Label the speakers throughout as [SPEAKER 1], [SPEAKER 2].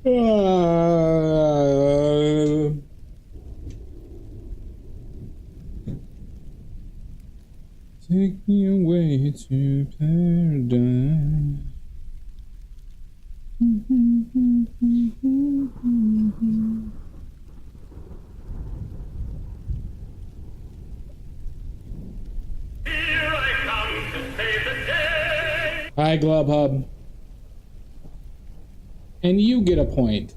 [SPEAKER 1] Take me away to paradise.
[SPEAKER 2] Here I come to save the day.
[SPEAKER 1] Hi, Glub Hub. And you get a point.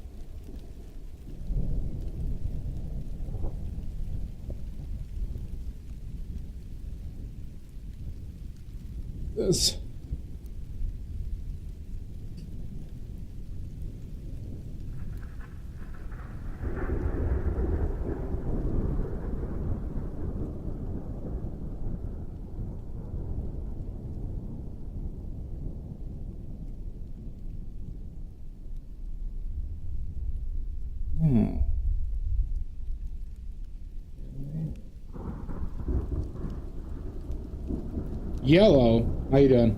[SPEAKER 1] This. Yellow, how you doing?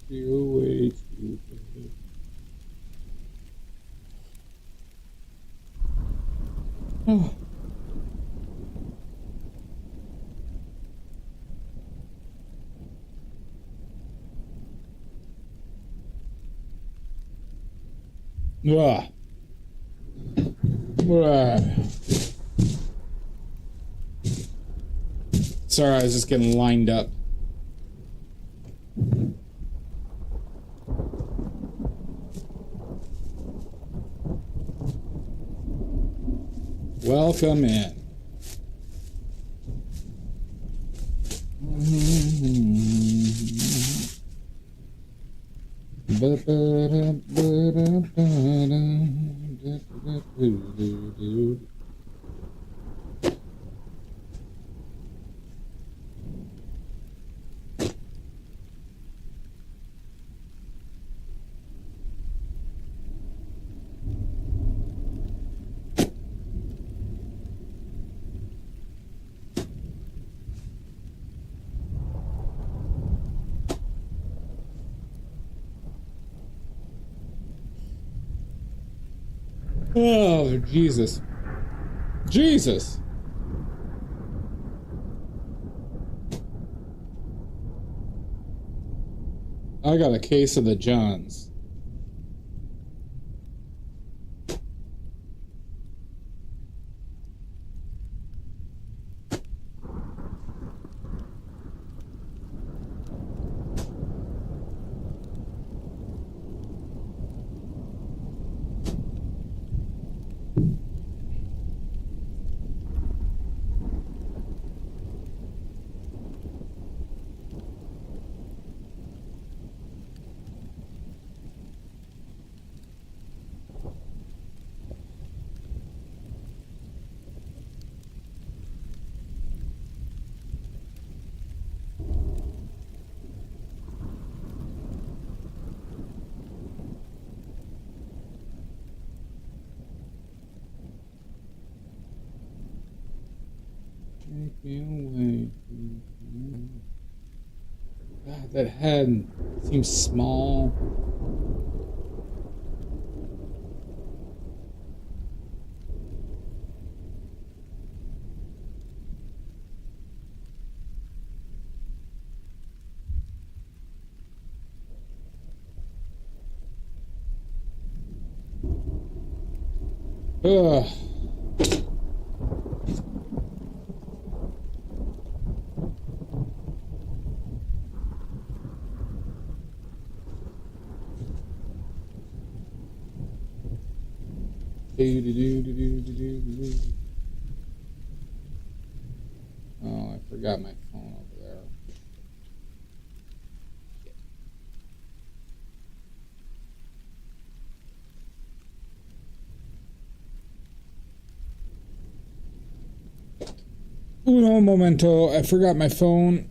[SPEAKER 1] Away to oh. Ugh. Sorry, I was just getting lined up. Welcome in. Oh, Jesus. Jesus! I got a case of the Johns. Take me away. God, that head seems small. Ugh. Oh, I forgot my phone over there. Uno momento. I forgot my phone.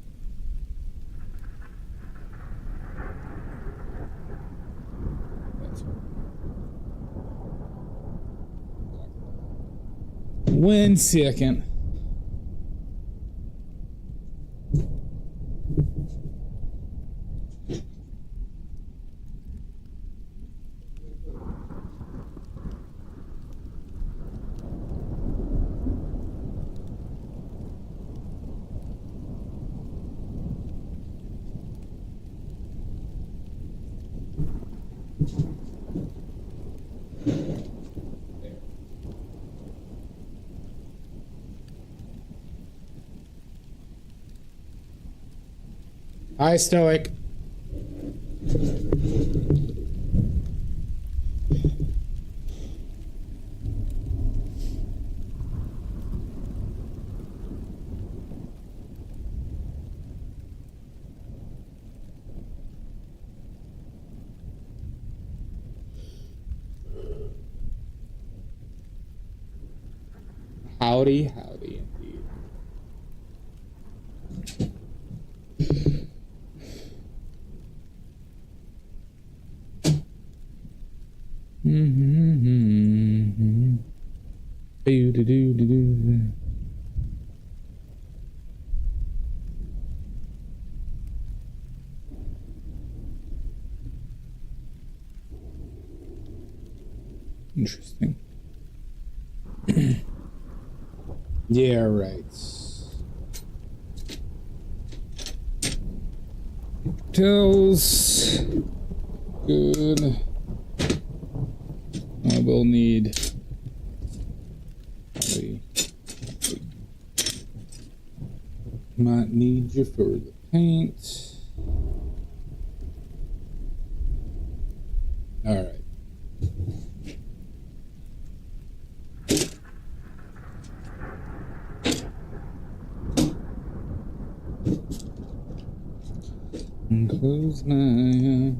[SPEAKER 1] One second. Hi, Stoic. Howdy, howdy, indeed. Interesting. Yeah, right. Tells. Good. I will need. Might need you for the paint. All right. Close my eyes,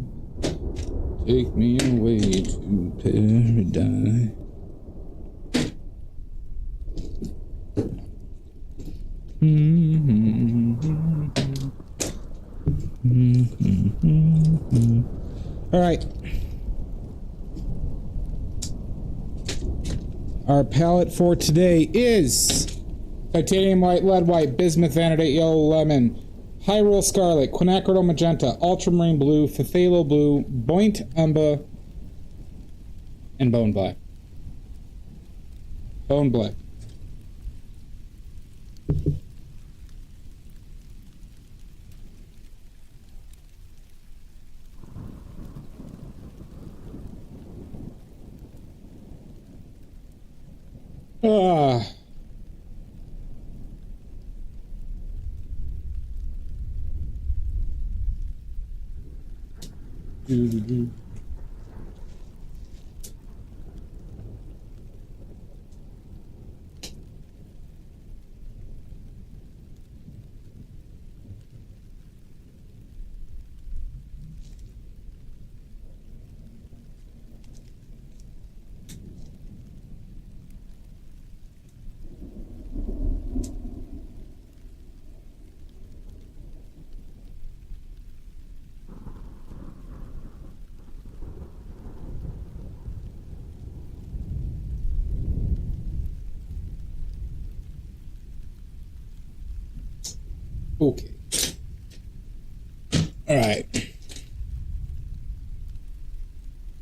[SPEAKER 1] take me away to paradise. All right. Our palette for today is titanium white, lead white, bismuth, vanadate yellow, lemon, Hyrule Scarlet, Quinacridone Magenta, Ultramarine Blue, Phthalo Blue, Buoyant Umber, and Bone Black. Bone Black. Ah. Okay. All right.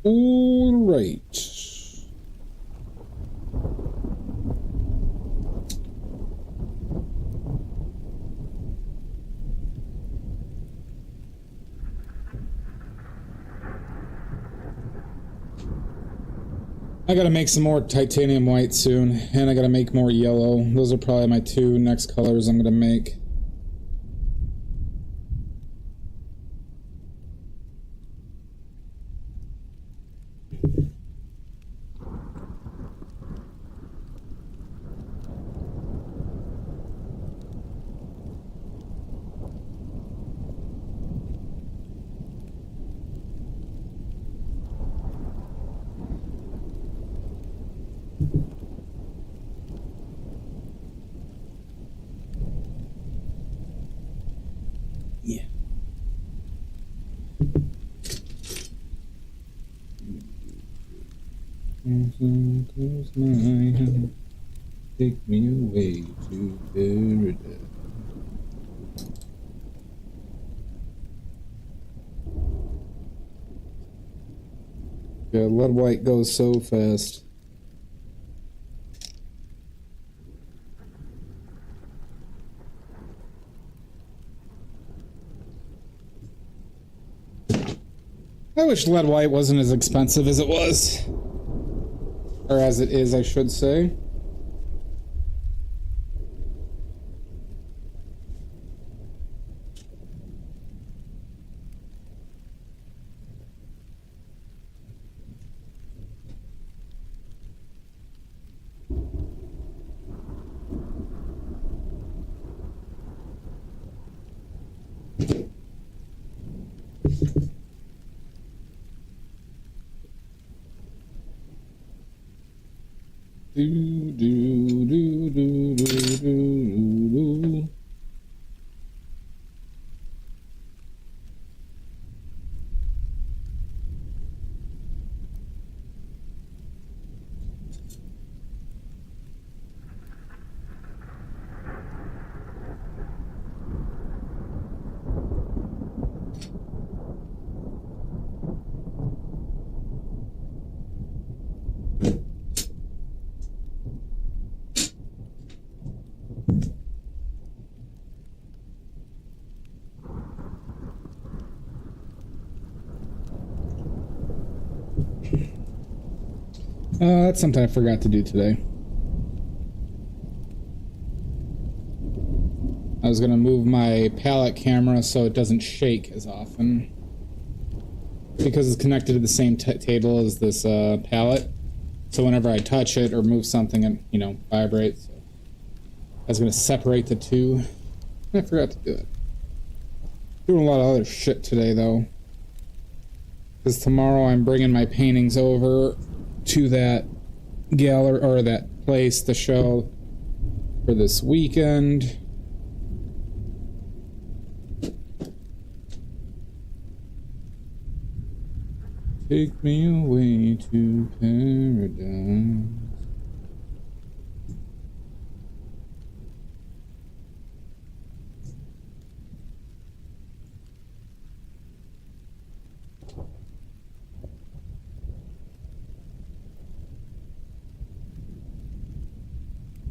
[SPEAKER 1] All right. I gotta make some more titanium white soon, and I gotta make more yellow. Those are probably my two next colors I'm gonna make. Take me away to paradise. Yeah, lead white goes so fast. I wish lead white wasn't as expensive as it was. Or as it is, I should say. Do, do, do, do, do, do, do. That's something I forgot to do today. I was gonna move my palette camera so it doesn't shake as often. Because it's connected to the same table as this palette. So whenever I touch it or move something, it, you know, vibrates. So I was gonna separate the two. I forgot to do it. Doing a lot of other shit today though. Because tomorrow I'm bringing my paintings over to that gallery or that place to show for this weekend. Take me away to paradise.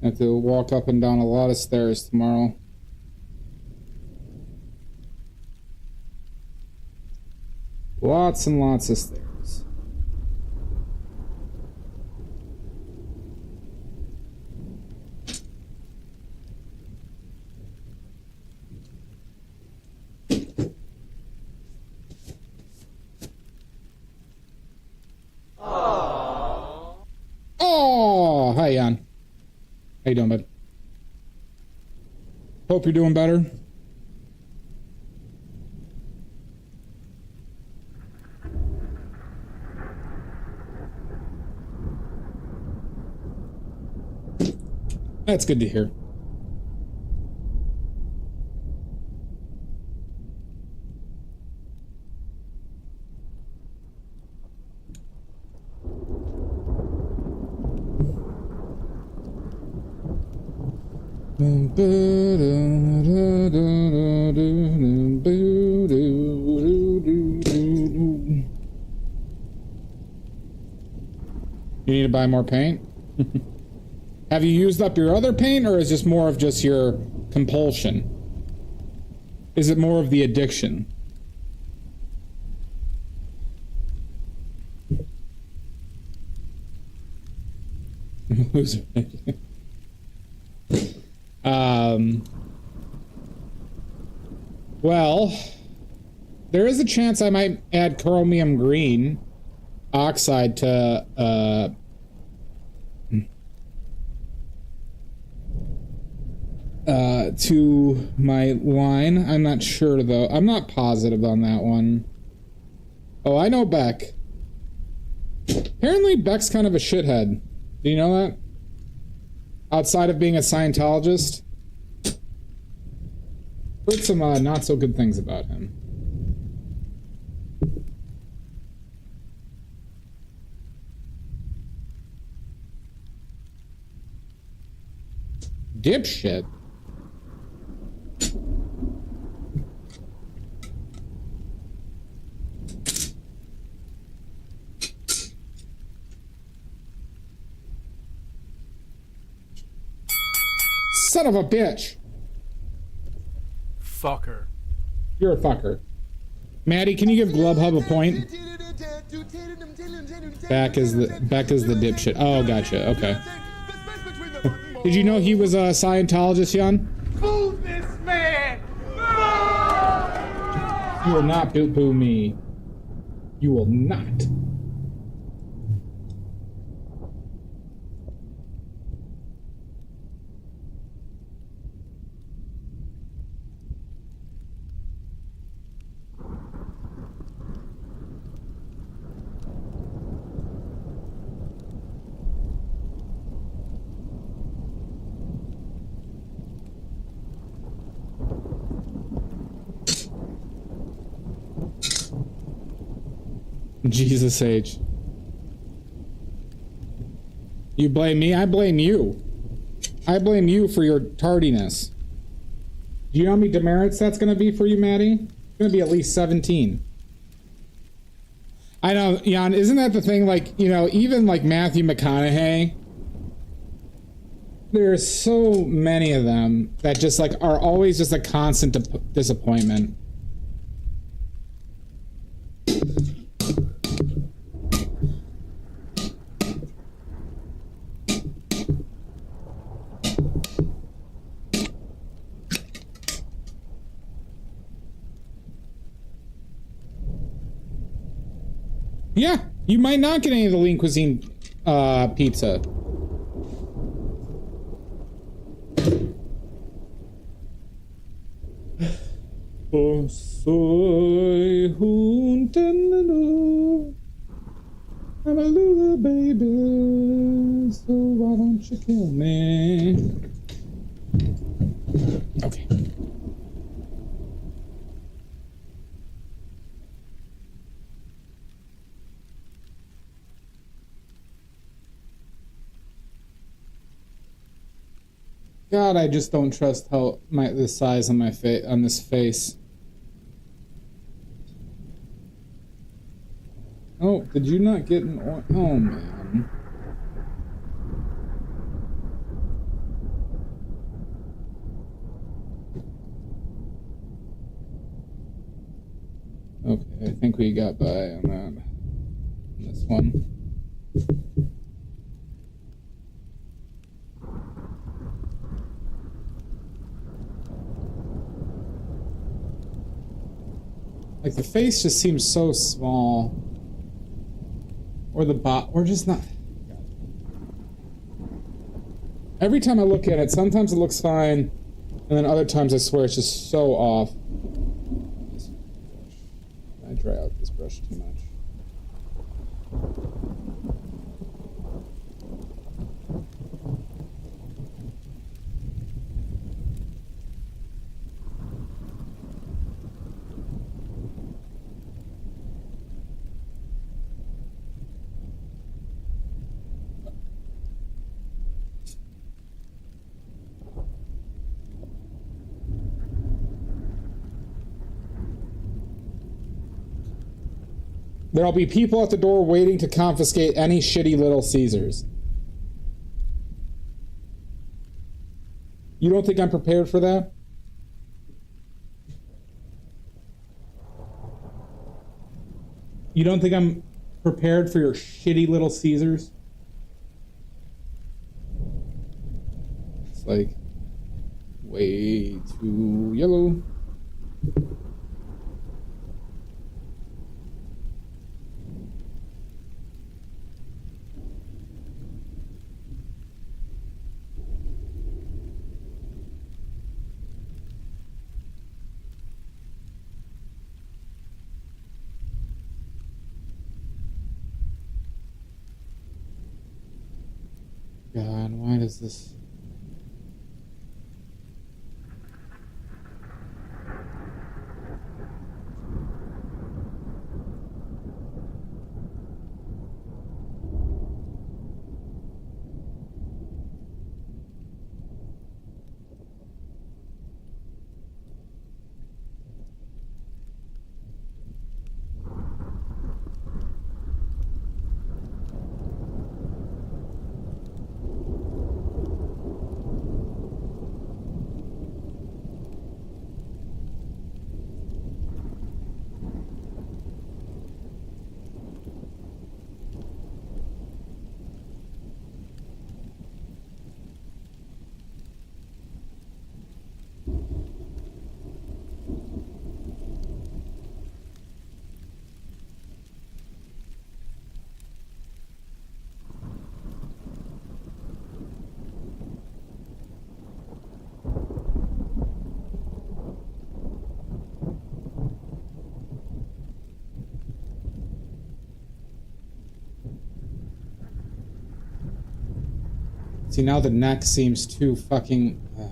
[SPEAKER 1] I have to walk up and down a lot of stairs tomorrow. Lots and lots of stairs. Oh, hi, Jan. How you doing, bud? Hope you're doing better. That's good to hear. You need to buy more paint? Have you used up your other paint, or is this more of just your compulsion? Is it more of the addiction? Well, there is a chance I might add chromium green oxide to my line. I'm not sure though. I'm not positive on that one. Oh, I know Beck. Apparently Beck's kind of a shithead. Do you know that? Outside of being a Scientologist. Heard some not so good things about him. dipshit. Son of a bitch.
[SPEAKER 3] Fucker.
[SPEAKER 1] You're a fucker. Maddie, can you give Glubhub a point? Beck is the dipshit. Oh, gotcha. Okay. Did you know he was a Scientologist, Jan?
[SPEAKER 3] Boo this man!
[SPEAKER 1] You will not boo me. You will not. Jesus H. You blame me? I blame you. I blame you for your tardiness. Do you know how many demerits that's going to be for you, Maddie? It's going to be at least 17. I know, Jan, isn't that the thing? Like, you know, even like Matthew McConaughey, there's so many of them that just like are always just a constant disappointment. Yeah, you might not get any of the Lean Cuisine pizza. Oh, soy juntanano. I'm a little baby, so why don't you kill me? Okay. God, I just don't trust how the size on my face on this face. Oh, did you not get an oil? Oh man. Okay, I think we got by on that. On this one. Like the face just seems so small. Or the or just not. Every time I look at it, sometimes it looks fine, and then other times I swear it's just so off. I dry out this brush too much. There'll be people at the door waiting to confiscate any shitty Little Caesars. You don't think I'm prepared for that? You don't think I'm prepared for your shitty Little Caesars? It's like way too yellow. God, why does this... See, now the neck seems too fucking... God.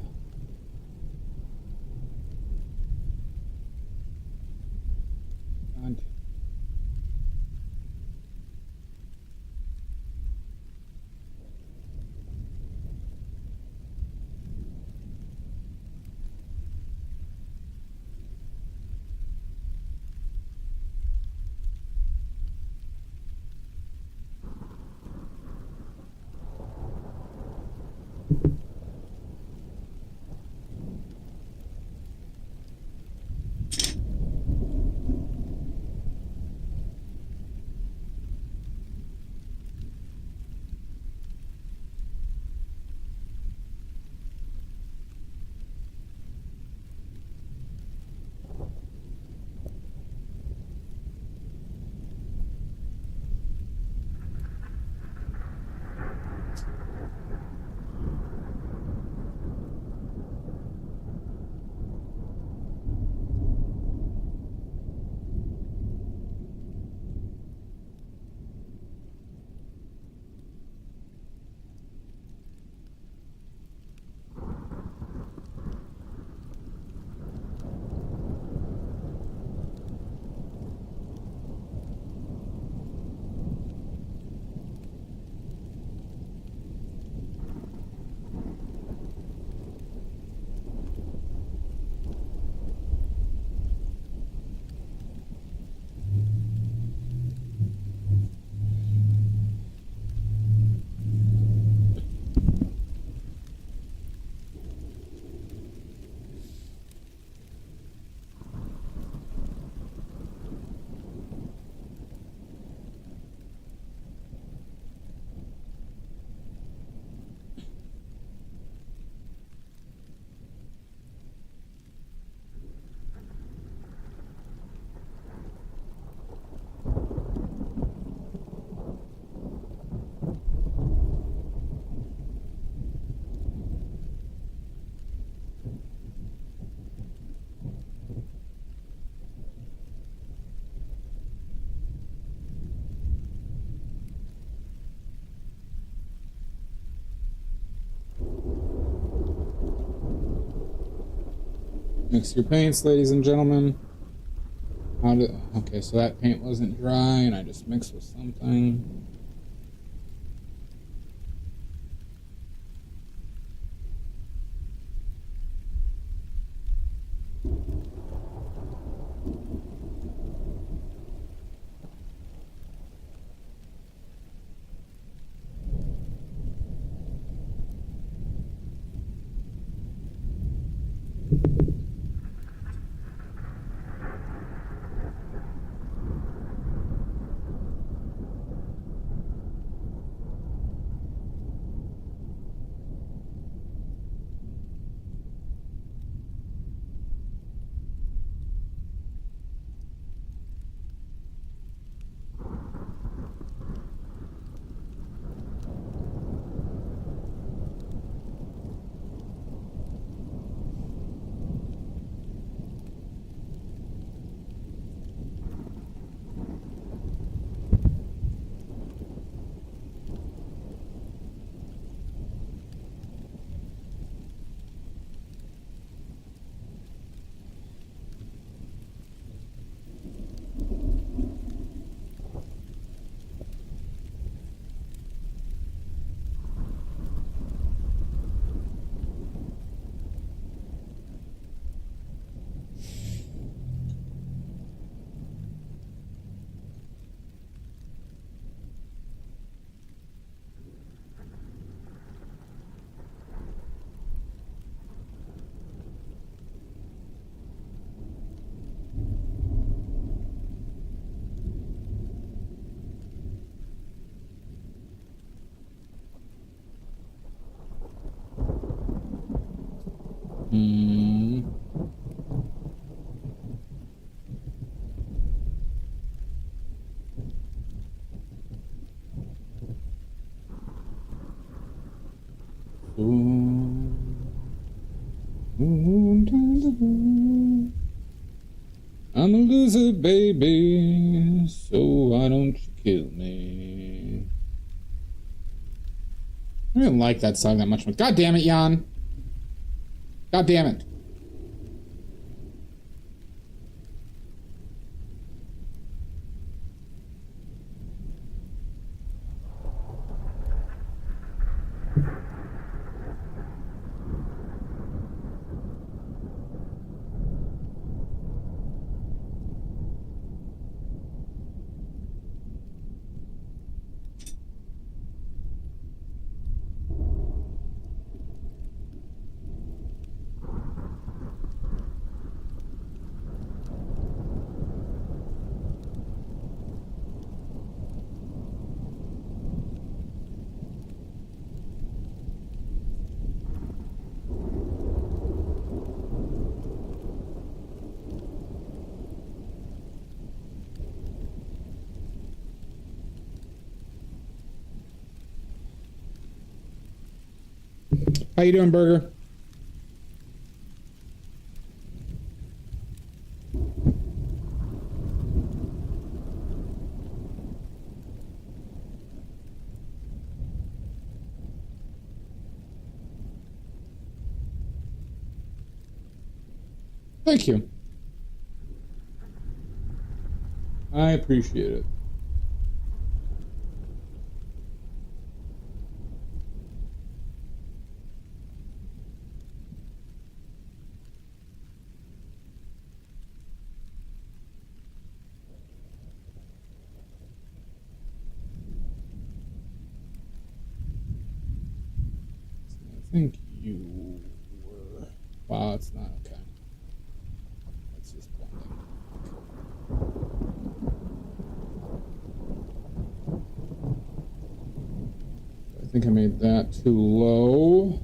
[SPEAKER 1] Mix your paints, ladies and gentlemen. Okay, so that paint wasn't dry, and I just mixed with something. I'm a loser, baby, so why don't you kill me? I didn't like that song that much. God damn it, Jan. God damn it. How you doing, Burger? Thank you. I appreciate it. I think you were... Wow, it's not okay. Let's just blend in. I think I made that too low.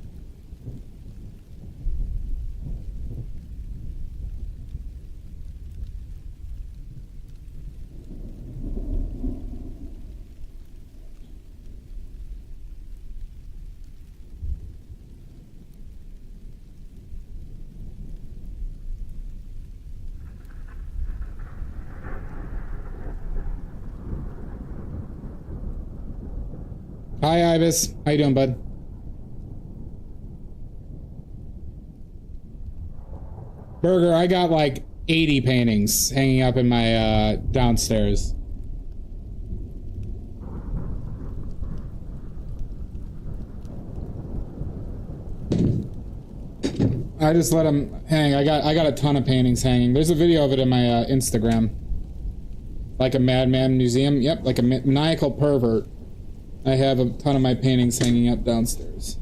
[SPEAKER 1] Hi, Ibis. How you doing, bud? Burger, I got like 80 paintings hanging up in my downstairs. I just let them hang. I got a ton of paintings hanging. There's a video of it in my Instagram. Like a madman museum. Yep, like a maniacal pervert. I have a ton of my paintings hanging up downstairs.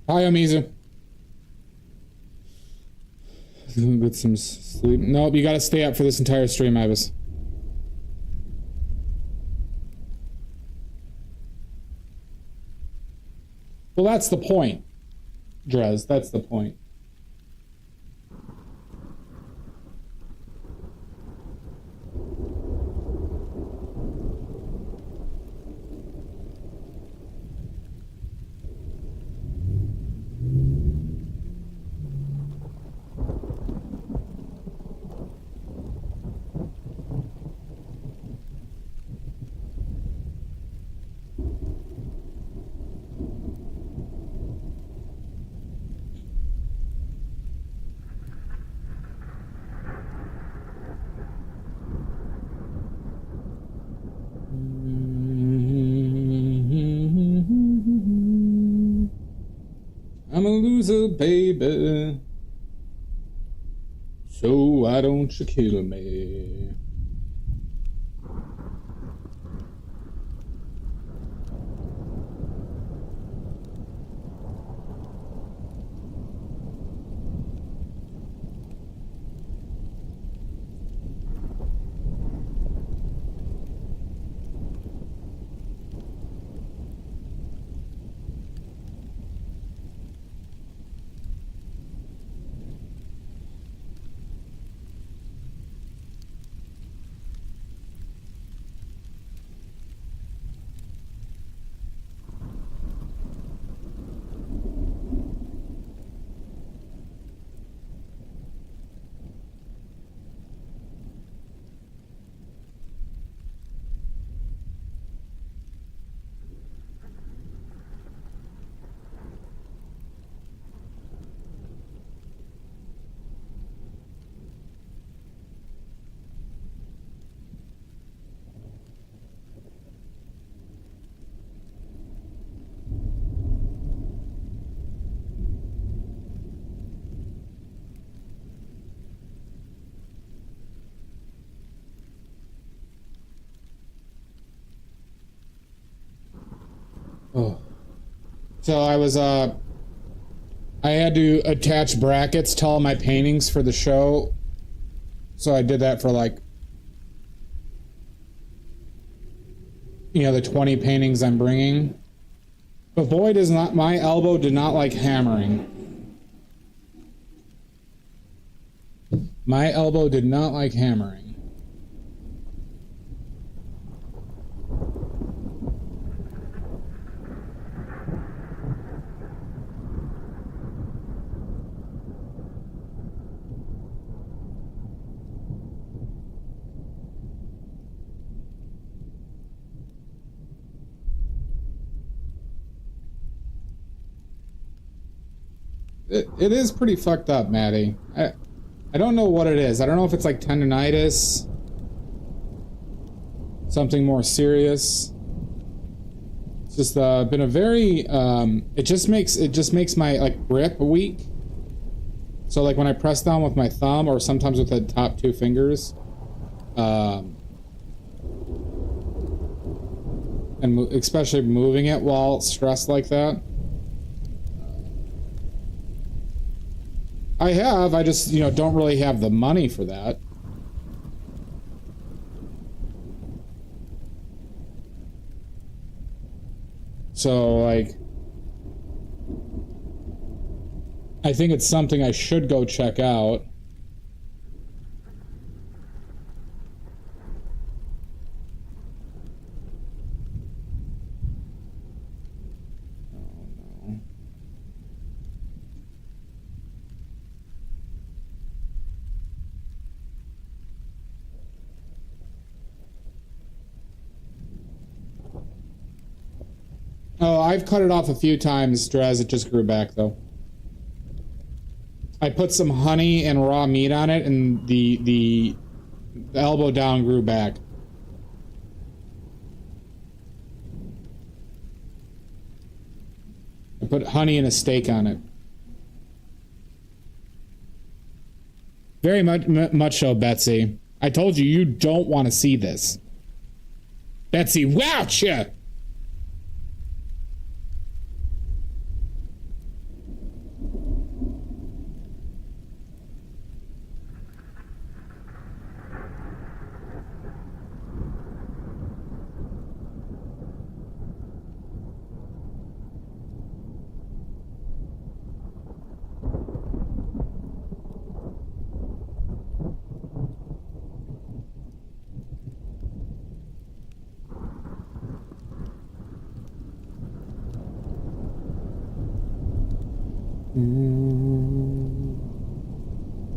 [SPEAKER 1] Hi, Omizu. Get some sleep. Nope, you gotta stay up for this entire stream, Ibis. Well, that's the point, Drez. That's the point. I'm a loser, baby. So why don't you kill me? So I had to attach brackets to all my paintings for the show. So I did that for like, you know, the 20 paintings I'm bringing. But boy, my elbow did not like hammering. My elbow did not like hammering. It is pretty fucked up, Maddie. I don't know what it is. I don't know if it's like tendonitis, something more serious. It's just been a very it just makes my like grip weak. So like when I press down with my thumb or sometimes with the top two fingers, and especially moving it while stressed like that. I just, you know, don't really have the money for that. So, like, I think it's something I should go check out. Oh, I've cut it off a few times, Draz. It just grew back, though. I put some honey and raw meat on it, and the elbow down grew back. I put honey and a steak on it. Very much so, Betsy. I told you don't want to see this. Betsy, wouch ya!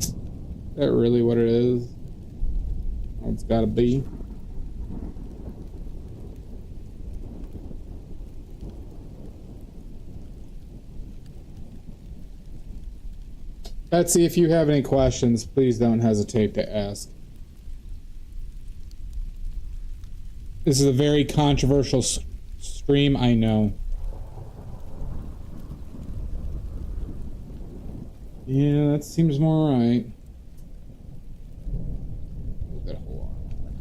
[SPEAKER 1] Is that really what it is? Oh, it's gotta be. Betsy, if you have any questions, please don't hesitate to ask. This is a very controversial stream, I know. Yeah, that seems more right. Move that whole arm over now.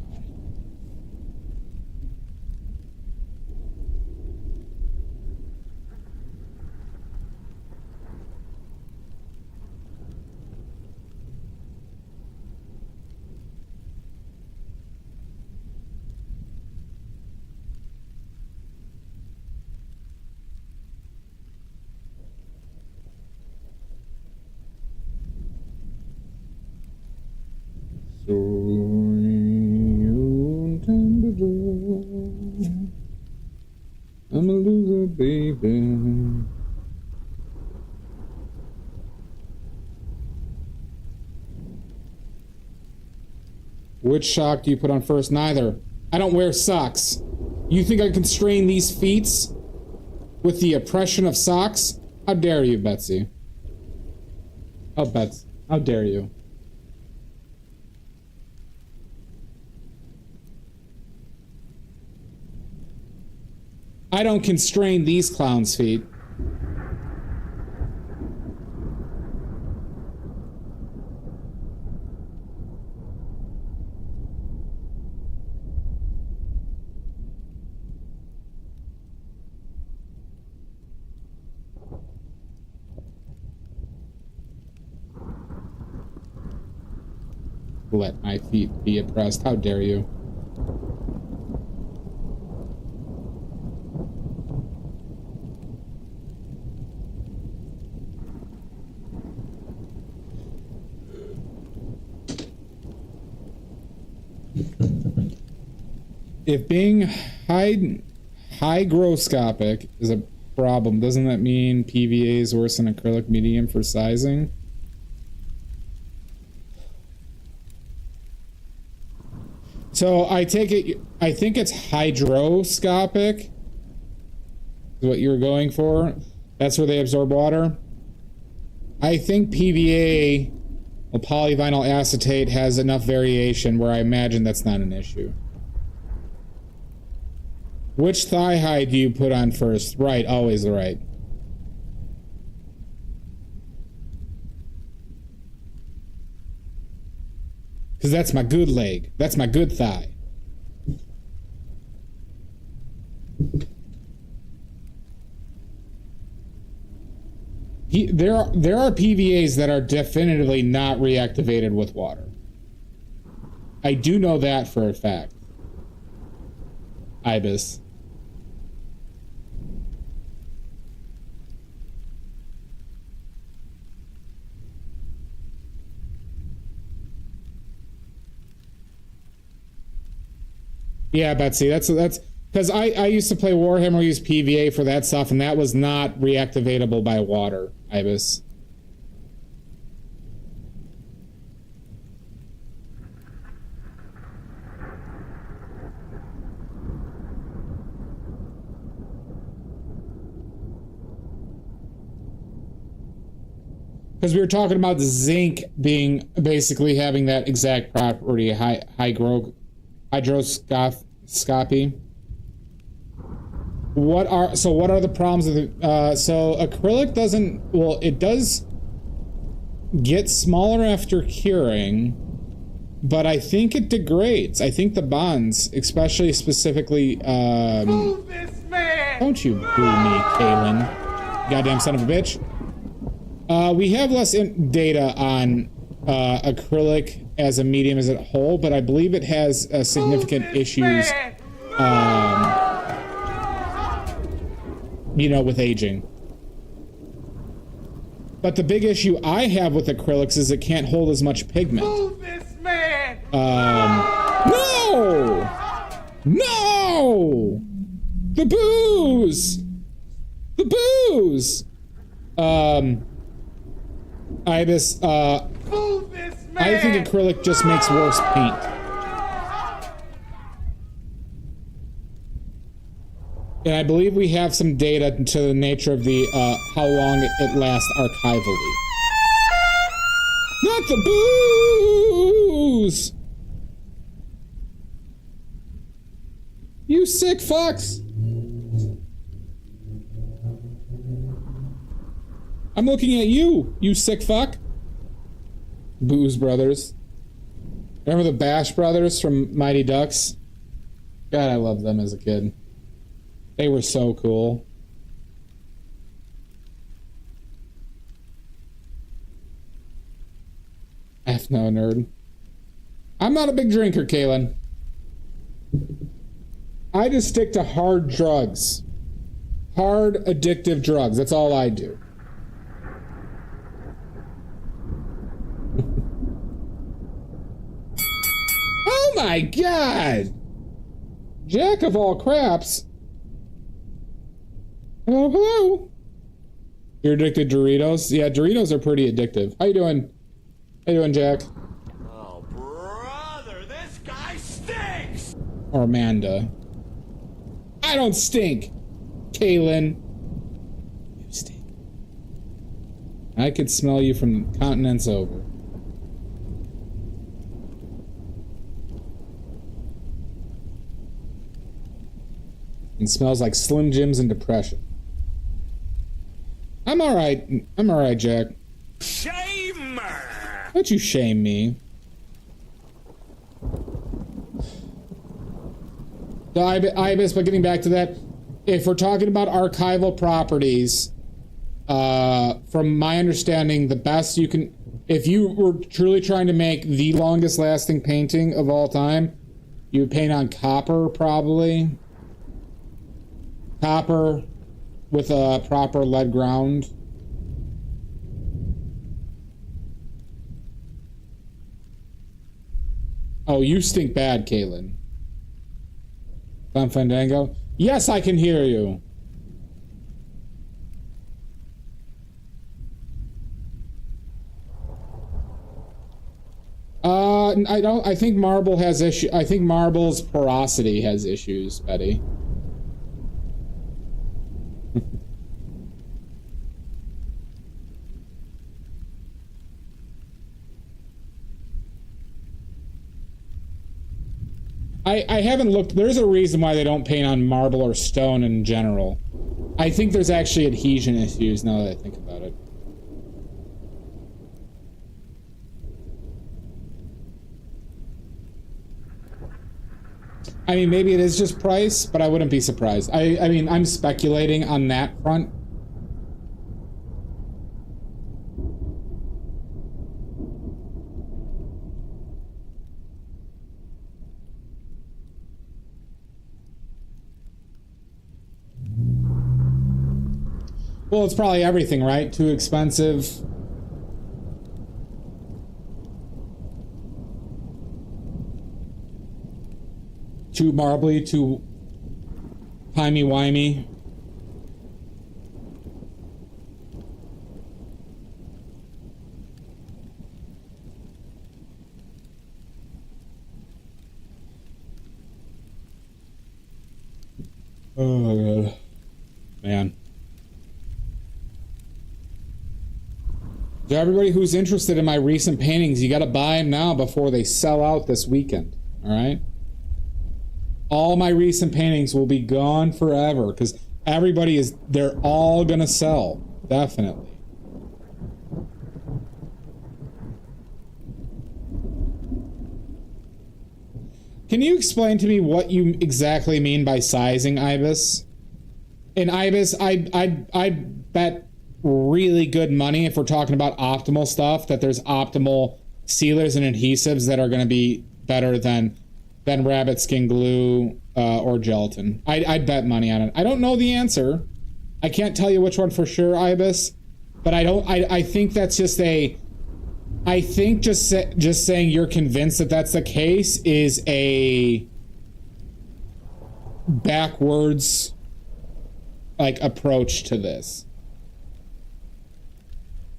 [SPEAKER 1] So you intend to do. I'm a loser, baby. Which sock do you put on first? Neither. I don't wear socks. You think I constrain these feet with the oppression of socks? How dare you, Betsy? Oh, Betsy. How dare you? I don't constrain these clowns' feet. let my feet be oppressed. How dare you? If being hygroscopic is a problem, doesn't that mean PVA is worse than acrylic medium for sizing? So I take it, I think it's hydroscopic is what you were going for. That's where they absorb water. I think PVA, or polyvinyl acetate, has enough variation where I imagine that's not an issue. Which thigh high do you put on first? Right, always the right. Because that's my good leg. That's my good thigh. There are PVAs that are definitively not reactivated with water. I do know that for a fact. Ibis. Yeah, Betsy, that's because I used to play Warhammer, use PVA for that stuff, and that was not reactivatable by water, Ibis. Because we were talking about zinc being basically having that exact property, hydroscopy. What are the problems with it? So acrylic doesn't, well, it does get smaller after curing, but I think it degrades. I think the bonds, especially specifically,
[SPEAKER 3] Move this man!
[SPEAKER 1] don't you boo me, Kalen, goddamn son of a bitch. We have less data on acrylic as a medium as a whole, but I believe it has significant issues, you know, with aging. But the big issue I have with acrylics is it can't hold as much pigment.
[SPEAKER 3] Move this man!
[SPEAKER 1] No! No! The booze! The booze! Ibis,
[SPEAKER 3] Move this man!
[SPEAKER 1] I think acrylic just makes worse paint. And I believe we have some data to the nature of the, how long it lasts archivally. Not the booze! You sick fucks! I'm looking at you, you sick fuck. Booze Brothers. Remember the Bash Brothers from Mighty Ducks? God, I loved them as a kid. They were so cool. F no, nerd. I'm not a big drinker, Kaylin. I just stick to hard drugs. Hard, addictive drugs. That's all I do. Oh my god! Jack of all craps. Hello, hello. You're addicted to Doritos? Yeah, Doritos are pretty addictive. How you doing? How you doing, Jack?
[SPEAKER 3] Oh, brother, this guy stinks!
[SPEAKER 1] Or Amanda. I don't stink, Kaylin. You stink. I could smell you from continents over. It smells like Slim Jims and depression. I'm alright. I'm alright, Jack.
[SPEAKER 3] Shamer!
[SPEAKER 1] Don't you shame me. So, Ibis, but getting back to that, if we're talking about archival properties, from my understanding, the best you can... If you were truly trying to make the longest lasting painting of all time, you would paint on copper, probably. Copper with a proper lead ground. Oh, you stink bad, Caitlin. Fun Fandango? Yes, I can hear you. I think marble has issue. I think marble's porosity has issues, Betty. I haven't looked. There's a reason why they don't paint on marble or stone in general. I think there's actually adhesion issues now that I think about it. I mean, maybe it is just price, but I wouldn't be surprised. I mean, I'm speculating on that front. Well, it's probably everything, right? Too expensive. Too marbly, too timey-wimey. Oh my god. Man. So everybody who's interested in my recent paintings, you gotta buy them now before they sell out this weekend. Alright? All my recent paintings will be gone forever because they're all gonna sell. Definitely. Can you explain to me what you exactly mean by sizing, Ibis? In Ibis, I'd bet really good money if we're talking about optimal stuff that there's optimal sealers and adhesives that are gonna be better than rabbit skin glue or gelatin. I'd bet money on it. I don't know the answer. I can't tell you which one for sure, Ibis. But I think that's just a... I think just saying you're convinced that that's the case is a backwards like approach to this.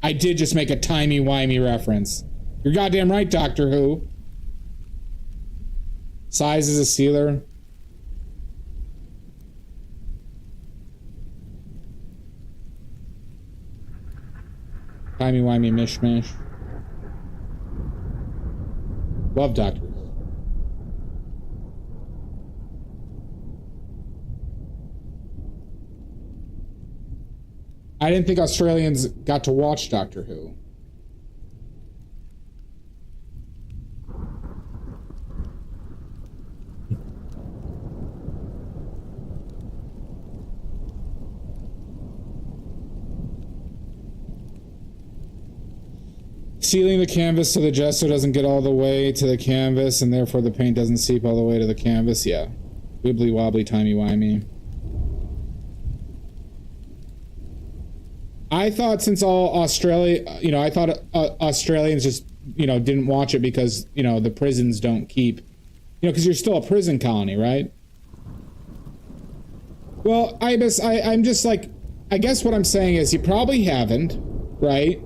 [SPEAKER 1] I did just make a timey-wimey reference. You're goddamn right, Doctor Who. Size is a sealer. Timey-wimey mishmash. Love Doctor Who. I didn't think Australians got to watch Doctor Who. Sealing the canvas so the gesso doesn't get all the way to the canvas and therefore the paint doesn't seep all the way to the canvas. Yeah. Wibbly wobbly, timey wimey. I thought since all Australia, I thought Australians just, didn't watch it because, the prisons don't keep, because you're still a prison colony, right? Well, Ibis, I'm just like, I guess what I'm saying is you probably haven't, right?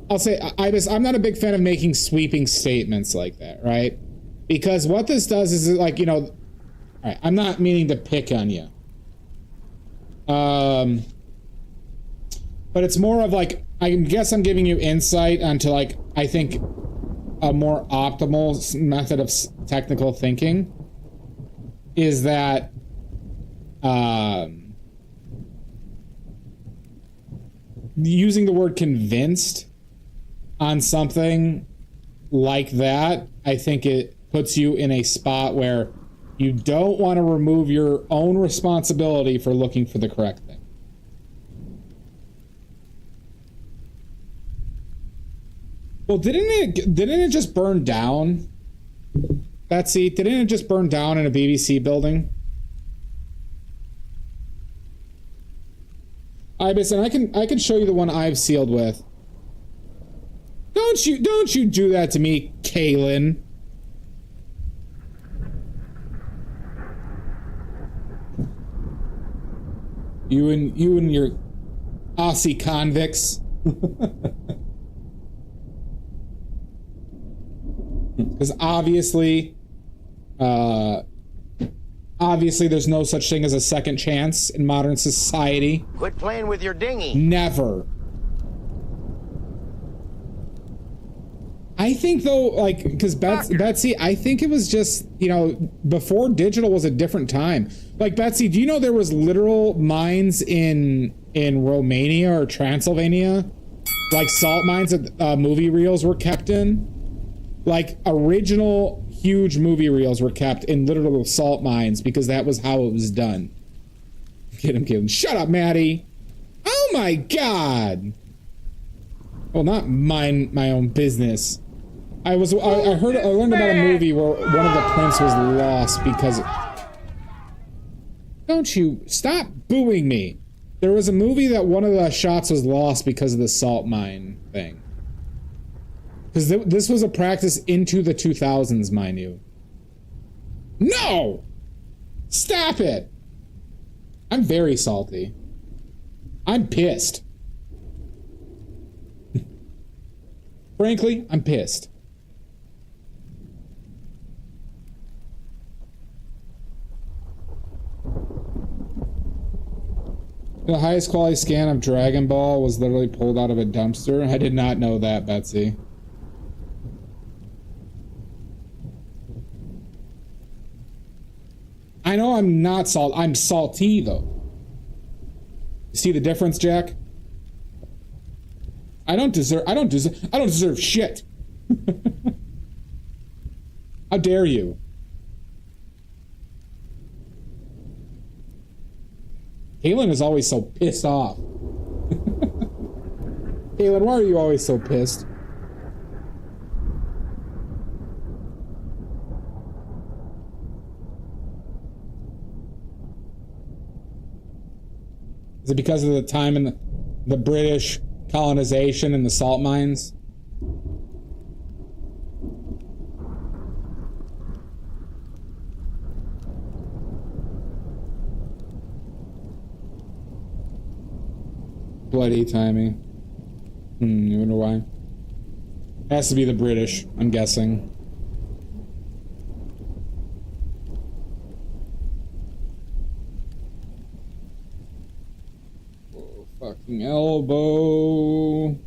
[SPEAKER 1] I'll say, Ibis, I'm not a big fan of making sweeping statements like that, right? Because what this does is like, all right, I'm not meaning to pick on you. But it's more of like, I guess I'm giving you insight onto like, I think a more optimal method of technical thinking is that, using the word convinced on something like that, I think it puts you in a spot where you don't want to remove your own responsibility for looking for the correct thing. Well, didn't it just burn down? Betsy, didn't it just burn down in a BBC building? Ibis, and I can show you the one I've sealed with. Don't you do that to me, Kaylin. You and your Aussie convicts. Because obviously there's no such thing as a second chance in modern society.
[SPEAKER 4] Quit playing with your dinghy.
[SPEAKER 1] Never. I think though, like, because Betsy, I think it was just, you know, before digital was a different time. Like, Betsy, do you know there was literal mines in Romania or Transylvania? Like salt mines that movie reels were kept in? Like original huge movie reels were kept in literal salt mines because that was how it was done. Get him, Kevin. Shut up, Maddie. Oh my God. Well, not mind my own business. I learned about a movie where one of the prints was lost because. Don't you stop booing me. There was a movie that one of the shots was lost because of the salt mine thing. Because this was a practice into the 2000s, mind you. No! Stop it! I'm very salty. I'm pissed. Frankly, I'm pissed. The highest quality scan of Dragon Ball was literally pulled out of a dumpster. I did not know that, Betsy. I know I'm not salt. I'm salty though. You see the difference, Jack? I don't deserve shit. How dare you? Kaylin is always so pissed off. Kaylin, why are you always so pissed? Is it because of the time in the British colonization and the salt mines? Bloody timing. You wonder why? Has to be the British, I'm guessing. Oh, fucking elbow.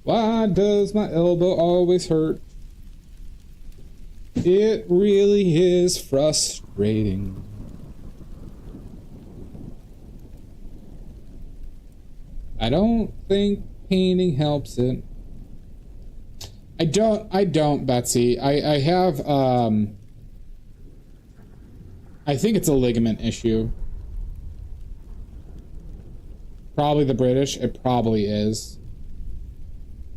[SPEAKER 1] Why does my elbow always hurt? It really is frustrating. I don't think painting helps it. I don't, Betsy. I have, I think it's a ligament issue. Probably the British. It probably is.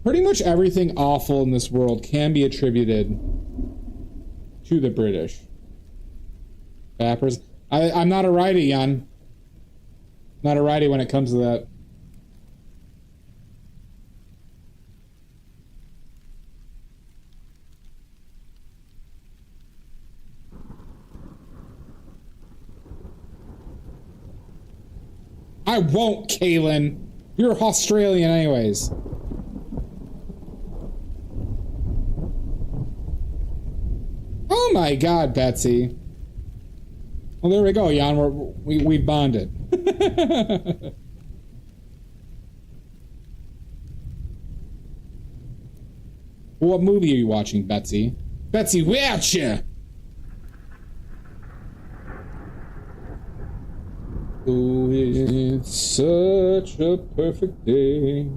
[SPEAKER 1] Pretty much everything awful in this world can be attributed to the British. Bappers. I'm not a righty, Jan. Not a righty when it comes to that. I won't, Kaylin. You're Australian anyways. Oh my God, Betsy. Well, there we go, Jan. We've bonded. What movie are you watching, Betsy? Betsy, where'd you? Oh, it's such a perfect day.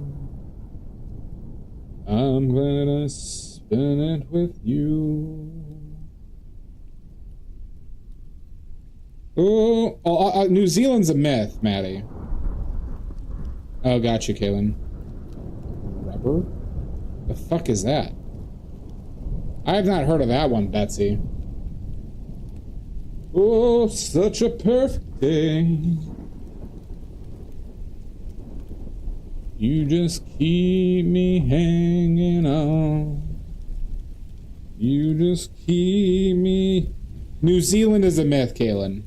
[SPEAKER 1] I'm gonna spend it with you. Oh, New Zealand's a myth, Maddie. Oh, gotcha, Kaylin. Rubber? The fuck is that? I have not heard of that one, Betsy. Oh, such a perfect day. You just keep me hanging on. You just keep me... New Zealand is a myth, Kaylin.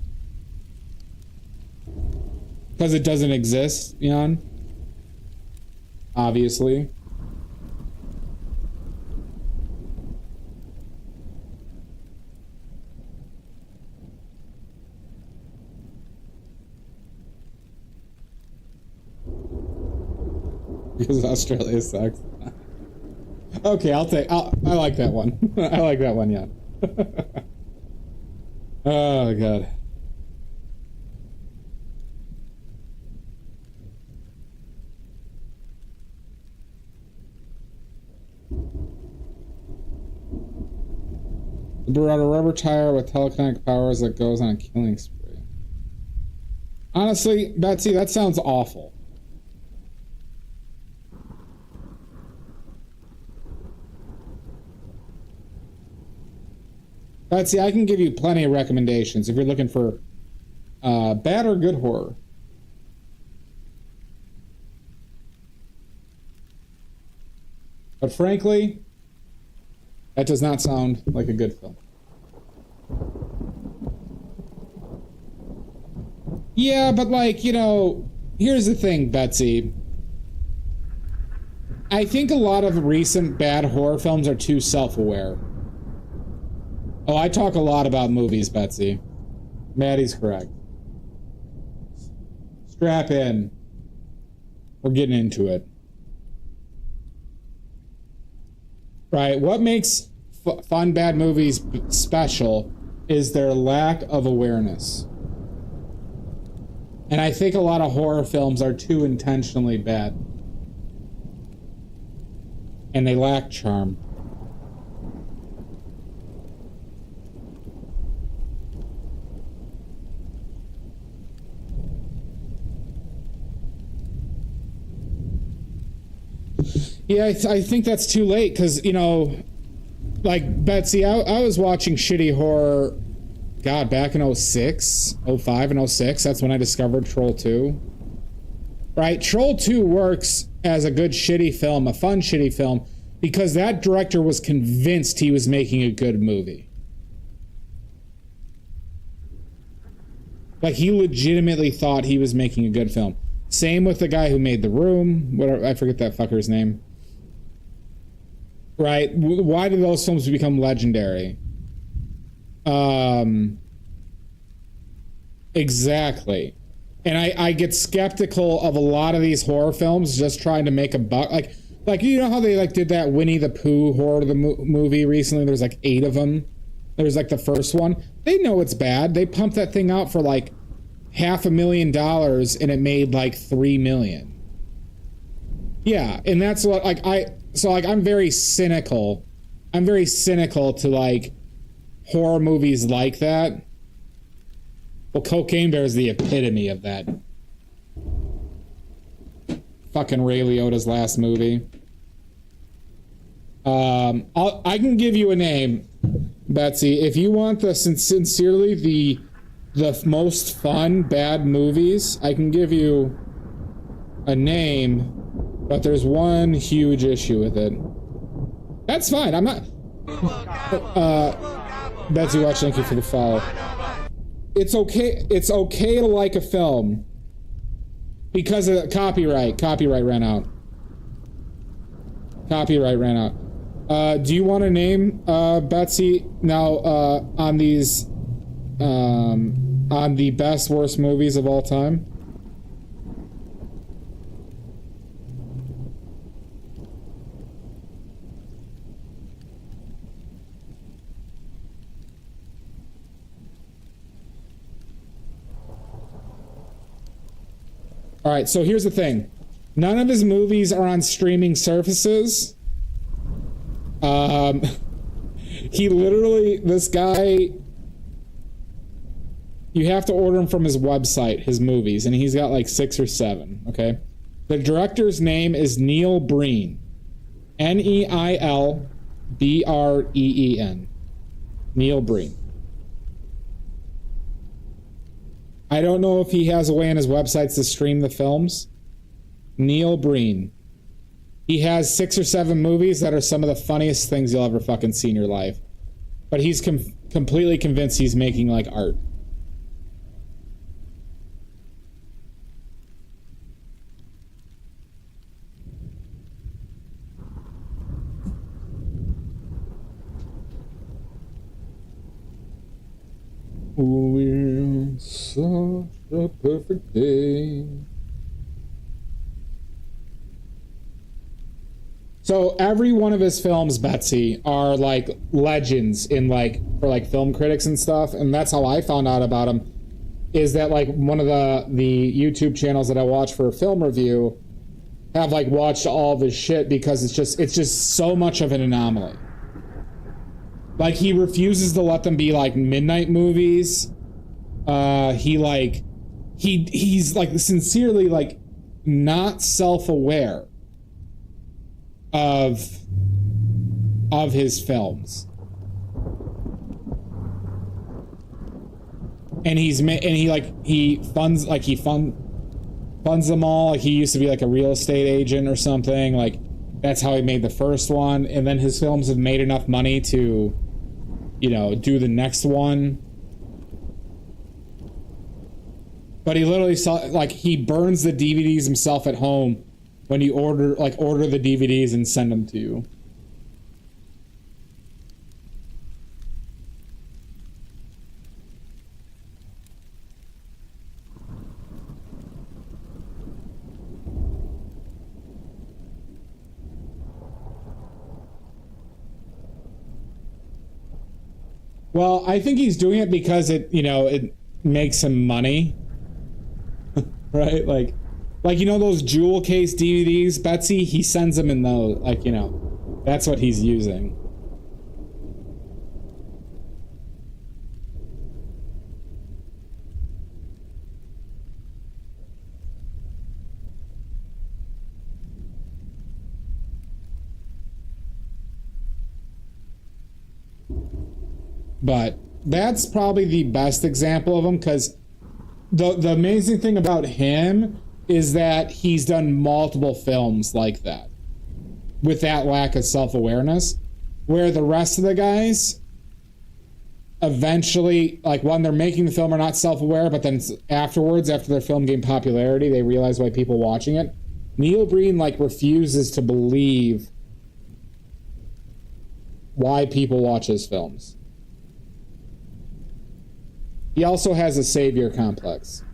[SPEAKER 1] Because it doesn't exist, Jan. Obviously. Because Australia sucks. Okay, I like that one. I like that one, yeah. Oh, God. Brought a rubber tire with telekinetic powers that goes on a killing spree. Honestly, Betsy, that sounds awful. Betsy, I can give you plenty of recommendations if you're looking for bad or good horror. But frankly, that does not sound like a good film. Yeah, but like, you know, here's the thing, Betsy. I think a lot of recent bad horror films are too self-aware. Oh, I talk a lot about movies, Betsy. Maddie's correct. Strap in. We're getting into it. Right, what makes fun bad movies special is their lack of awareness. And I think a lot of horror films are too intentionally bad. And they lack charm. Yeah, I think that's too late, because, you know, like, Betsy, I was watching shitty horror, God, back in 06, 05 and 06. That's when I discovered Troll 2. Right? Troll 2 works as a good shitty film, a fun shitty film, because that director was convinced he was making a good movie. Like, he legitimately thought he was making a good film. Same with the guy who made The Room. Whatever, I forget that fucker's name. Right? Why did those films become legendary? Exactly. And I get skeptical of a lot of these horror films just trying to make a buck. Like you know how they like did that Winnie the Pooh horror movie recently? There's like 8 of them. There's like the first one. They know it's bad. They pumped that thing out for like $500,000 and it made like $3 million. Yeah, and that's what I'm very cynical. I'm very cynical to like horror movies like that. Well, Cocaine Bear is the epitome of that. Fucking Ray Liotta's last movie. I can give you a name, Betsy, if you want the sincerely the most fun bad movies. I can give you a name, but there's one huge issue with it. That's fine. I'm not. Betsy Watch, thank you for the follow. It's okay. It's okay to like a film because of copyright. Copyright ran out. Copyright ran out. Do you want to name Betsy now on these on the best worst movies of all time? All right, so here's the thing. None of his movies are on streaming services. He literally, this guy, you have to order him from his website, his movies, and he's got like 6 or 7, okay? The director's name is Neil Breen, Neilbreen. Neil Breen. I don't know if he has a way on his websites to stream the films. Neil Breen. He has 6 or 7 movies that are some of the funniest things you'll ever fucking see in your life. But he's completely convinced he's making, like, art. We're such a perfect day. So every one of his films, Betsy, are like legends in like for like film critics and stuff, and that's how I found out about him. Is that like one of the YouTube channels that I watch for a film review have like watched all of his shit because it's just so much of an anomaly. Like he refuses to let them be like midnight movies. He's like sincerely like not self-aware of his films, and he funds them all. Like he used to be like a real estate agent or something. Like that's how he made the first one, and then his films have made enough money to, you know, do the next one. But he literally he burns the DVDs himself at home when you order the DVDs and send them to you. Well, I think he's doing it because it makes him money. Right? Like those jewel case DVDs, Betsy, he sends them in those, that's what he's using. But that's probably the best example of him, because the amazing thing about him is that he's done multiple films like that with that lack of self-awareness, where the rest of the guys eventually, like when they're making the film, are not self-aware, but then afterwards, after their film gained popularity, they realize why people watching it. Neil Breen refuses to believe why people watch his films. He also has a savior complex.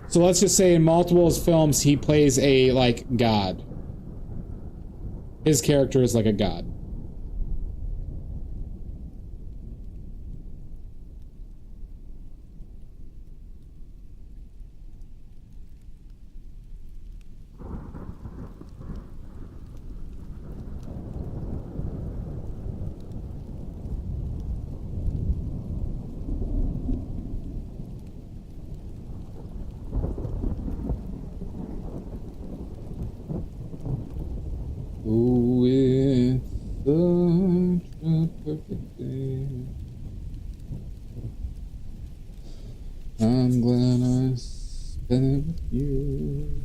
[SPEAKER 1] So let's just say in multiple of his films, he plays a, god. His character is like a god. Oh, it's such a perfect day. I'm glad I spent it with you.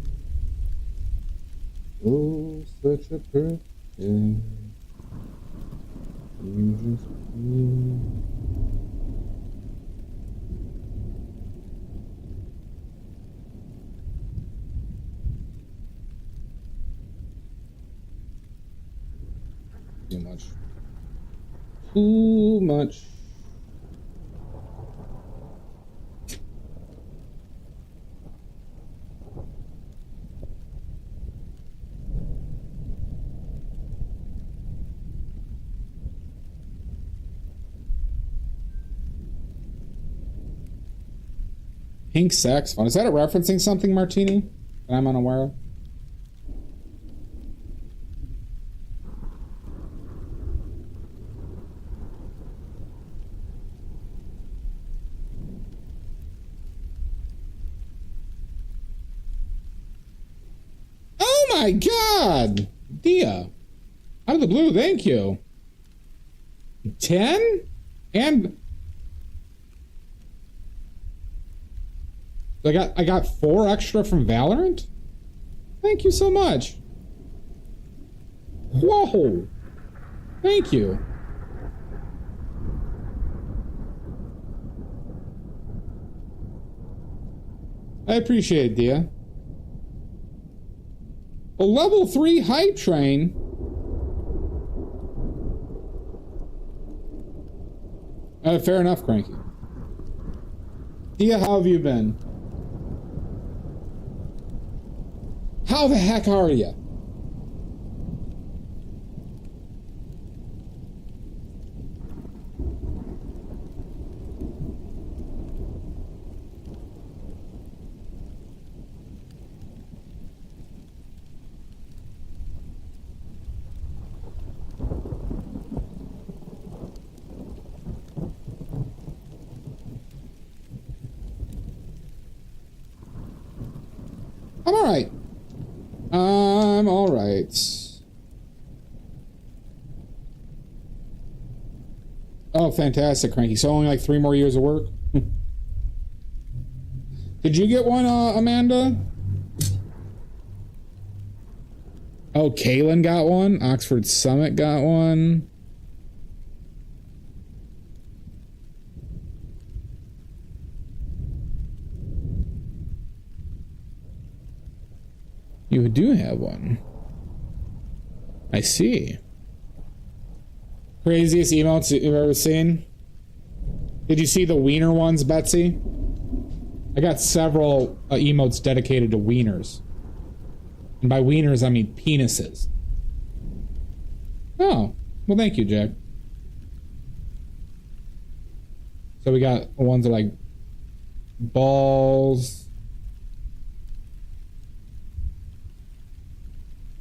[SPEAKER 1] Oh, such a perfect day. You just feel. Too much. Too much. Pink saxophone. Is that referencing something, Martini, that I'm unaware of? Oh my God! Dia. Out of the blue, thank you. 10? And I got 4 extra from Valorant? Thank you so much. Whoa. Thank you. I appreciate it, Dia. A level 3 hype train? Fair enough, Cranky. Dia, how have you been? How the heck are you? I'm alright. I'm alright. Oh, fantastic, Cranky. So only like 3 more years of work? Did you get one, Amanda? Oh, Kaylin got one. Oxford Summit got one. You do have one. I see. Craziest emotes you've ever seen? Did you see the wiener ones, Betsy? I got several emotes dedicated to wieners. And by wieners, I mean penises. Oh, well, thank you, Jack. So we got ones that are like balls.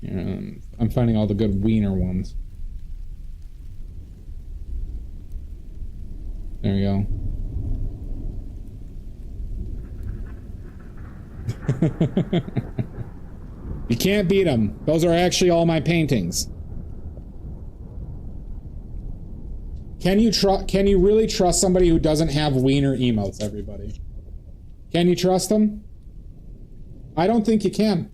[SPEAKER 1] I'm finding all the good wiener ones. There we go. You can't beat them. Those are actually all my paintings. Can you really trust somebody who doesn't have wiener emotes, everybody? Can you trust them? I don't think you can.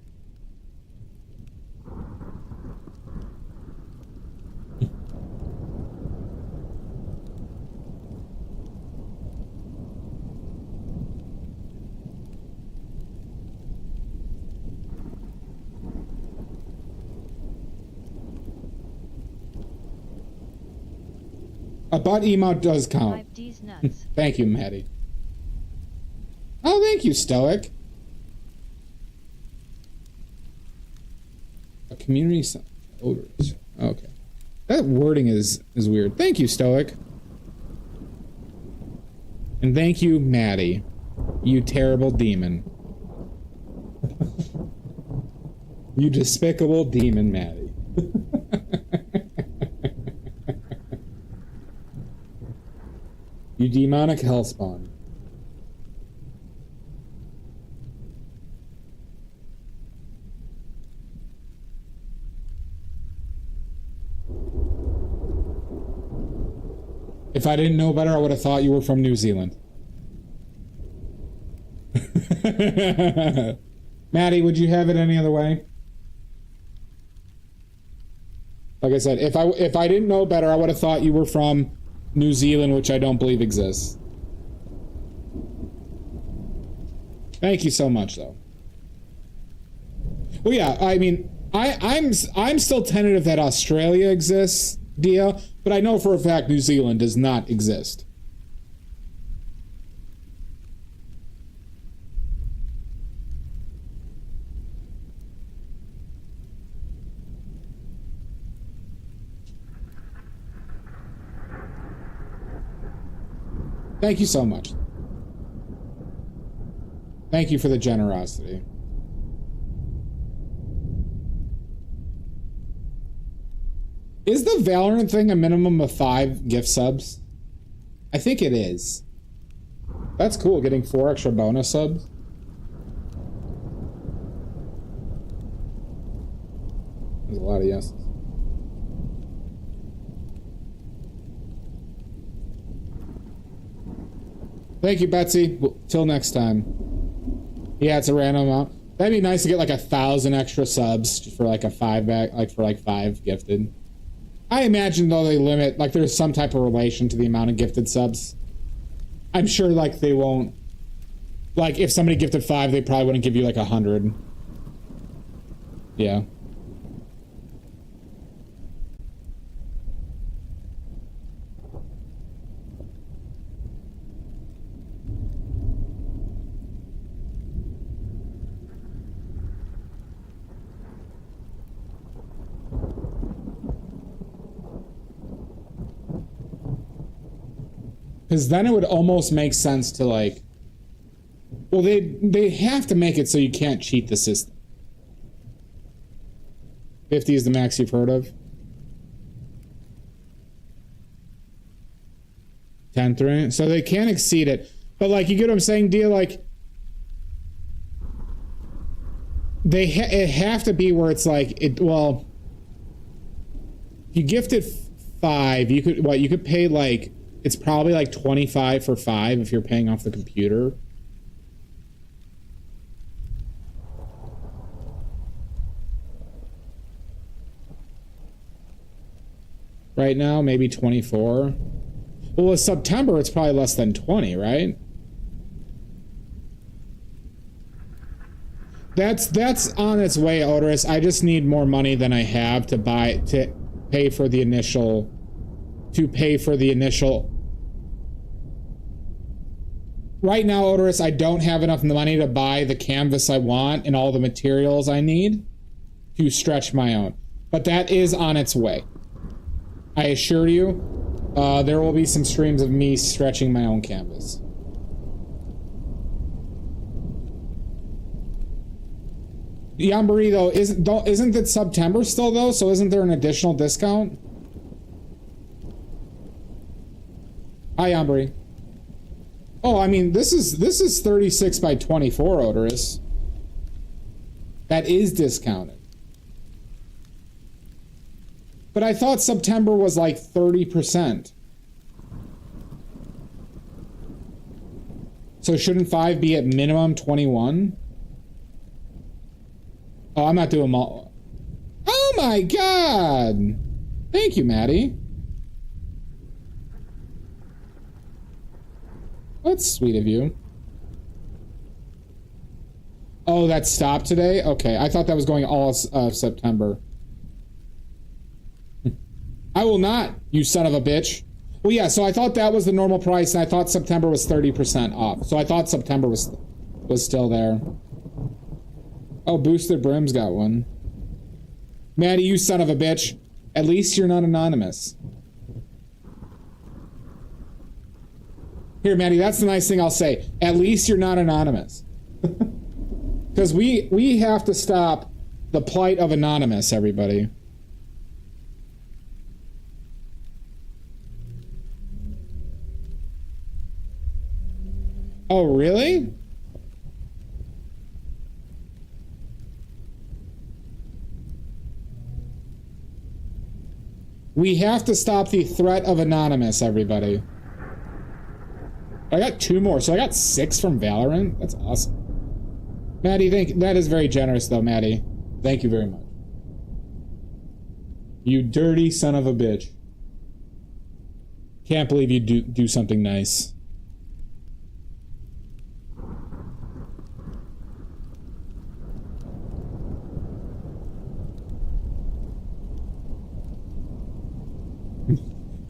[SPEAKER 1] A butt emote does count. Thank you, Maddie. Oh, thank you, Stoic. A community odors. Okay. That wording is weird. Thank you, Stoic. And thank you, Maddie. You terrible demon. You despicable demon, Maddie. You demonic hellspawn. If I didn't know better, I would have thought you were from New Zealand. Maddie, would you have it any other way? Like I said, if I didn't know better, I would have thought you were from New Zealand, which I don't believe exists. Thank you so much, though. Well, yeah, I mean, I'm still tentative that Australia exists, Dia, but I know for a fact New Zealand does not exist. Thank you so much. Thank you for the generosity. Is the Valorant thing a minimum of 5 gift subs? I think it is. That's cool, getting 4 extra bonus subs. There's a lot of yeses. Thank you, Betsy. Till next time. Yeah, it's a random amount. That'd be nice to get like 1,000 extra subs for like a 5 back, like for like 5 gifted. I imagine though they limit, like there's some type of relation to the amount of gifted subs. I'm sure like they won't, like if somebody gifted 5, they probably wouldn't give you like 100. Yeah. Because then it would almost make sense to like, well, they have to make it so you can't cheat the system. 50 is the max you've heard of. 10th, right? So they can't exceed it. But like, you get what I'm saying, Dia? Like, it have to be where it's like, well, if you gifted 5, you could pay like, it's probably like 25 for 5 if you're paying off the computer. Right now, maybe 24. Well, with September, it's probably less than 20, right? That's on its way, Odorous. I just need more money than I have to pay for the initial. Right now, Odorous, I don't have enough money to buy the canvas I want and all the materials I need to stretch my own. But that is on its way. I assure you, there will be some streams of me stretching my own canvas. Yambari, though, isn't it September still, though? So isn't there an additional discount? Hi, Yambari. Oh, I mean, this is 36 by 24, Odorous. That is discounted. But I thought September was like 30%. So shouldn't 5 be at minimum 21? Oh, I'm not doing all. Oh my god! Thank you, Maddie. That's sweet of you. Oh, that stopped today? Okay, I thought that was going all of September. I will not, you son of a bitch. Well, yeah, so I thought that was the normal price, and I thought September was 30% off. So I thought September was still there. Oh, Boosted Brim's got one. Maddie, you son of a bitch. At least you're not anonymous. Here, Maddie, that's the nice thing I'll say. At least you're not anonymous. Because we have to stop the plight of anonymous, everybody. Oh, really? We have to stop the threat of anonymous, everybody. I got 2 more, so I got 6 from Valorant. That's awesome. Maddie, that is very generous, though, Maddie. Thank you very much. You dirty son of a bitch. Can't believe you do something nice.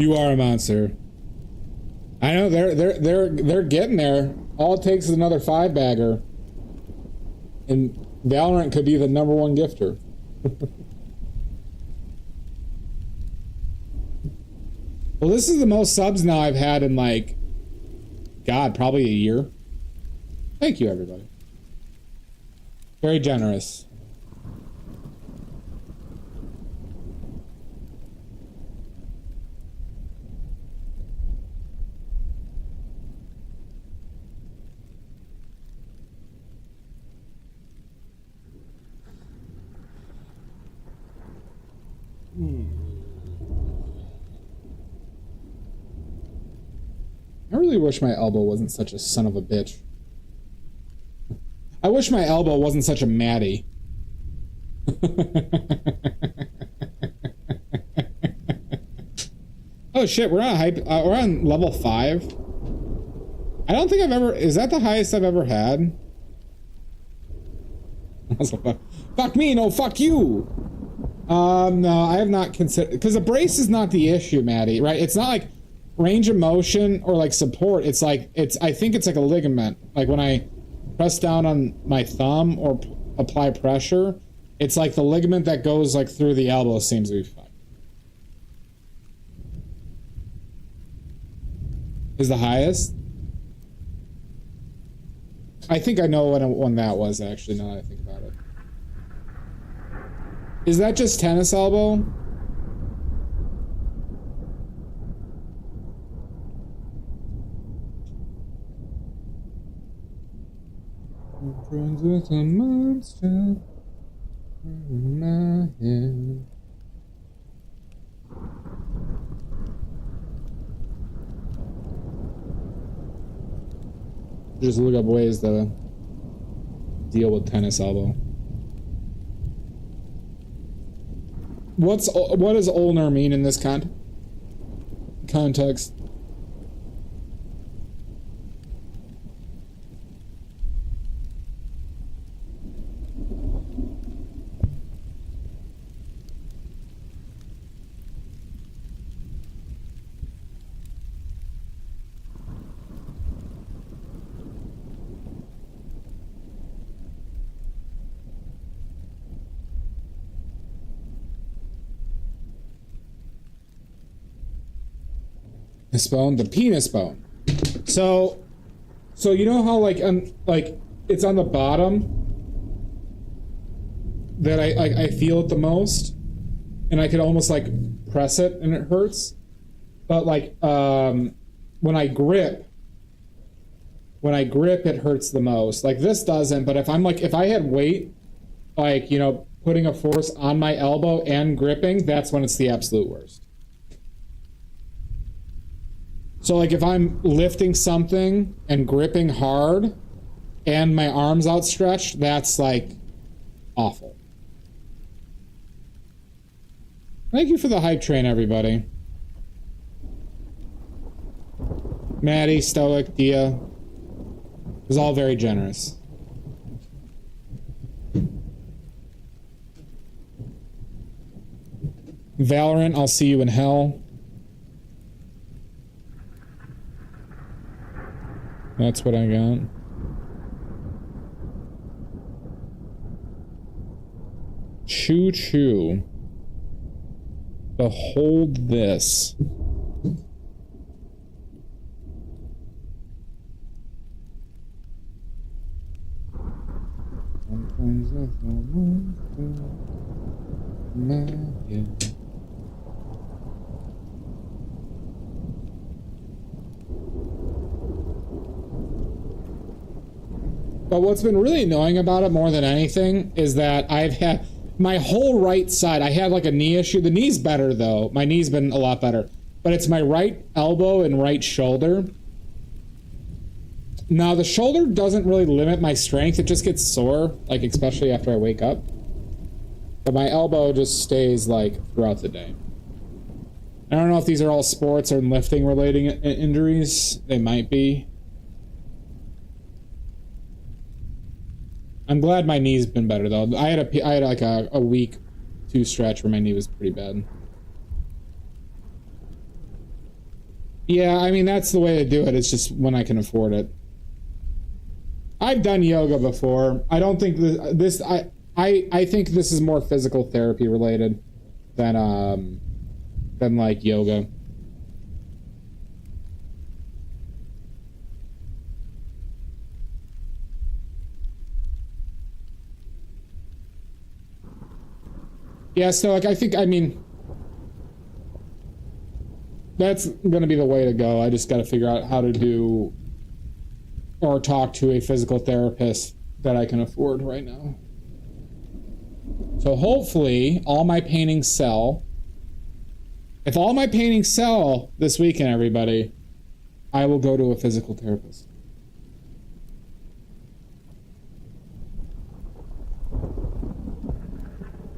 [SPEAKER 1] You are a monster. I know they're getting there. All it takes is another 5-bagger, and Valorant could be the #1 gifter. Well, this is the most subs now I've had in like, God, probably a year. Thank you, everybody. Very generous. really wish my elbow wasn't such a son of a bitch. I wish my elbow wasn't such a Maddie. Oh shit, we're on level 5. I don't think I've ever... Is that the highest I've ever had? Fuck me, no, fuck you! No, I have not considered... Because the brace is not the issue, Maddie, right? It's not like range of motion or like support. It's like... I think it's like a ligament. Like when I press down on my thumb or apply pressure, it's like the ligament that goes like through the elbow seems to be fine. Is the highest? I think I know what one that was, actually, now that I think about it. Is that just tennis elbow? Friends with a monster in my head. Just look up ways to deal with tennis elbow. What does ulnar mean in this context? This bone, the penis bone. So you know how like it's on the bottom that I feel it the most, and I could almost like press it and it hurts. But like when I grip it hurts the most. Like this doesn't, but if I had weight, like, you know, putting a force on my elbow and gripping, that's when it's the absolute worst. So like if I'm lifting something and gripping hard and my arms outstretched, that's like awful. Thank you for the hype train, everybody. Maddie, Stoic, Dia. It was all very generous. Valorant, I'll see you in hell. That's what I got. Choo choo. Behold this. But what's been really annoying about it more than anything is that I've had my whole right side. I had like a knee issue. The knee's better though. My knee's been a lot better. But it's my right elbow and right shoulder. Now the shoulder doesn't really limit my strength. It just gets sore, like especially after I wake up. But my elbow just stays like throughout the day. I don't know if these are all sports or lifting relating injuries. They might be. I'm glad my knee's been better though. I had like a week 2 stretch where my knee was pretty bad. Yeah, I mean that's the way to do it. It's just when I can afford it. I've done yoga before. I don't think this I think this is more physical therapy related than like yoga. Yeah, so like I mean that's gonna be the way to go. I just gotta figure out how to do or talk to a physical therapist that I can afford right now. So hopefully all my paintings sell. If all my paintings sell this weekend, everybody, I will go to a physical therapist.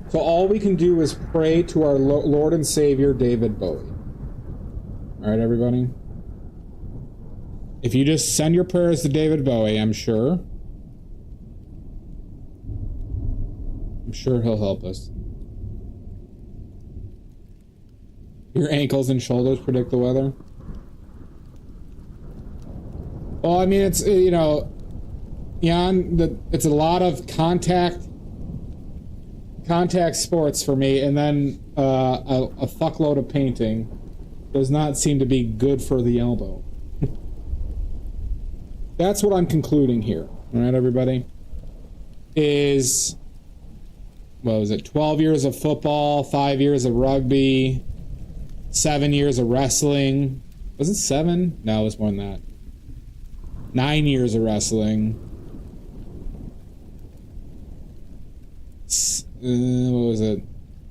[SPEAKER 1] So all we can do is pray to our Lord and Savior, David Bowie. All right, everybody? If you just send your prayers to David Bowie, I'm sure he'll help us. Your ankles and shoulders predict the weather? Well, I mean, it's, you know, Jan, it's a lot of contact sports for me, and then a fuckload of painting does not seem to be good for the elbow. That's what I'm concluding here. All right, everybody? Is, what was it, 12 years of football, 5 years of rugby, 7 years of wrestling. Was it 7? No, it was more than that. 9 years of wrestling. What was it?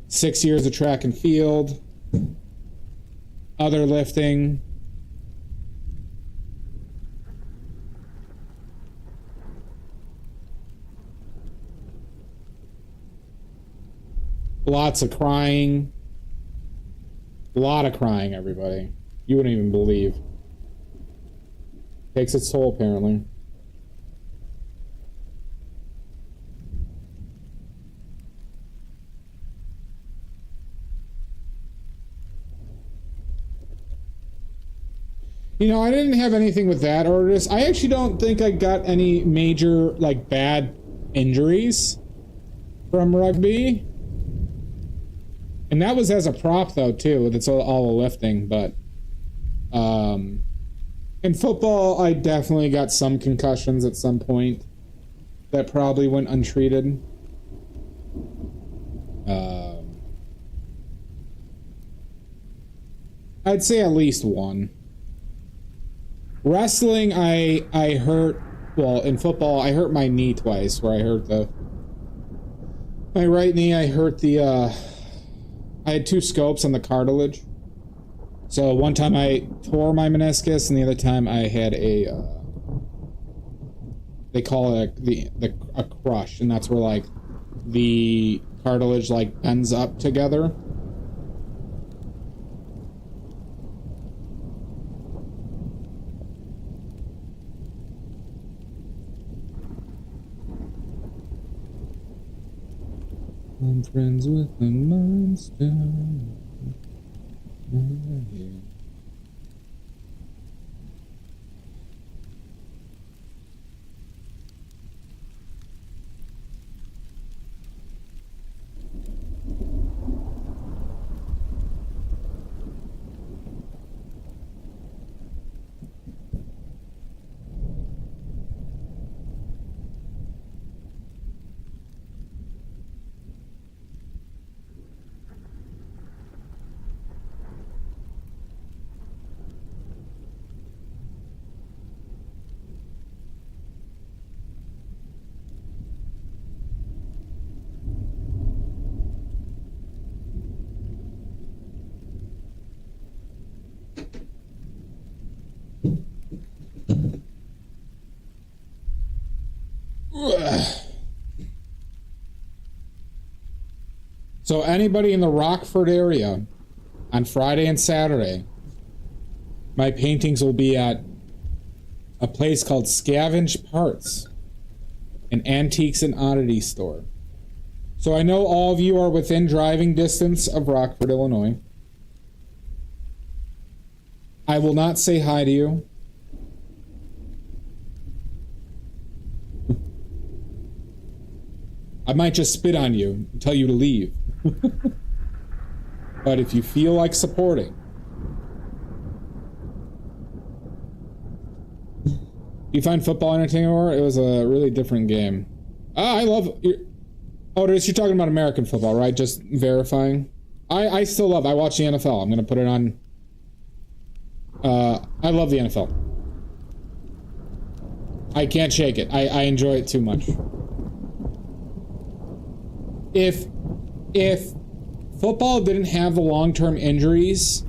[SPEAKER 1] 6 years of track and field. Other lifting. Lots of crying. A lot of crying, everybody. You wouldn't even believe. Takes its toll, apparently. You know, I didn't have anything with that artist. I actually don't think I got any major, like, bad injuries from rugby. And that was as a prop, though, too. That's all the lifting, but... in football, I definitely got some concussions at some point that probably went untreated. I'd say at least one. Wrestling, I hurt... Well, in football, I hurt my knee twice, where I hurt my right knee, I hurt the... I had 2 scopes on the cartilage. So one time I tore my meniscus, and the other time I had a, they call it a crush, and that's where, like, the cartilage, like, bends up together. I'm friends with the monster. So anybody in the Rockford area on Friday and Saturday, my paintings will be at a place called Scavenge Parts, an antiques and oddities store. So I know all of you are within driving distance of Rockford, Illinois. I will not say hi to you. I might just spit on you and tell you to leave. But if you feel like supporting, you find football entertaining, or it was a really different game. I love. Oh, you're talking about American football, right? Just verifying. I still love. I watch the NFL. I'm gonna put it on. I love the NFL. I can't shake it. I enjoy it too much. If football didn't have the long-term injuries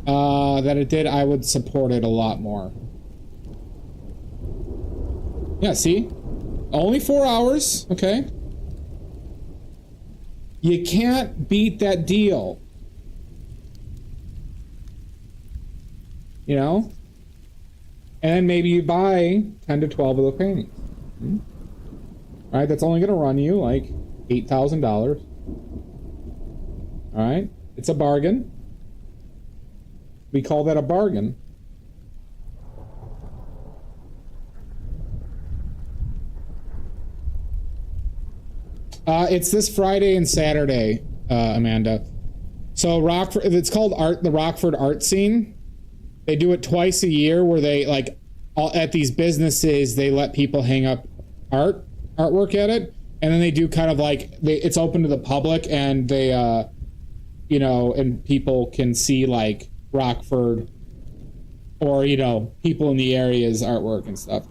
[SPEAKER 1] that it did, I would support it a lot more. Yeah, see? Only 4 hours, okay? You can't beat that deal. You know? And then maybe you buy 10 to 12 of the paintings. All right, that's only going to run you like $8,000. All right, it's a bargain. We call that a bargain. It's this Friday and Saturday, Amanda. So Rockford, it's called the Rockford Art Scene. They do it twice a year, where they like at these businesses they let people hang up artwork at it, and then they do kind of like it's open to the public, and they you know, and people can see like Rockford or, you know, people in the area's artwork and stuff.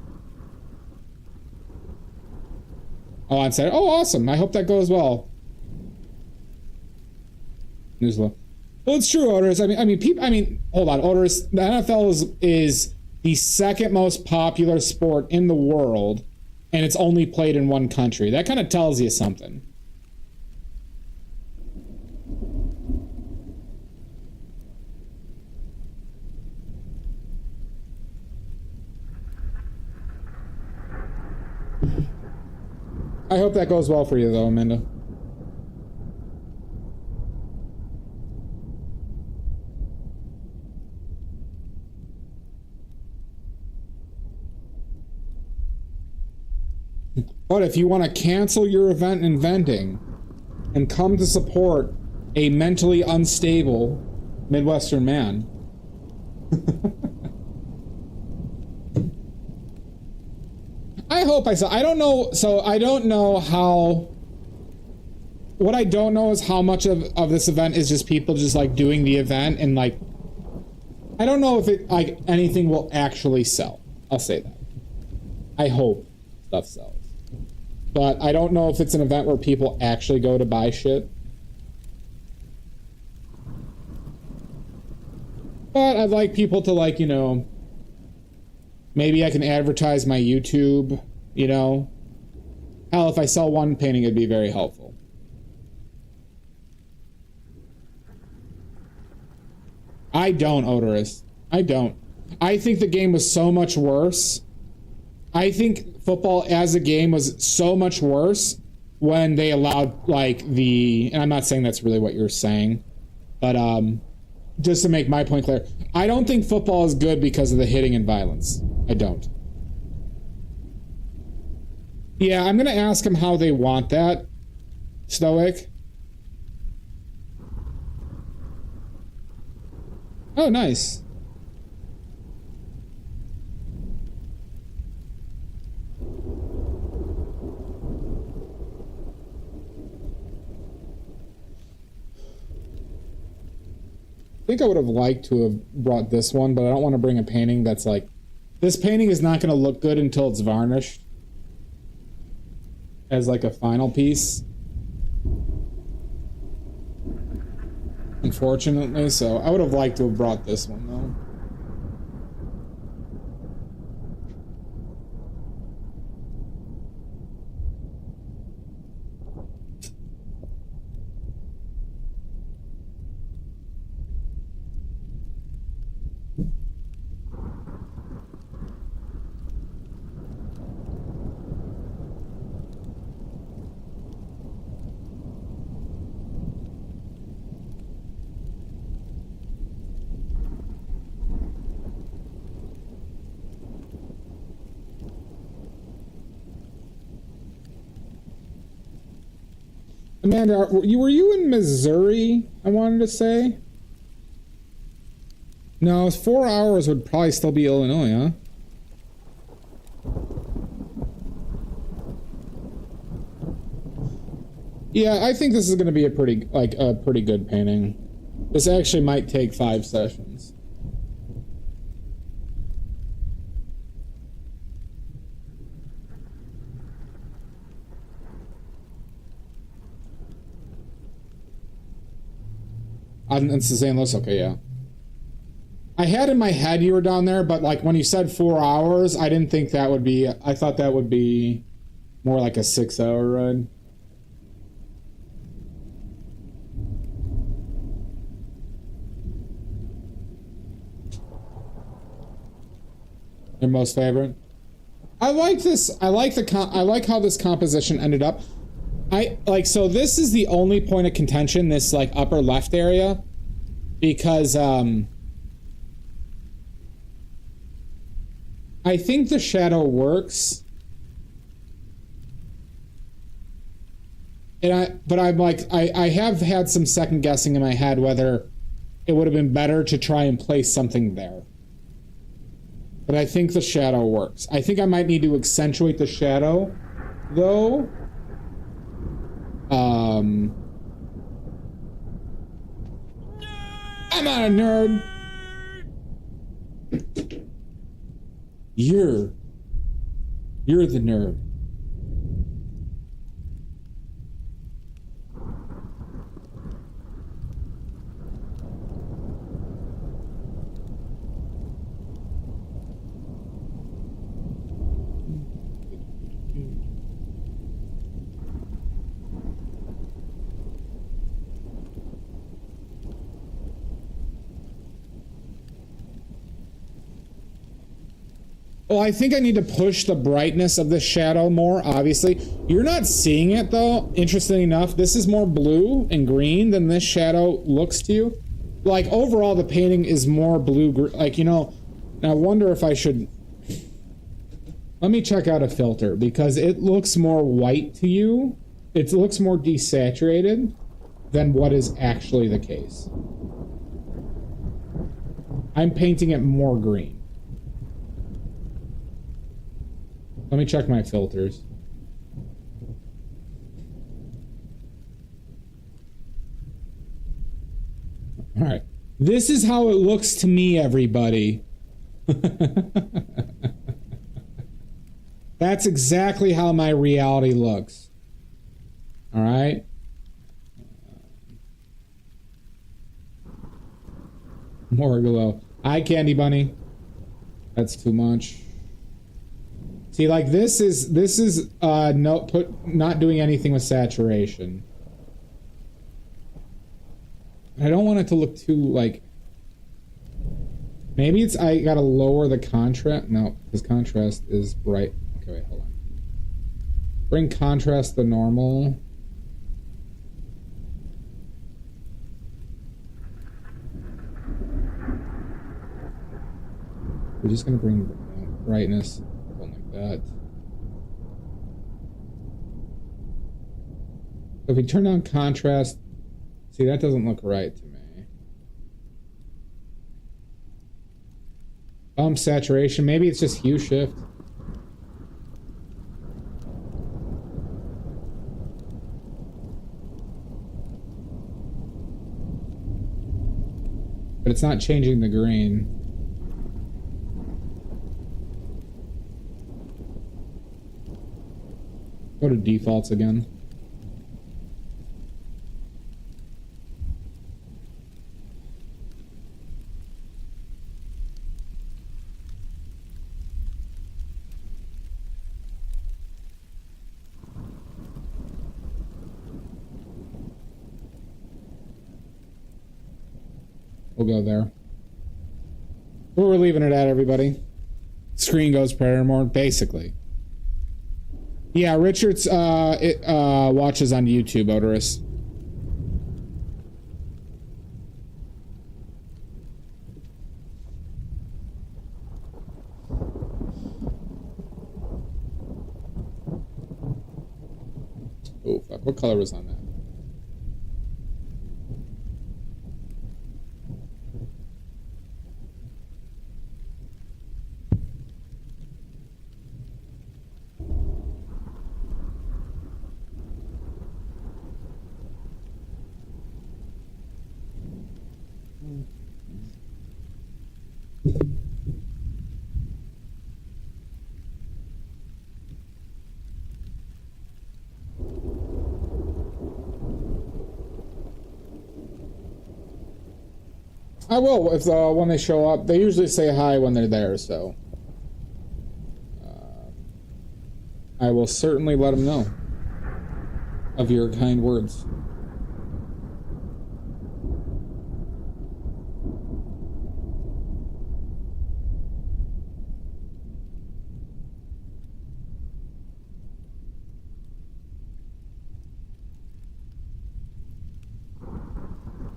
[SPEAKER 1] Oh, on Saturday. Oh, awesome. I hope that goes well. Well, it's true, Otis. I mean, hold on, Otis. The NFL is the second most popular sport in the world, and it's only played in one country. That kind of tells you something. I hope that goes well for you, though, Amanda. But if you want to cancel your event in vending and come to support a mentally unstable Midwestern man, I hope I saw. I don't know. So I don't know how. What I don't know is how much of this event is just people just like doing the event, and like I don't know if it like anything will actually sell. I'll say that. I hope stuff sells. But I don't know if it's an event where people actually go to buy shit. But I'd like people to, like, you know, maybe I can advertise my YouTube, you know. Hell, if I sell one painting, it'd be very helpful. I don't, Odorous. I don't. I think the game was so much worse. I think football as a game was so much worse when they allowed, like, and I'm not saying that's really what you're saying, but just to make my point clear, I don't think football is good because of the hitting and violence. I don't. Yeah, I'm going to ask them how they want that, Stoic. Oh, nice. I think I would have liked to have brought this one, but I don't want to bring a painting that's like... This painting is not going to look good until it's varnished as like a final piece. Unfortunately, so I would have liked to have brought this one, though. Amanda, were you in Missouri, I wanted to say? No, 4 hours would probably still be Illinois, huh? Yeah, I think this is going to be a pretty good painting. This actually might take 5 sessions. In St. Louis, okay, yeah. I had in my head you were down there, but like when you said 4 hours, I didn't think that would be, I thought that would be more like a 6-hour ride. Your most favorite? I like this. I like how this composition ended up. So this is the only point of contention, this like upper left area, because I think the shadow works. But I'm like, I have had some second guessing in my head whether it would have been better to try and place something there. But I think the shadow works. I think I might need to accentuate the shadow, though. I'm not a nerd. You're the nerd. Well, I think I need to push the brightness of the shadow more, obviously. You're not seeing it, though. Interestingly enough, this is more blue and green than this shadow looks to you. Like, overall, the painting is more blue, like, you know, I wonder if I should... Let me check out a filter, because it looks more white to you. It looks more desaturated than what is actually the case. I'm painting it more green. Let me check my filters. All right. This is how it looks to me, everybody. That's exactly how my reality looks. All right. More glow. Hi, Candy Bunny. That's too much. See, like this is not doing anything with saturation. I don't want it to look too like. Maybe it's I gotta lower the contrast. No, because contrast is bright. Okay, wait, hold on. Bring contrast to normal. We're just gonna bring brightness. That. So if we turn on contrast, see, that doesn't look right to me. Saturation, maybe it's just hue shift. But it's not changing the green. Go to defaults again. We'll go there. Where we're leaving it at, everybody. Screen goes Predator mode, basically. Yeah, Richard's watches on YouTube, Odorous. Oh, fuck. What color was on that? I will if when they show up. They usually say hi when they're there, so I will certainly let them know of your kind words.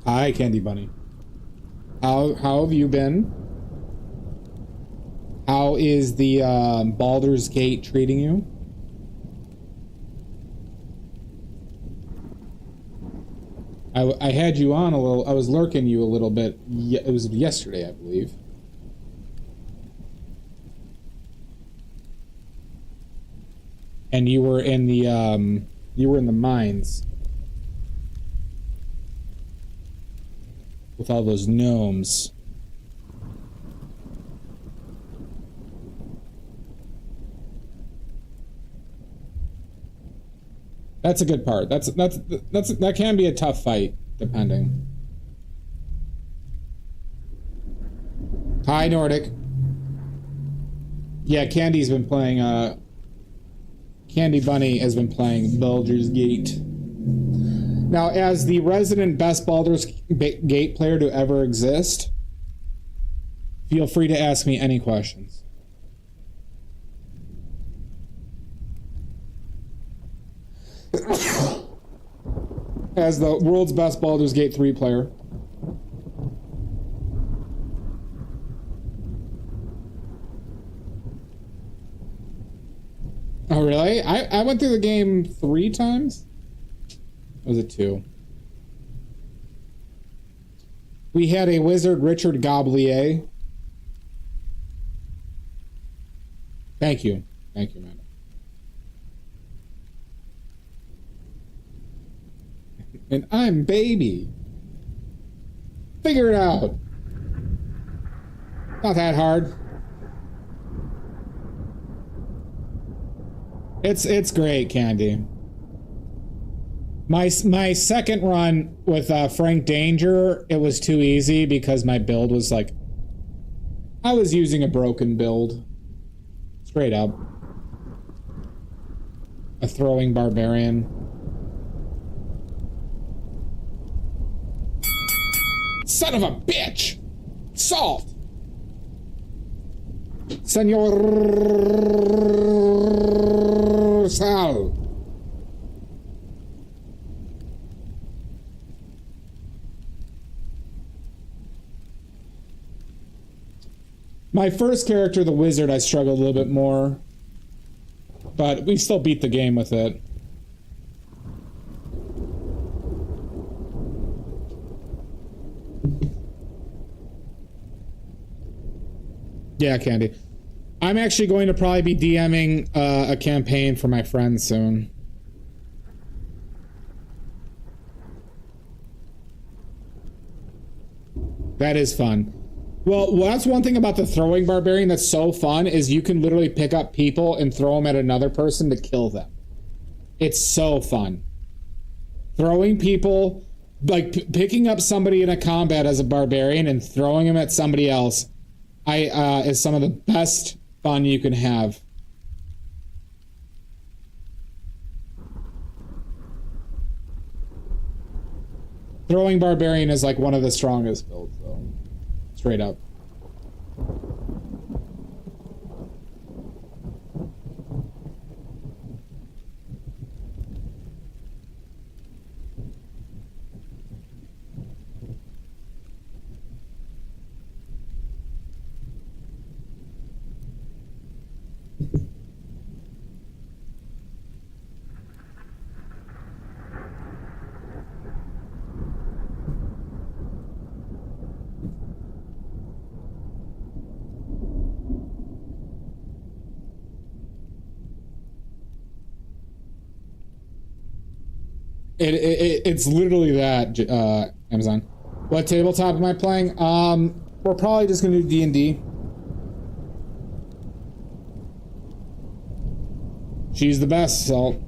[SPEAKER 1] Hi, Candy Bunny. How have you been? How is the Baldur's Gate treating you? I had you on a little. I was lurking you a little bit. It was yesterday, I believe. And you were in the mines with all those gnomes. That's a good part. That can be a tough fight, depending. Hi, Nordic. Yeah, Candy's been playing. Candy Bunny has been playing Baldur's Gate. Now, as the resident best Baldur's Gate player to ever exist, feel free to ask me any questions. As the world's best Baldur's Gate 3 player. Oh, really? I went through the game 3 times? Or was it 2? We had a wizard, Richard Goblier. Thank you. Thank you, man. And I'm baby. Figure it out. Not that hard. It's great, Candy. My second run with Frank Danger, it was too easy because my build was like, I was using a broken build. Straight up. A throwing barbarian. Son of a bitch! Salt! Senor Sal. My first character, the wizard, I struggled a little bit more. But we still beat the game with it. Yeah, Candy. I'm actually going to probably be DMing a campaign for my friends soon. That is fun. Well, that's one thing about the throwing barbarian that's so fun is you can literally pick up people and throw them at another person to kill them. It's so fun. Throwing people, like picking up somebody in a combat as a barbarian and throwing them at somebody else, is some of the best fun you can have. Throwing barbarian is like one of the strongest builds, though. Straight up. It's literally that, Amazon. What tabletop am I playing? We're probably just gonna do D&D. She's the best, Salt.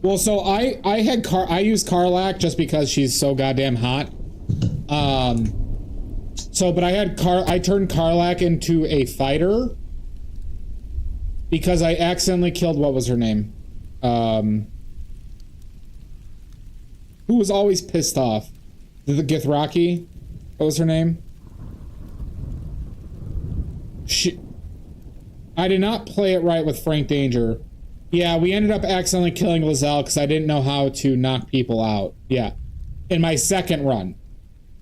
[SPEAKER 1] Well, so I used Karlak just because she's so goddamn hot. But I turned Karlak into a fighter because I accidentally killed, what was her name? Who was always pissed off? The Githraki? What was her name? I did not play it right with Frank Danger. Yeah, we ended up accidentally killing Lizelle because I didn't know how to knock people out. Yeah. In my second run.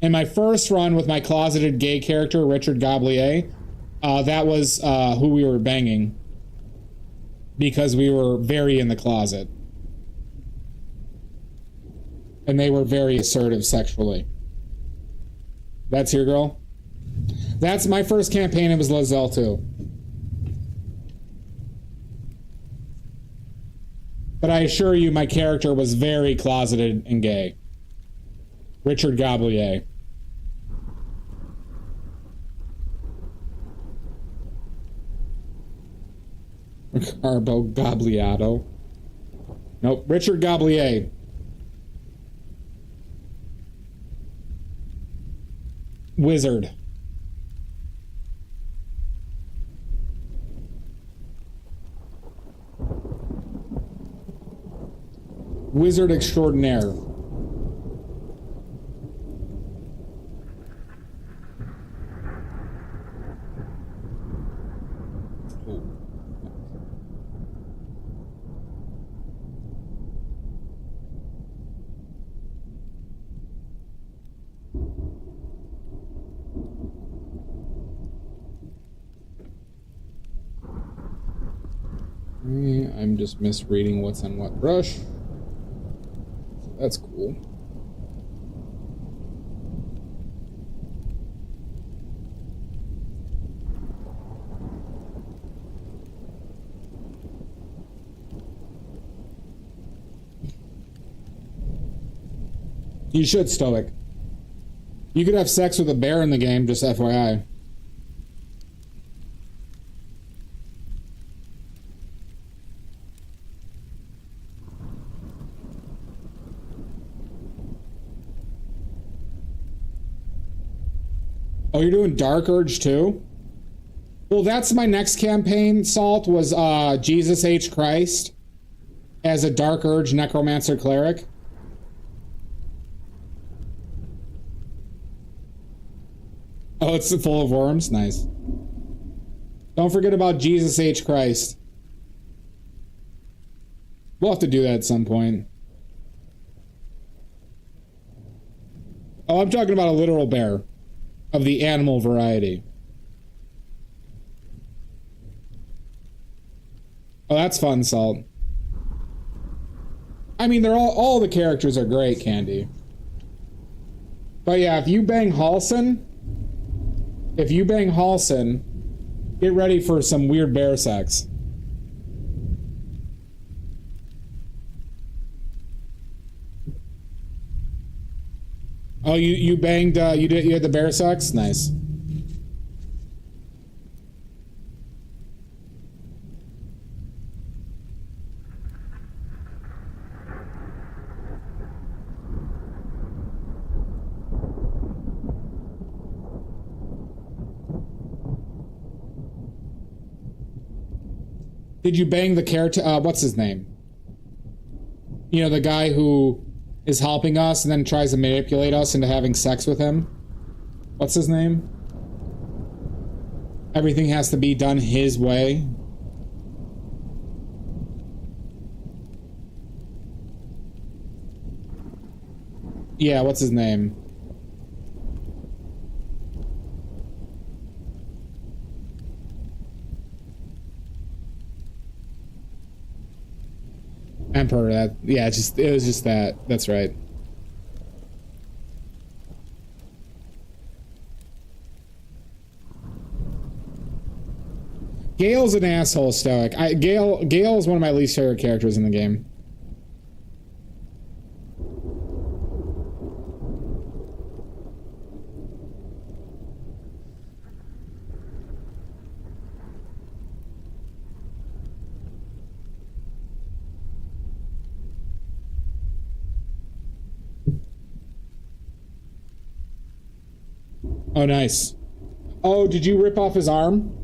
[SPEAKER 1] In my first run with my closeted gay character, Richard Gablier, that was who we were banging. Because we were very in the closet. And they were very assertive sexually. That's your girl? That's my first campaign. It was Lizelle too. But I assure you, my character was very closeted and gay. Richard Gablier. Ricardo Gabliato. Nope, Richard Gablier. Wizard. Wizard extraordinaire. I'm just misreading what's on what brush. So that's cool. You should, Stoic. You could have sex with a bear in the game, just FYI. Oh, you're doing Dark Urge too? Well, that's my next campaign, Salt, was Jesus H. Christ as a Dark Urge Necromancer Cleric. Oh, it's full of worms? Nice. Don't forget about Jesus H. Christ. We'll have to do that at some point. Oh, I'm talking about a literal bear. Of the animal variety. Oh, that's fun, Salt. I mean, they're all the characters are great, Candy. But yeah, if you bang Halson, get ready for some weird bear sex. Oh, you banged, you had the bear sex? Nice. Did you bang the character, what's his name? You know, the guy who is helping us and then tries to manipulate us into having sex with him. What's his name? Everything has to be done his way. Yeah, what's his name? Emperor, that, yeah, it was just that. That's right. Gale's an asshole, Stoic. Gale is one of my least favorite characters in the game. Oh, nice. Oh, did you rip off his arm?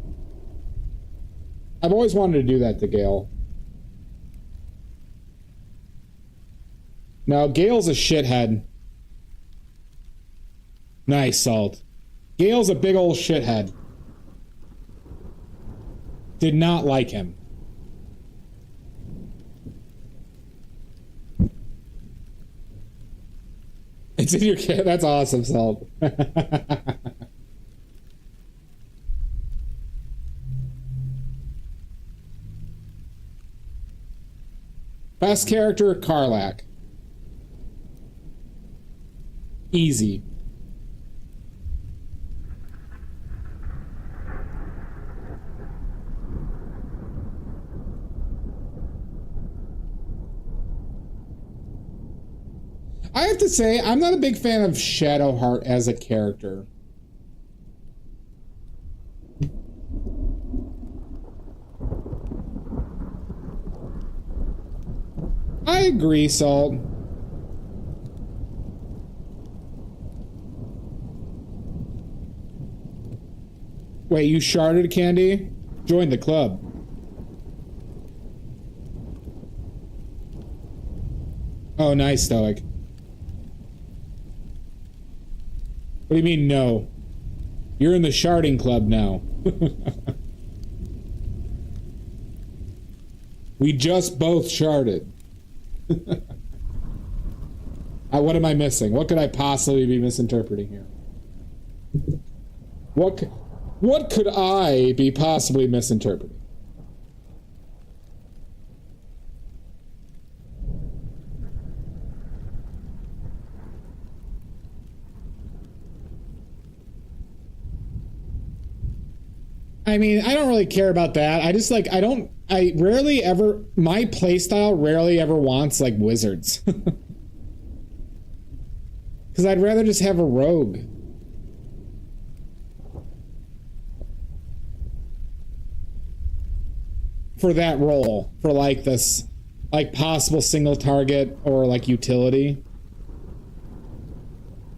[SPEAKER 1] I've always wanted to do that to Gale. Now, Gale's a shithead. Nice, Salt. Gale's a big old shithead. Did not like him. It's in your kit. That's awesome, Salt. Best character, Karlak. Easy. I have to say, I'm not a big fan of Shadowheart as a character. I agree, Salt. Wait, you sharded, Candy? Join the club. Oh, nice, Stoic. What do you mean, no? You're in the sharding club now. We just both sharded. What am I missing? What could I possibly be misinterpreting here? What could I be possibly misinterpreting? I mean, I don't really care about that. I just I rarely ever, my playstyle rarely ever wants like wizards. Because I'd rather just have a rogue. For that role, for like this, like possible single target or like utility.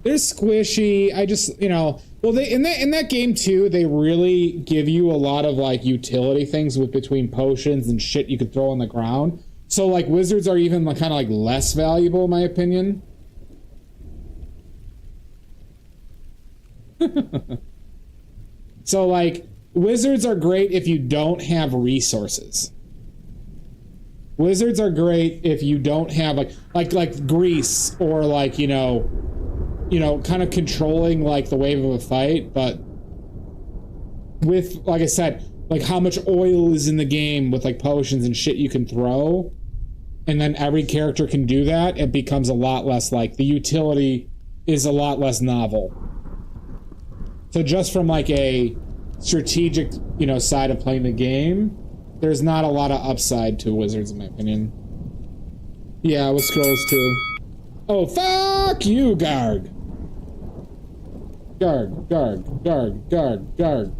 [SPEAKER 1] They're squishy. I just, you know, well, they in that game too, they really give you a lot of like utility things with between potions and shit you could throw on the ground. So like wizards are even like, kind of like less valuable in my opinion. So like wizards are great if you don't have resources. Wizards are great if you don't have like Grease or like, you know, kind of controlling like the wave of a fight, but with, like I said, like how much oil is in the game with like potions and shit you can throw, and then every character can do that, it becomes a lot less like, the utility is a lot less novel. So just from like a strategic, you know, side of playing the game, there's not a lot of upside to wizards in my opinion. Yeah, with scrolls too. Oh, fuck you, Garg. Garg, Garg, Garg, Garg, Garg.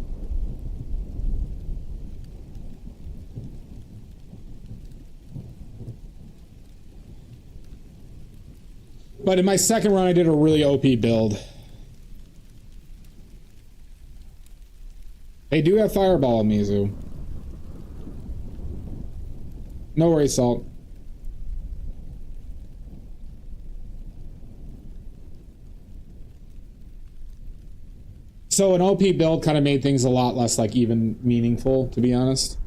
[SPEAKER 1] But in my second run, I did a really OP build. They do have Fireball on Mizu. No worries, Salt. So an OP build kind of made things a lot less like even meaningful, to be honest.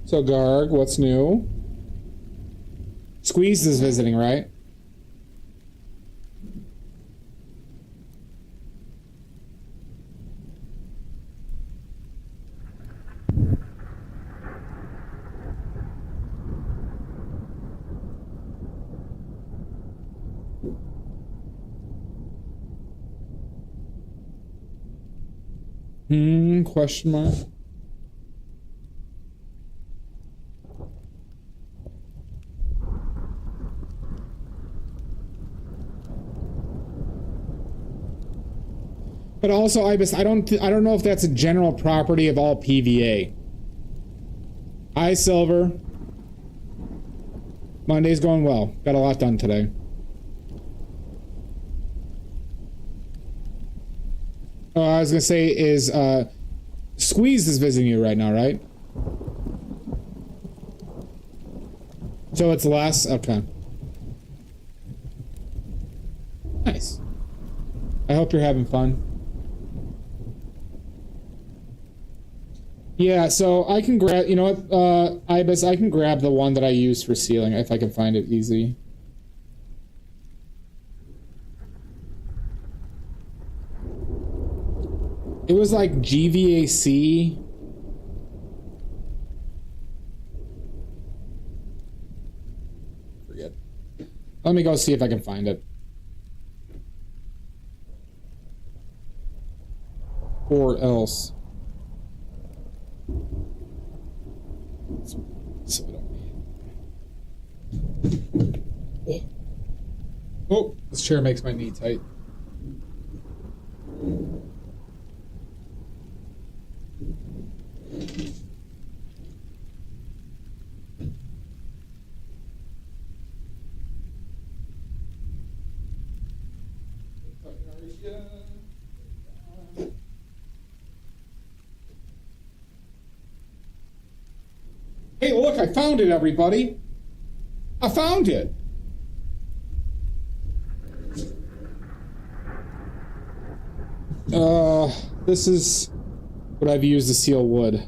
[SPEAKER 1] So Garg, what's new? Squeeze is visiting, right? Question mark. But also, Ibis, I don't know if that's a general property of all PVA. Hi, Silver. Monday's going well. Got a lot done today. Oh, I was gonna say is Squeeze is visiting you right now, right? So it's less? Okay. Nice. I hope you're having fun. Yeah, so I can grab, you know what, Ibis, I can grab the one that I use for sealing if I can find it easy. It was like GVAC. Forget. Let me go see if I can find it. Or else. So we don't need. Oh, this chair makes my knee tight. Hey, look, I found it, everybody. I found it. This is what I've used to seal wood.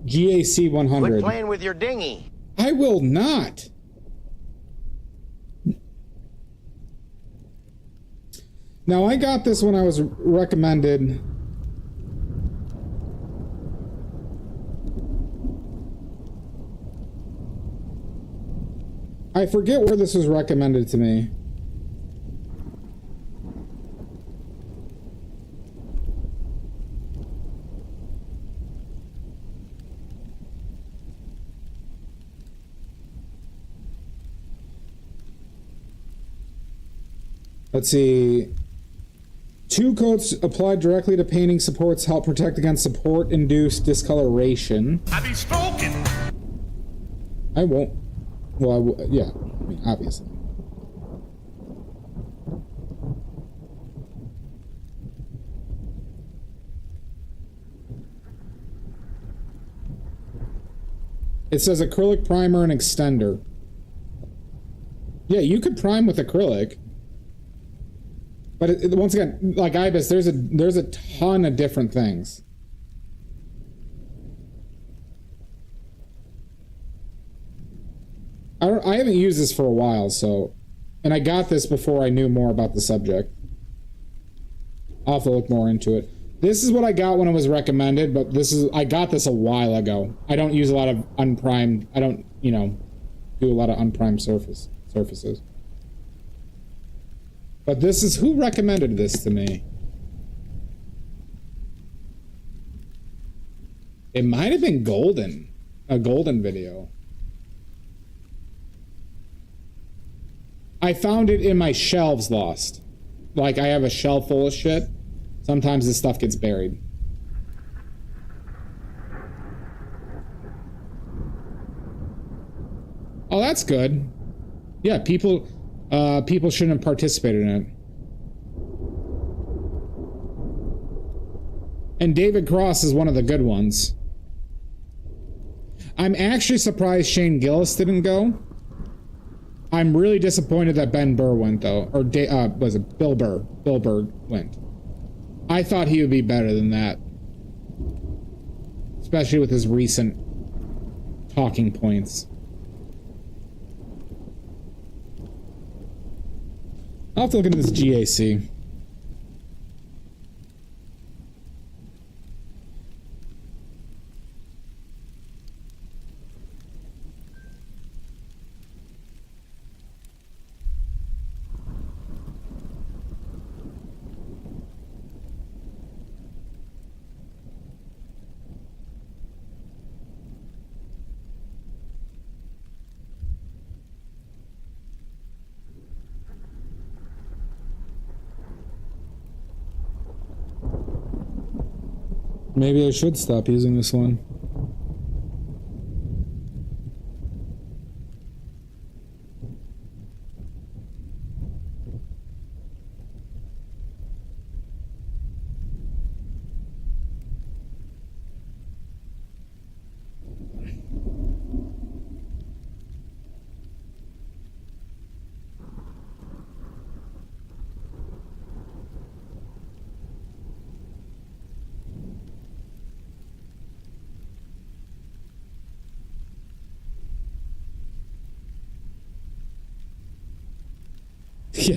[SPEAKER 1] GAC 100.
[SPEAKER 4] Quit playing with your dinghy.
[SPEAKER 1] I will not. Now, I got this when I was recommended. I forget where this was recommended to me. Let's see. 2 coats applied directly to painting supports help protect against support-induced discoloration.
[SPEAKER 2] I be smoking.
[SPEAKER 1] I won't. Well, yeah. I mean, obviously. It says acrylic primer and extender. Yeah, you could prime with acrylic. But once again, like Ibis, there's a ton of different things. I haven't used this for a while, so, and I got this before I knew more about the subject. I'll have to look more into it. This is what I got when it was recommended, but I got this a while ago. I don't use a lot of unprimed. I don't, do a lot of unprimed surfaces. But this is, who recommended this to me? It might have been Golden. A Golden video. I found it in my shelves lost. Like, I have a shelf full of shit. Sometimes this stuff gets buried. Oh, that's good. Yeah, people shouldn't have participated in it. And David Cross is one of the good ones. I'm actually surprised Shane Gillis didn't go. I'm really disappointed that Ben Burr went, though. Or, was it Bill Burr? Bill Burr went. I thought he would be better than that. Especially with his recent talking points. I'll have to look into this GAC. Maybe I should stop using this one. Yeah.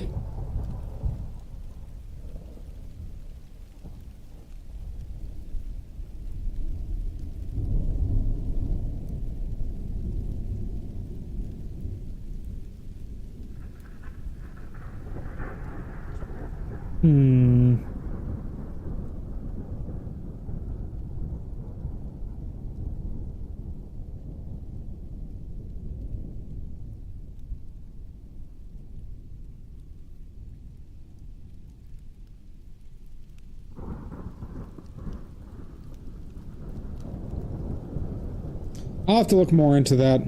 [SPEAKER 1] I'll have to look more into that.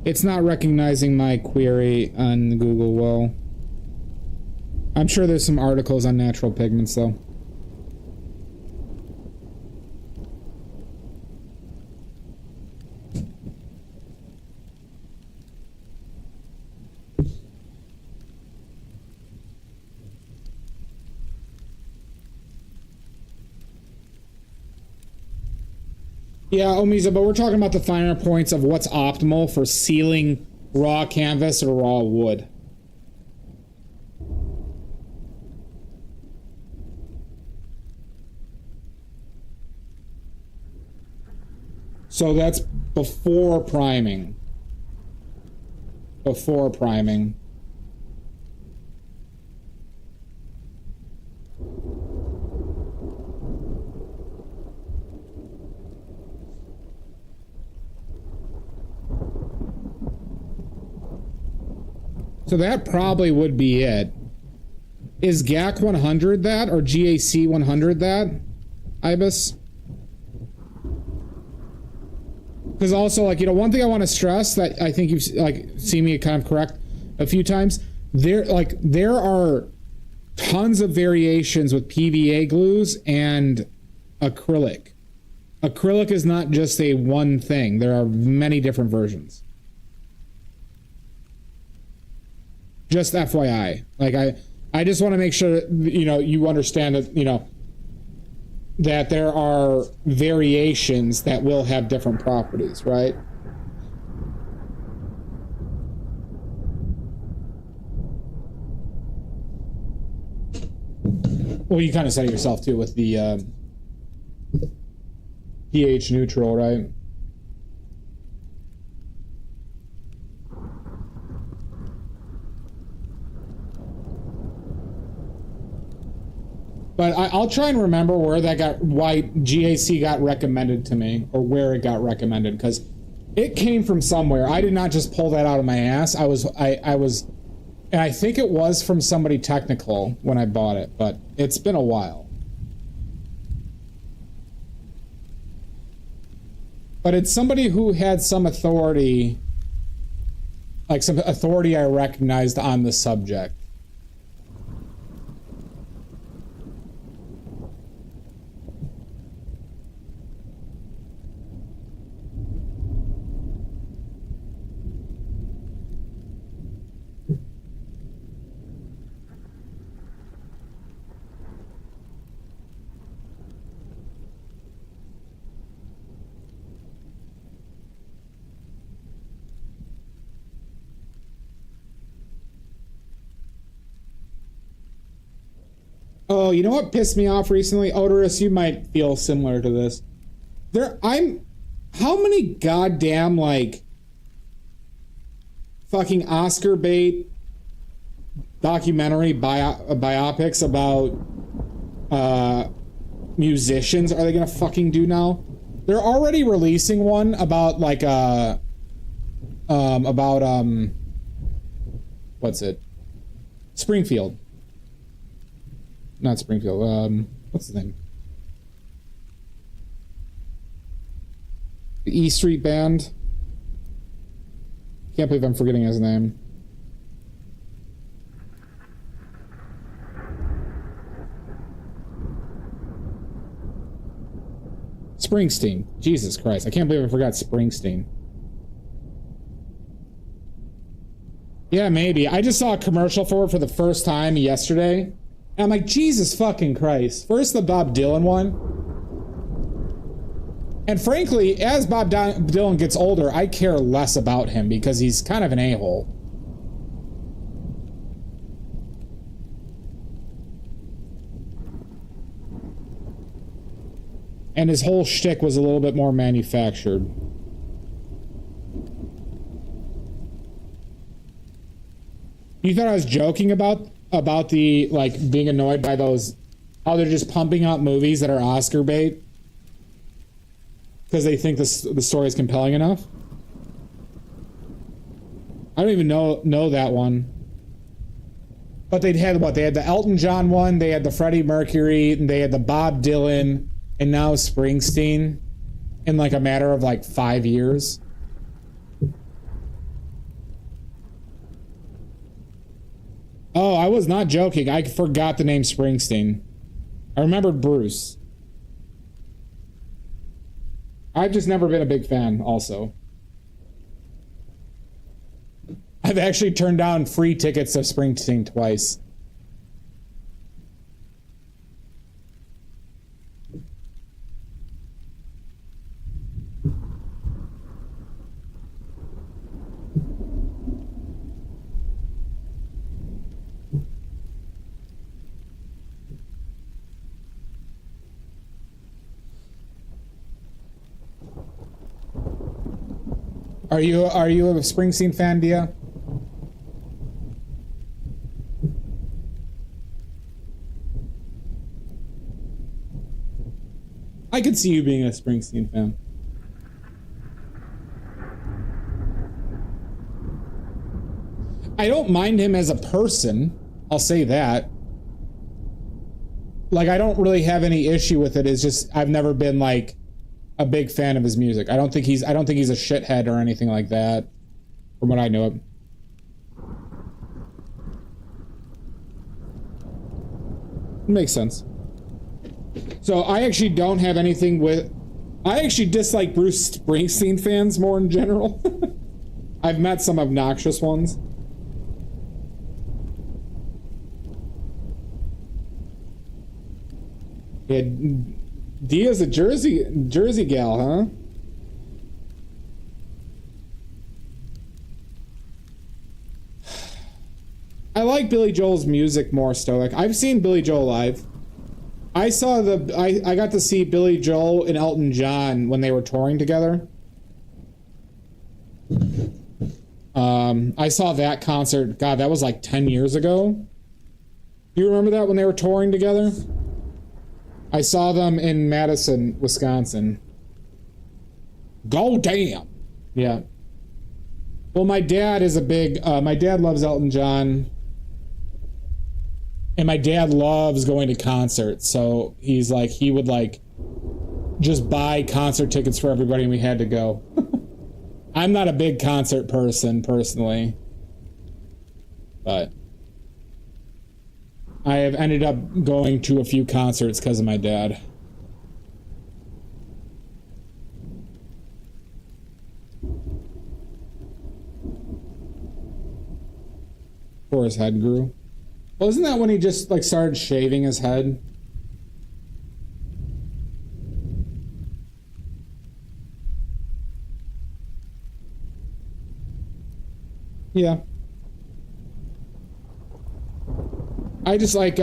[SPEAKER 1] It's not recognizing my query on Google well. I'm sure there's some articles on natural pigments, though. Yeah, Omiza, but we're talking about the finer points of what's optimal for sealing raw canvas or raw wood. So that's before priming. Before priming. So that probably would be it. Is GAC 100 that, or GAC 100 that, Ibis? Because also, like, you know, one thing I want to stress that I think you've, like, seen me kind of correct a few times, there are tons of variations with PVA glues and acrylic. Acrylic is not just a one thing. There are many different versions. Just FYI. Like, I just want to make sure that, you know, you understand that, you know, that there are variations that will have different properties, right? Well, you kind of said it yourself, too, with the pH neutral, right? But I'll try and remember why GAC got recommended to me, or where it got recommended, because it came from somewhere. I did not just pull that out of my ass. I was, and I think it was from somebody technical when I bought it, but it's been a while. But it's somebody who had some authority, like some authority I recognized on the subject. Oh, you know what pissed me off recently? Odorous, you might feel similar to this. How many goddamn, like, fucking Oscar bait documentary biopics about musicians are they gonna fucking do now? They're already releasing one about, like, what's it? Springfield. Not Springfield. What's his name? The E Street Band. Can't believe I'm forgetting his name. Springsteen. Jesus Christ. I can't believe I forgot Springsteen. Yeah, maybe. I just saw a commercial for it for the first time yesterday. And I'm like, Jesus fucking Christ. First the Bob Dylan one. And frankly, as Bob Dylan gets older, I care less about him because he's kind of an a-hole. And his whole shtick was a little bit more manufactured. You thought I was joking about the, like, being annoyed by those, how they're just pumping out movies that are Oscar bait? Because they think the story is compelling enough? I don't even know that one. But they'd had what? They had the Elton John one, they had the Freddie Mercury, and they had the Bob Dylan, and now Springsteen in like a matter of like 5 years. Oh, I was not joking. I forgot the name Springsteen. I remembered Bruce. I've just never been a big fan, also. I've actually turned down free tickets to Springsteen twice. Are you a Springsteen fan, Dia? I could see you being a Springsteen fan. I don't mind him as a person. I'll say that. Like, I don't really have any issue with it. It's just I've never been like a big fan of his music. I don't think he's a shithead or anything like that, from what I know of. Makes sense. So I actually don't have anything with... I actually dislike Bruce Springsteen fans more in general. I've met some obnoxious ones. Yeah, Dia's a Jersey gal, huh? I like Billy Joel's music more, Stoic. I've seen Billy Joel live. I got to see Billy Joel and Elton John when they were touring together. I saw that concert. God, that was like 10 years ago. Do you remember that when they were touring together? I saw them in Madison, Wisconsin. Go damn. Yeah. Well, my dad is a big... my dad loves Elton John. And my dad loves going to concerts. So he's like... He would like... just buy concert tickets for everybody and we had to go. I'm not a big concert person, personally. But... I have ended up going to a few concerts because of my dad. Before his head grew. Well, isn't that when he just like started shaving his head? Yeah. I just like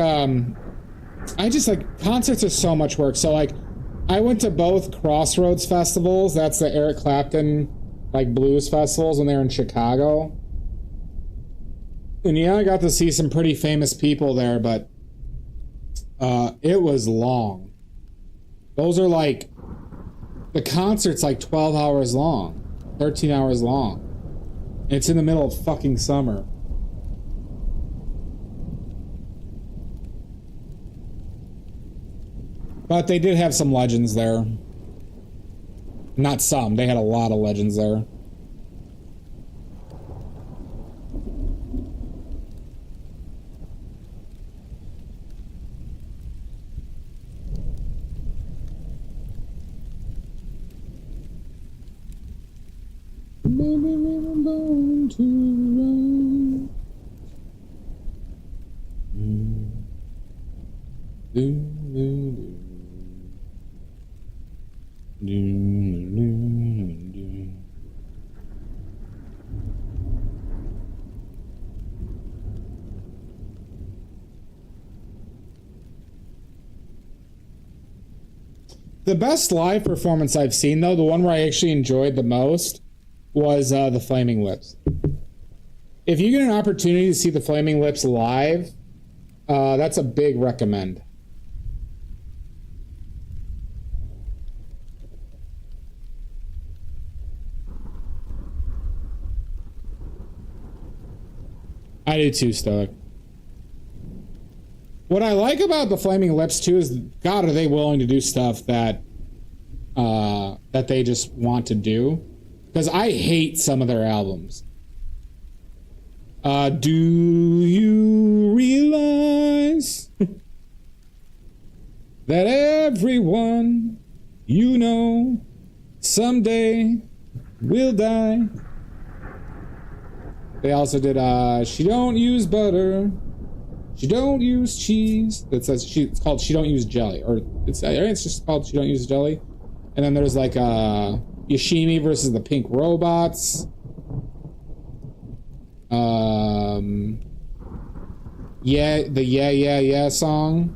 [SPEAKER 1] concerts are so much work. So like I went to both Crossroads festivals. That's the Eric Clapton like blues festivals when they were in Chicago. And yeah, I got to see some pretty famous people there, but it was long. Those are like the concert's like 12 hours long, 13 hours long. It's in the middle of fucking summer. But they did have some legends there. Not some. They had a lot of legends there. Maybe we were born to run. Do, do, do. The best live performance I've seen, though, the one where I actually enjoyed the most, was the Flaming Lips. If you get an opportunity to see the Flaming Lips live, that's a big recommend. I do too, Stoic. What I like about the Flaming Lips too is, God, are they willing to do stuff that that they just want to do? Because I hate some of their albums. Do you realize that everyone you know someday will die? They also did She Don't Use Butter, She Don't Use Cheese. That says it's called She Don't Use Jelly, or it's just called She Don't Use Jelly. And then there's like Yoshimi versus the Pink Robots. Yeah, the Yeah Yeah Yeah song.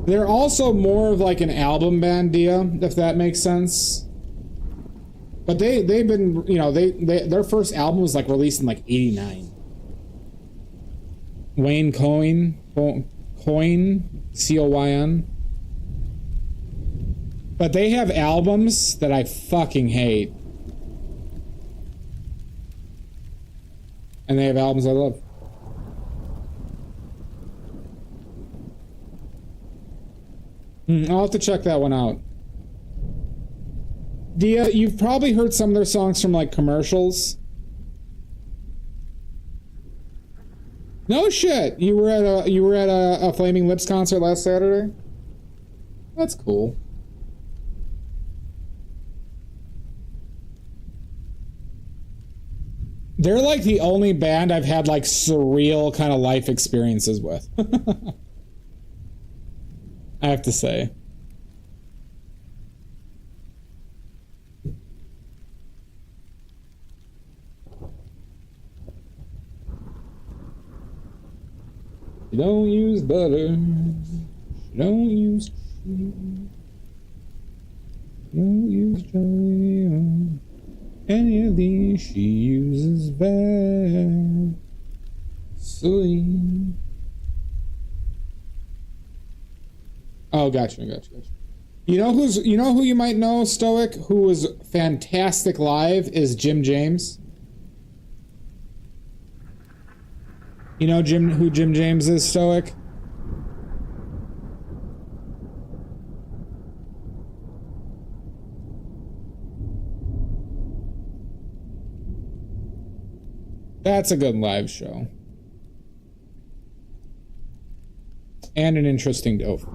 [SPEAKER 1] They're also more of like an album band, Dia, if that makes sense. But they've been, you know, their first album was like released in like '89. Wayne Coyne, C-O-Y-N. But they have albums that I fucking hate. And they have albums I love. I'll have to check that one out. Dia, you've probably heard some of their songs from like commercials. No shit. You were at a Flaming Lips concert last Saturday? That's cool. They're like the only band I've had like surreal kind of life experiences with. I have to say. You don't use butter. You don't use cheese. You don't use jelly. Any of these she uses Vaseline. Oh, gotcha. You know who you might know, Stoic, who was fantastic live, is Jim James. You know who Jim James is, Stoic? That's a good live show. And an interesting dude.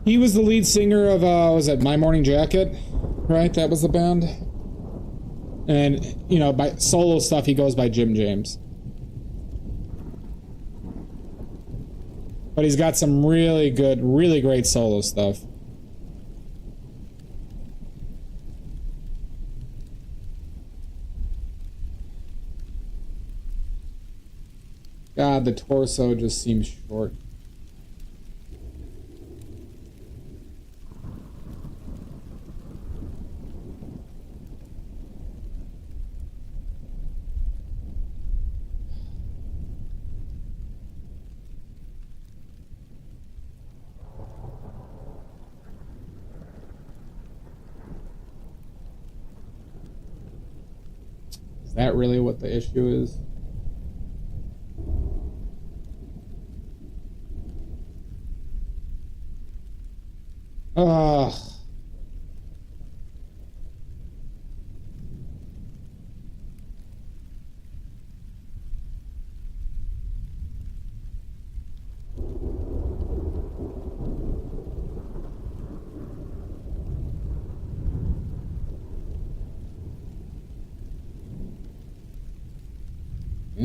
[SPEAKER 1] He was the lead singer of, was it My Morning Jacket? Right? That was the band? And, you know, by solo stuff, he goes by Jim James. But he's got some really good, really great solo stuff. God, the torso just seems short. Is that really what the issue is? I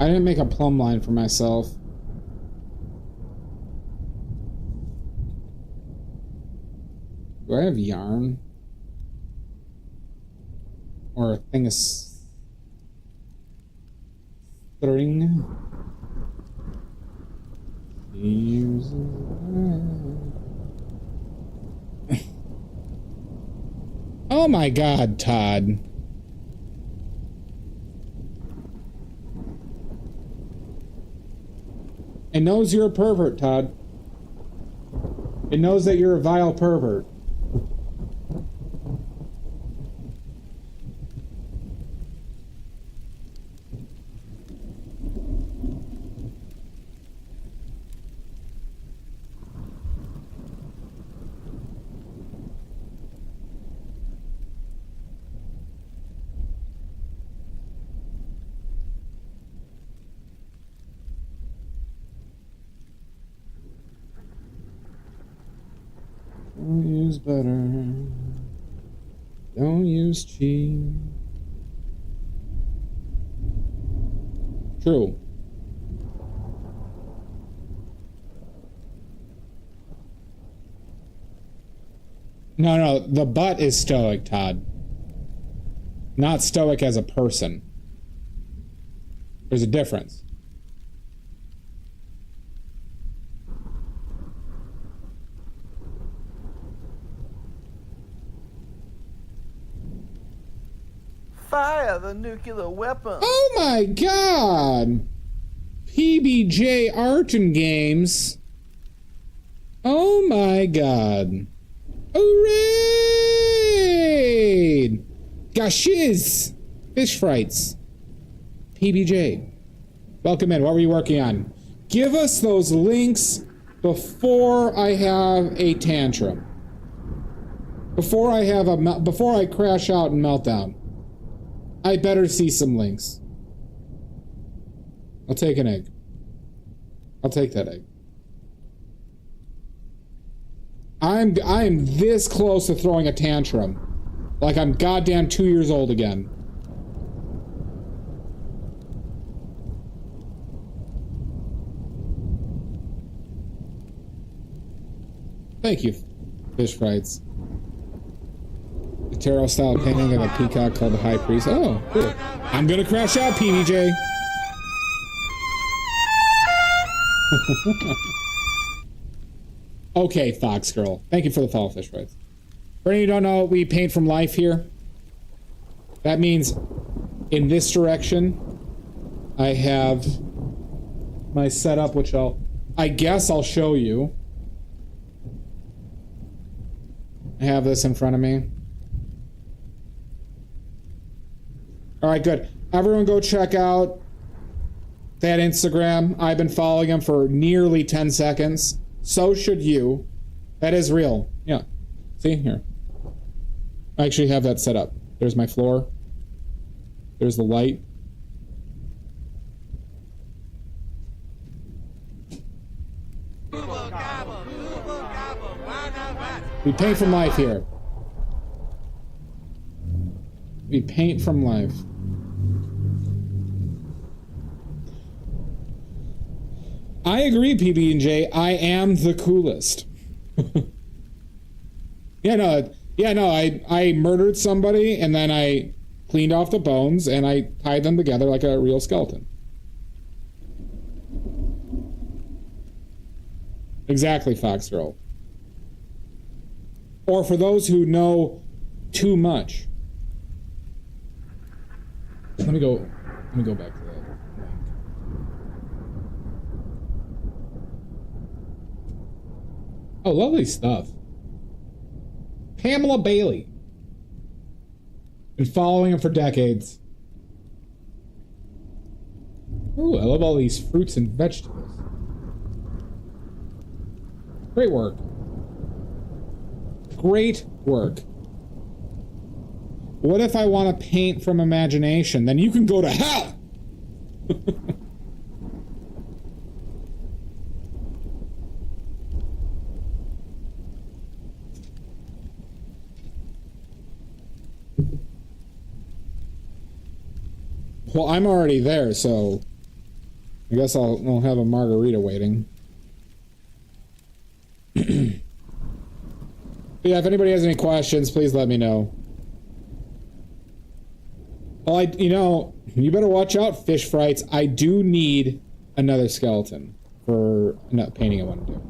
[SPEAKER 1] didn't make a plumb line for myself. Do I have yarn? Or a thing of string? Oh my God, Todd. It knows you're a pervert, Todd. It knows that you're a vile pervert. Don't use butter. Don't use cheese. True. No, the butt is stoic, Todd. Not stoic as a person. There's a difference.
[SPEAKER 3] Fire the nuclear weapon.
[SPEAKER 1] Oh my God! PBJ Art and Games. Oh my God. Hooray! Gashiz! Fish frights. PBJ. Welcome in. What were you working on? Give us those links before I have a tantrum. Before I crash out and meltdown. I better see some links. I'll take an egg. I'll take that egg. I'm this close to throwing a tantrum. Like I'm goddamn 2 years old again. Thank you, fish frights. The tarot style painting of a peacock called the High Priest. Oh, cool. I'm gonna crash out, PBJ. Okay, Fox Girl. Thank you for the follow, fish frights. For any of you who don't know, we paint from life here. That means in this direction, I have my setup, which I guess I'll show you. I have this in front of me. All right, good. Everyone go check out that Instagram. I've been following him for nearly 10 seconds. So should you. That is real. Yeah. See? Here. I actually have that set up. There's my floor. There's the light. We paint from life here. We paint from life. I agree, PB&J. I am the coolest. I murdered somebody and then I cleaned off the bones and I tied them together like a real skeleton. Exactly, Fox Girl. Or for those who know too much. Let me go back to that link. Oh, lovely stuff. Pamela Bailey. Been following him for decades. Oh, I love all these fruits and vegetables. Great work. Great work. What if I want to paint from imagination? Then you can go to hell! Well, I'm already there, so I guess I'll have a margarita waiting. Yeah, if anybody has any questions, please let me know. Well, you better watch out, fish frights. I do need another skeleton for not painting I want to do.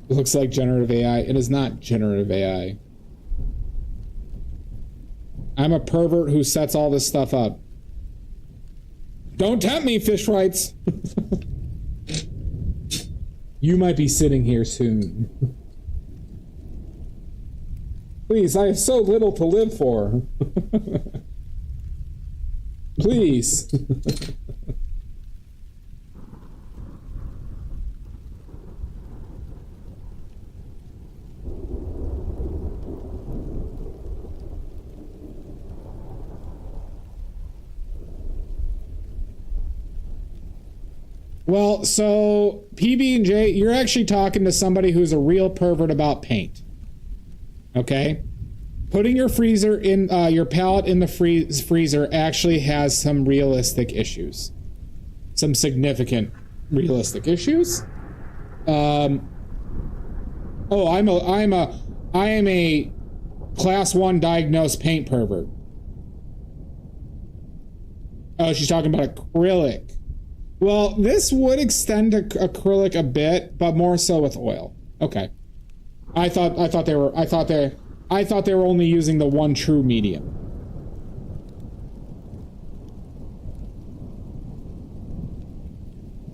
[SPEAKER 1] It looks like generative AI. It is not generative AI. I'm a pervert who sets all this stuff up. Don't tempt me, fish frights. You might be sitting here soon. Please, I have so little to live for. Please. Well, so PB&J, you're actually talking to somebody who's a real pervert about paint. Okay? Putting your freezer in your palette in the freezer actually has some realistic issues. Some significant realistic issues. I am a class 1 diagnosed paint pervert. Oh, she's talking about acrylic. Well, this would extend to acrylic a bit, but more so with oil. Okay. I thought they were only using the one true medium.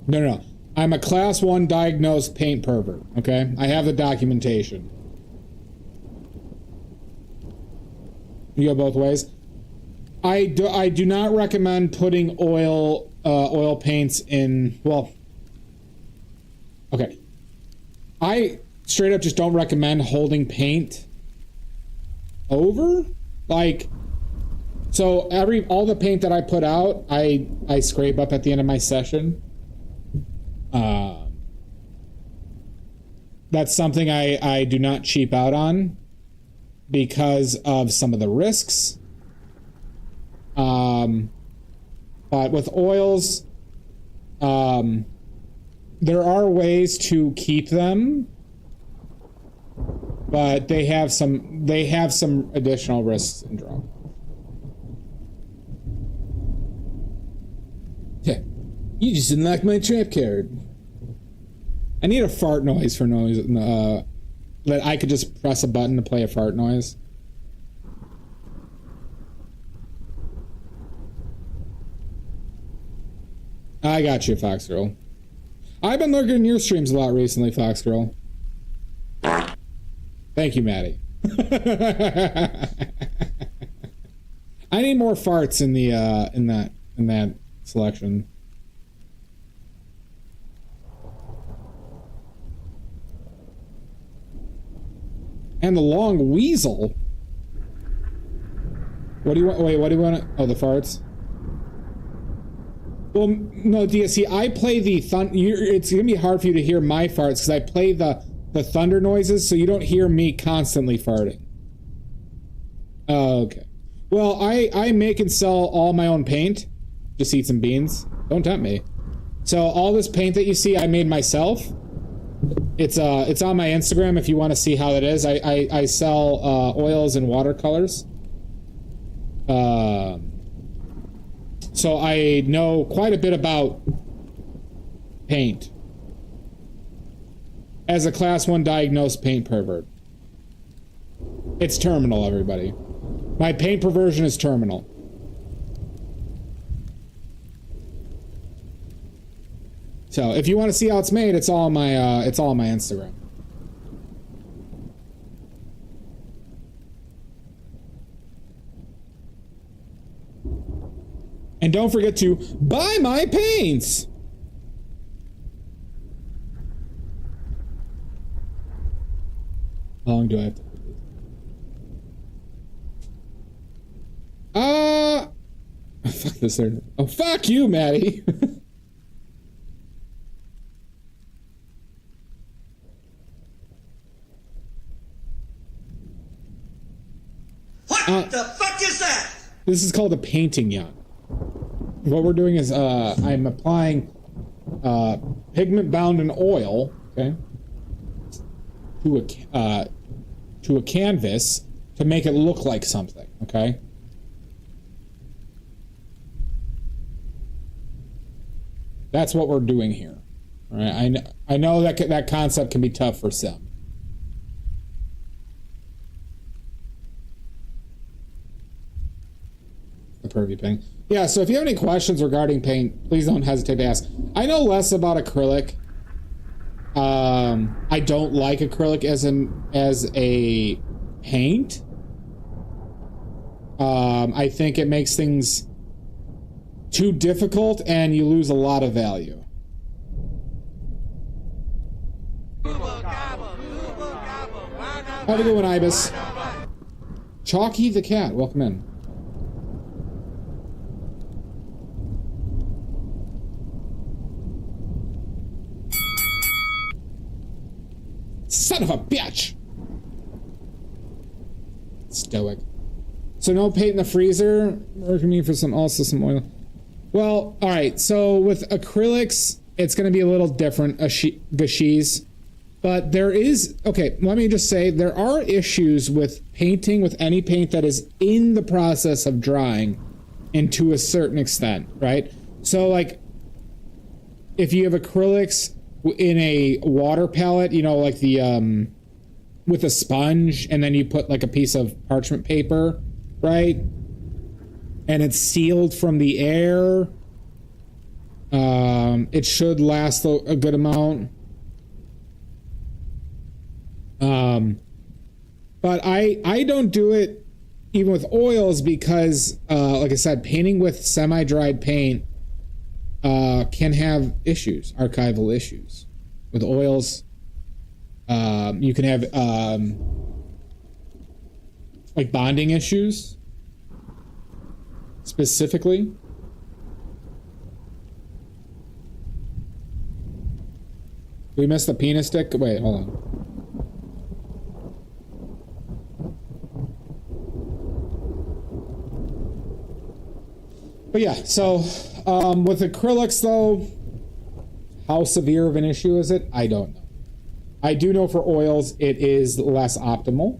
[SPEAKER 1] No. I'm a class 1 diagnosed paint pervert, okay? I have the documentation. You go both ways. I do not recommend putting oil paints in, well, okay. I straight up just don't recommend holding paint over. Like, so all the paint that I put out, I scrape up at the end of my session. That's something I do not cheap out on because of some of the risks. But with oils, there are ways to keep them, but they have some additional risks involved. Yeah, you just didn't like my trap card. I need a fart noise for noise. That I could just press a button to play a fart noise. I got you, Fox Girl. I've been lurking in your streams a lot recently, Fox Girl. Thank you, Maddie. I need more farts in the in that selection. And the long weasel. What do you want? Wait, what do you want? Oh, the farts. Well, no, DSC, I play the it's gonna be hard for you to hear my farts because I play the thunder noises, so you don't hear me constantly farting. Okay. Well, I make and sell all my own paint. Just eat some beans. Don't tempt me. So all this paint that you see, I made myself. It's on my Instagram if you want to see how that is. I sell oils and watercolors. So I know quite a bit about paint. As a class 1 diagnosed paint pervert. It's terminal, everybody. My paint perversion is terminal. So if you want to see how it's made, it's all on my Instagram. And don't forget to buy my paints. long do I have to? Fuck this there. Oh, fuck you, Maddie.
[SPEAKER 4] What the fuck is that?
[SPEAKER 1] This is called a painting yacht. What we're doing is I'm applying pigment bound in oil, okay, to a canvas to make it look like something, okay? That's what we're doing here. All right? I know that that concept can be tough for some. The Pervy paint. Yeah, so if you have any questions regarding paint, please don't hesitate to ask. I know less about acrylic. I don't like acrylic as a paint. I think it makes things too difficult and you lose a lot of value. Have a good one, Ibis. Chalky the cat, welcome in. Son of a bitch! Stoic. So no paint in the freezer? Working me for some oil. Well, alright, so with acrylics, it's going to be a little different, Gashiz. But there is, okay, let me just say, there are issues with painting with any paint that is in the process of drying, and to a certain extent, right? So, like, if you have acrylics in a water palette, you know, like the, with a sponge, and then you put, like, a piece of parchment paper, right? And it's sealed from the air. It should last a good amount. But I don't do it even with oils because, like I said, painting with semi-dried paint can have issues, archival issues. With oils, you can have like bonding issues, specifically. We missed the penis stick? Wait, hold on. But yeah, so with acrylics though, how severe of an issue is it? I don't know. I do know for oils it is less optimal.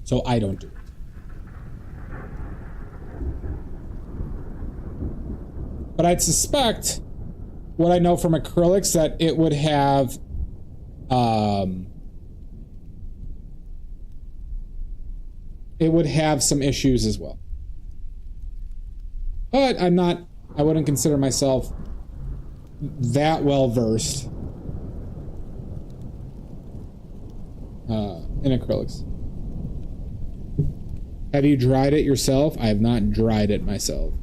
[SPEAKER 1] So I don't do it. But I'd suspect what I know from acrylics that it would have some issues as well. But I wouldn't consider myself that well versed in acrylics. Have you dried it yourself? I have not dried it myself.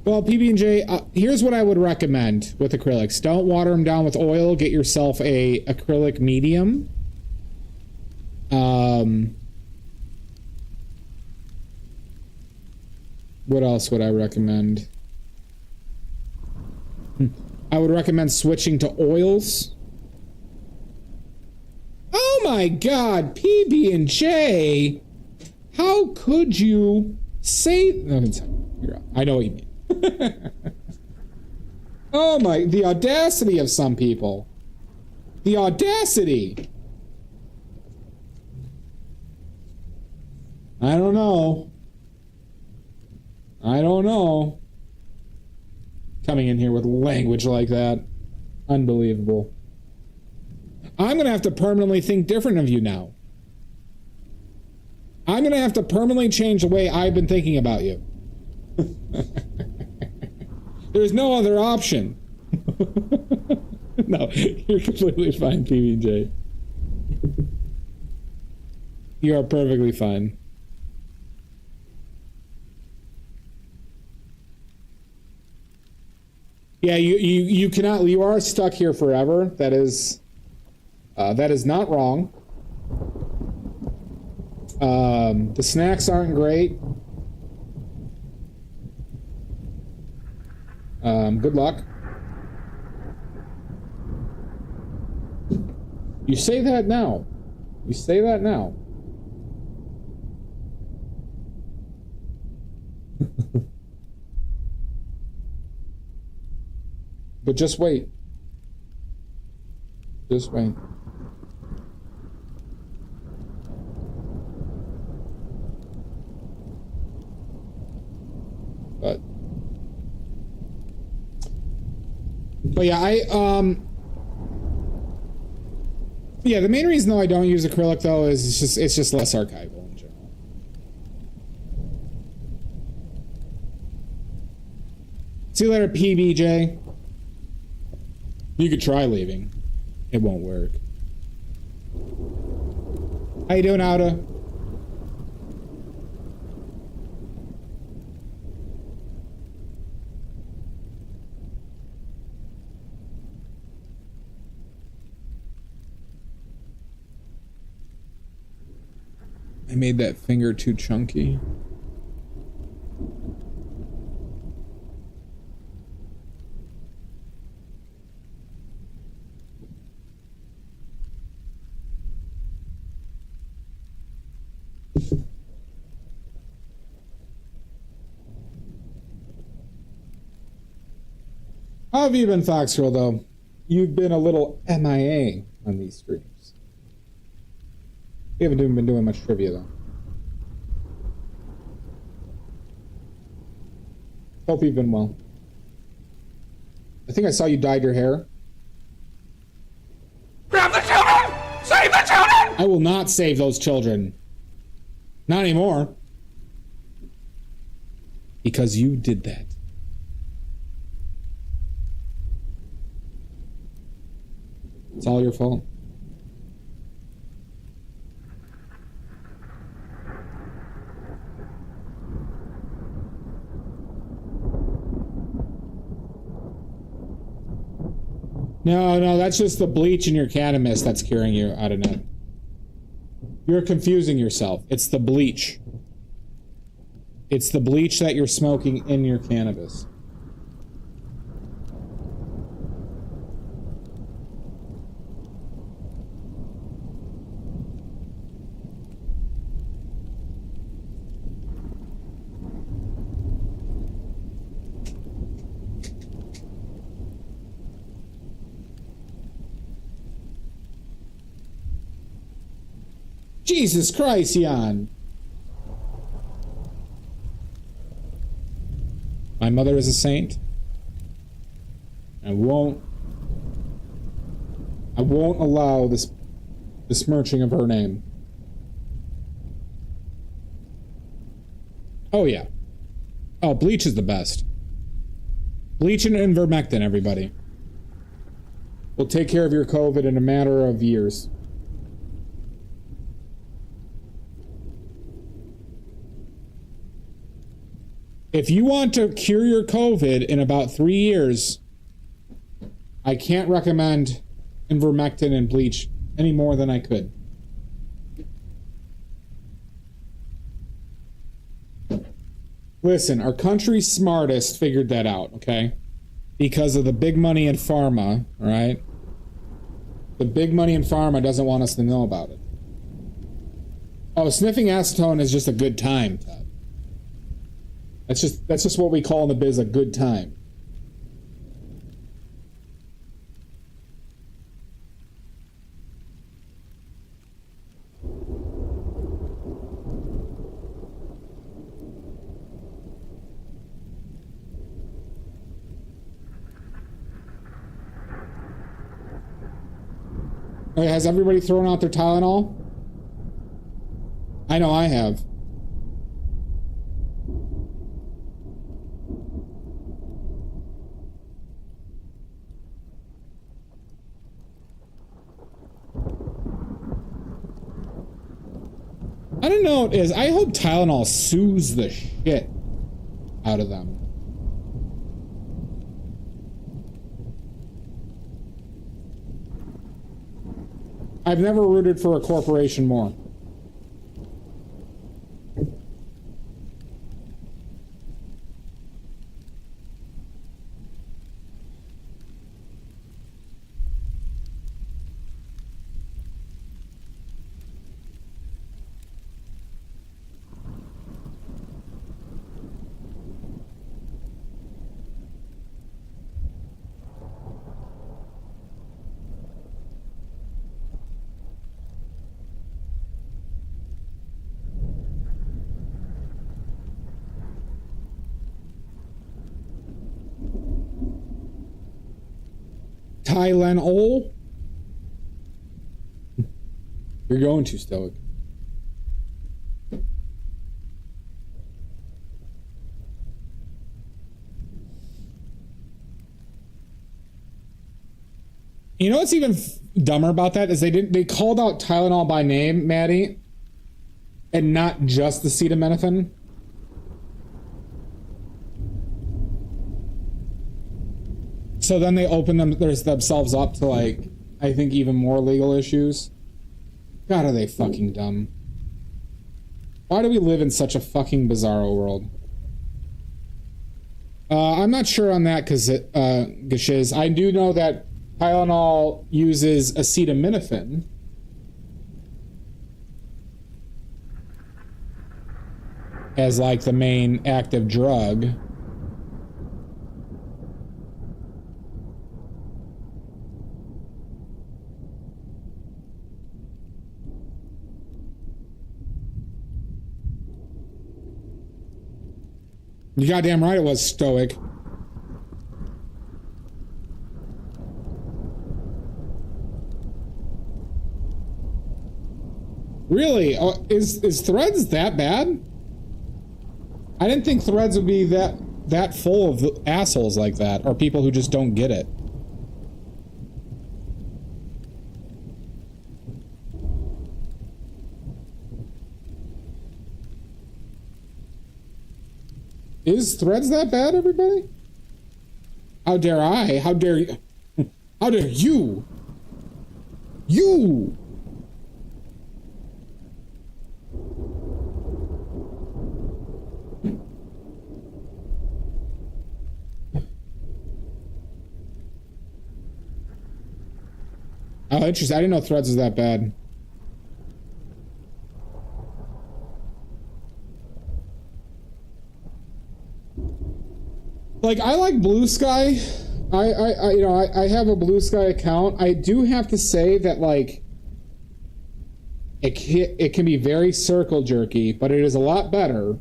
[SPEAKER 1] Well, PB&J, here's what I would recommend with acrylics. Don't water them down with oil. Get yourself a acrylic medium. What else would I recommend? I would recommend switching to oils. Oh my God, PB&J! How could you say? No, I know what you mean. Oh my, the audacity of some people. The audacity. I don't know. Coming in here with language like that. Unbelievable. I'm gonna have to permanently think different of you now. I'm gonna have to permanently change the way I've been thinking about you. There's no other option. No, you're completely fine, PB&J. You are perfectly fine. Yeah, you cannot. You are stuck here forever. That is not wrong. The snacks aren't great. Good luck. You say that now. You say that now. But just wait. Just wait. But yeah, yeah, the main reason though I don't use acrylic though is it's just less archival in general. See you later, PBJ. You could try leaving. It won't work. How you doing, Auda? I made that finger too chunky. How have you been, Foxgirl, though? You've been a little MIA on these streams. We haven't even been doing much trivia, though. Hope you've been well. I think I saw you dyed your hair.
[SPEAKER 2] Grab the children! Save the children!
[SPEAKER 1] I will not save those children. Not anymore. Because you did that. It's all your fault. No, that's just the bleach in your cannabis that's curing you out of net. You're confusing yourself. It's the bleach. It's the bleach that you're smoking in your cannabis. Jesus Christ, Jan. My mother is a saint. I won't allow this besmirching of her name. Oh yeah. Oh, bleach is the best. Bleach and ivermectin, everybody. Will take care of your COVID in a matter of years. If you want to cure your COVID in about 3 years, I can't recommend ivermectin and bleach any more than I could. Listen, our country's smartest figured that out, okay? Because of the big money in pharma, all right? The big money in pharma doesn't want us to know about it. Oh, sniffing acetone is just a good time, Todd. That's just what we call in the biz a good time. Okay, has everybody thrown out their Tylenol? I know I have. I don't know what it is. I hope Tylenol soothes the shit out of them. I've never rooted for a corporation more. Tylenol? You're going too stoic. You know what's even dumber about that is they called out Tylenol by name, Maddie, and not just the acetaminophen. So then they open themselves up to, like, I think even more legal issues. God, are they fucking dumb. Why do we live in such a fucking bizarro world? I'm not sure on that, because Gashiz. I do know that Tylenol uses acetaminophen. As, like, the main active drug. You goddamn right it was stoic. Really? Oh, is Threads that bad? I didn't think Threads would be that full of assholes like that, or people who just don't get it. Is Threads that bad, everybody? How dare I? How dare you? How dare you? You! Oh, interesting. I didn't know Threads was that bad. Like, I like Blue Sky. I have a Blue Sky account. I do have to say that, like, it can be very circle jerky, but it is a lot better.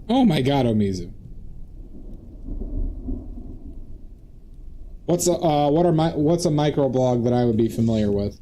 [SPEAKER 1] Oh my god, Omizu. What's a microblog that I would be familiar with?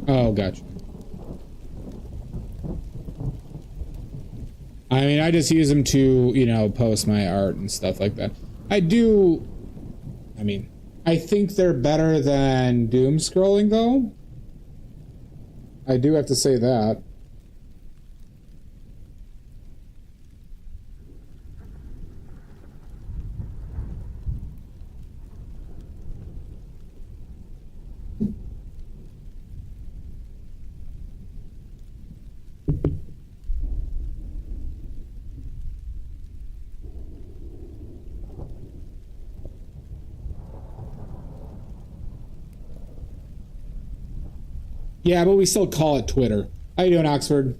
[SPEAKER 1] Oh, gotcha. I mean, I just use them to, you know, post my art and stuff like that. I think they're better than doom scrolling, though. I do have to say that. Yeah, but we still call it Twitter. How you doing, Oxford?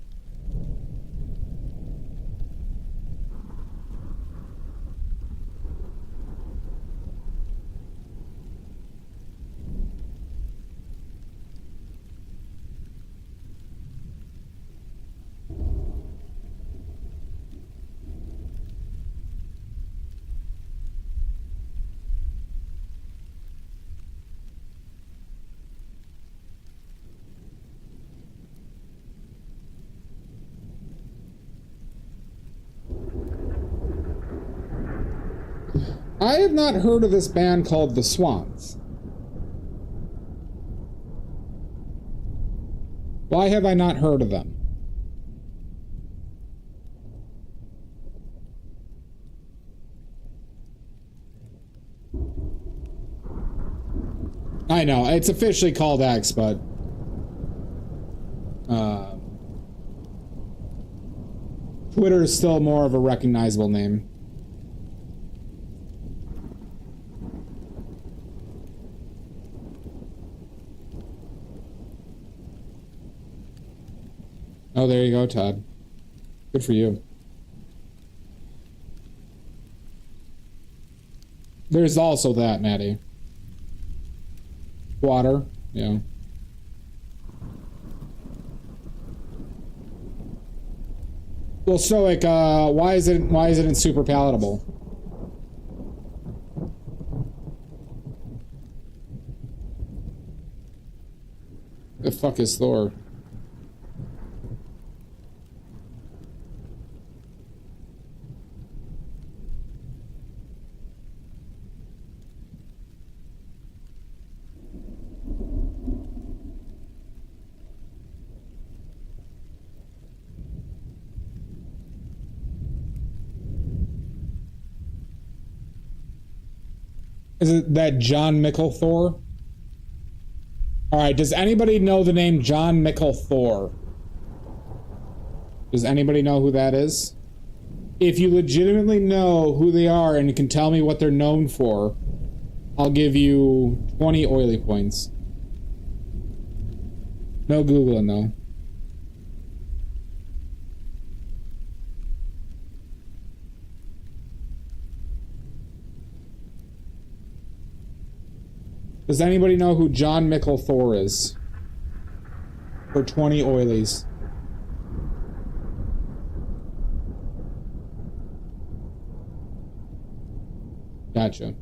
[SPEAKER 1] I have not heard of this band called The Swans. Why have I not heard of them? I know, it's officially called X, but... Twitter is still more of a recognizable name. Oh, there you go, Todd. Good for you. There's also that, Maddie. Water, yeah. Well, Stoic, why is it in super palatable? The fuck is Thor? Is it that John Mickle Thor? Alright, does anybody know the name John Mickle Thor? Does anybody know who that is? If you legitimately know who they are and can tell me what they're known for, I'll give you 20 oily points. No Googling, though. Does anybody know who John Mickle Thor is? For 20 oilies. Gotcha.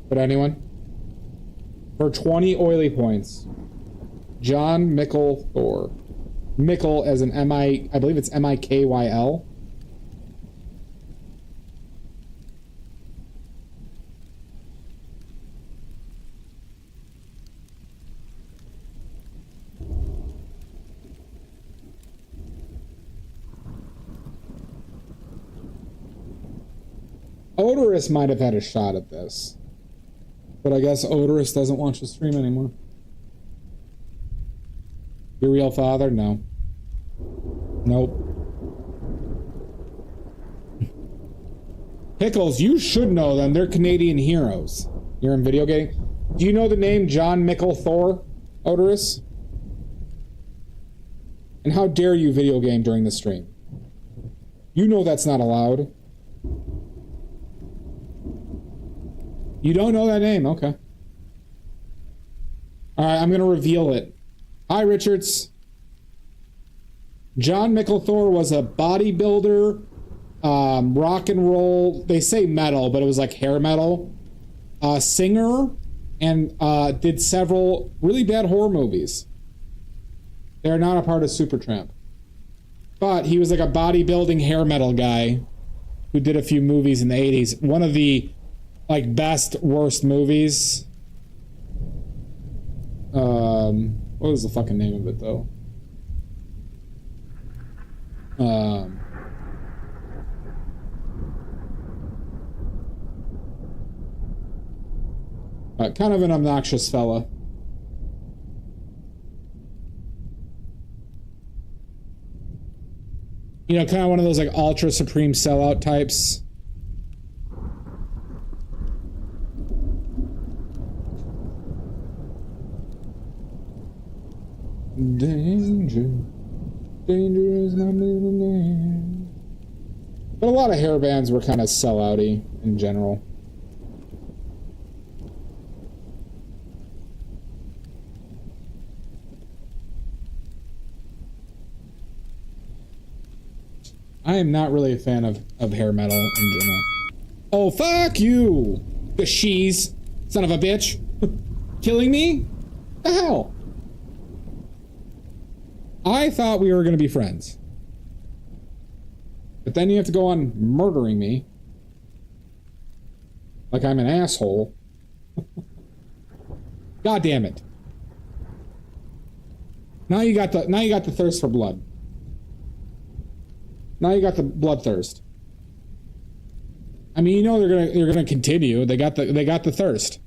[SPEAKER 1] But anyone? For 20 oily points. John Mickle Thor. Mickle as an I believe it's M-I-K-Y-L. Odorous might have had a shot at this. But I guess Odorous doesn't watch the stream anymore. Your real father? No. Nope. Pickles, you should know them. They're Canadian heroes. You're in video gaming. Do you know the name John Mickle Thor, Odorous? And how dare you video game during the stream? You know that's not allowed. You don't know that name? Okay. Alright, I'm gonna reveal it. Hi, Richards. John Mickle Thor was a bodybuilder, rock and roll, they say metal, but it was like hair metal, singer, and did several really bad horror movies. They're not a part of Supertramp. But he was like a bodybuilding hair metal guy who did a few movies in the 80s. One of the like best worst movies. What was the fucking name of it though? Kind of an obnoxious fella. You know, kind of one of those like ultra supreme sellout types. Danger, danger is my middle name. But a lot of hair bands were kind of sellouty in general. I am not really a fan of hair metal in general. Oh, fuck you! The shees, son of a bitch. Killing me? The hell? I thought we were going to be friends. But then you have to go on murdering me. Like I'm an asshole. God damn it. Now you got the thirst for blood. Now you got the bloodthirst. I mean, you know they're gonna continue. They got the thirst.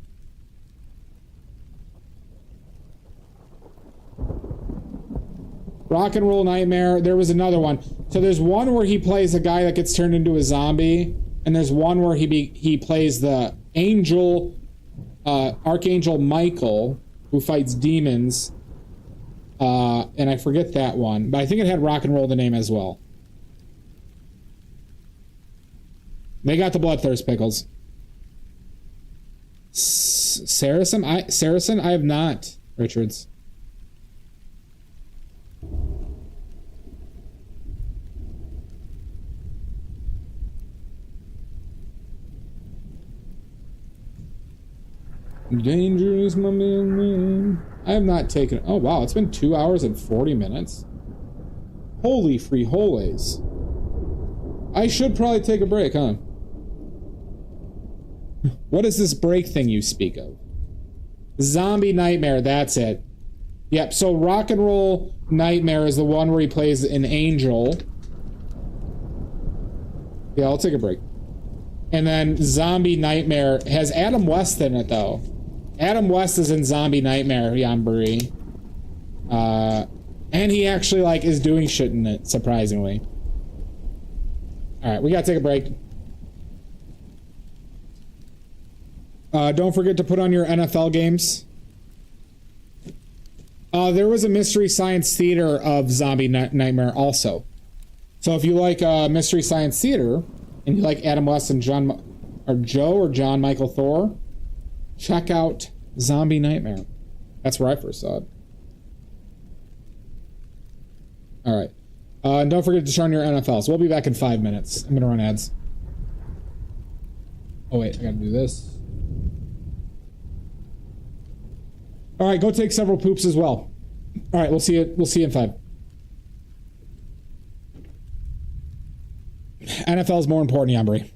[SPEAKER 1] Rock and Roll Nightmare. There was another one. So there's one where he plays a guy that gets turned into a zombie, and there's one where he plays the angel, Archangel Michael, who fights demons. And I forget that one, but I think it had Rock and Roll the name as well. They got the bloodthirst pickles. Saracen? I have not, Richards. Danger is my man. I have not taken... Oh, wow. It's been 2 hours and 40 minutes. Holy frijoles. I should probably take a break, huh? What is this break thing you speak of? Zombie Nightmare, that's it. Yep, so Rock and Roll Nightmare is the one where he plays an angel. Yeah, I'll take a break. And then Zombie Nightmare has Adam West in it, though. Adam West is in Zombie Nightmare, Yanbury. And he actually, like, is doing shit in it, surprisingly. Alright, we gotta take a break. Don't forget to put on your NFL games. There was a Mystery Science Theater of Zombie Nightmare also. So if you like Mystery Science Theater, and you like Adam West and John Michael Thor, check out Zombie Nightmare. That's where I first saw it. Alright. And don't forget to turn on your NFLs. We'll be back in 5 minutes. I'm gonna run ads. Oh wait, I gotta do this. Alright, go take several poops as well. Alright, we'll see you in 5. NFL is more important, Yambri.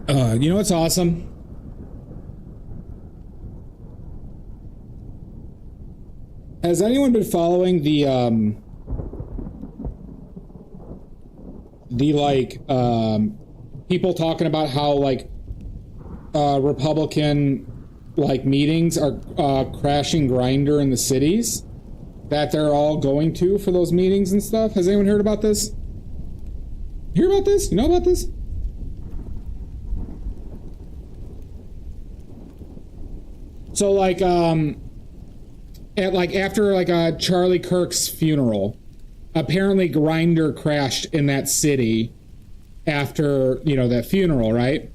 [SPEAKER 1] You know what's awesome? Has anyone been following the people talking about how like Republican like meetings are crashing Grindr in the cities that they're all going to for those meetings and stuff? Has anyone heard about this? Hear about this? You know about this? So like after Charlie Kirk's funeral, apparently Grindr crashed in that city after, you know, that funeral, right?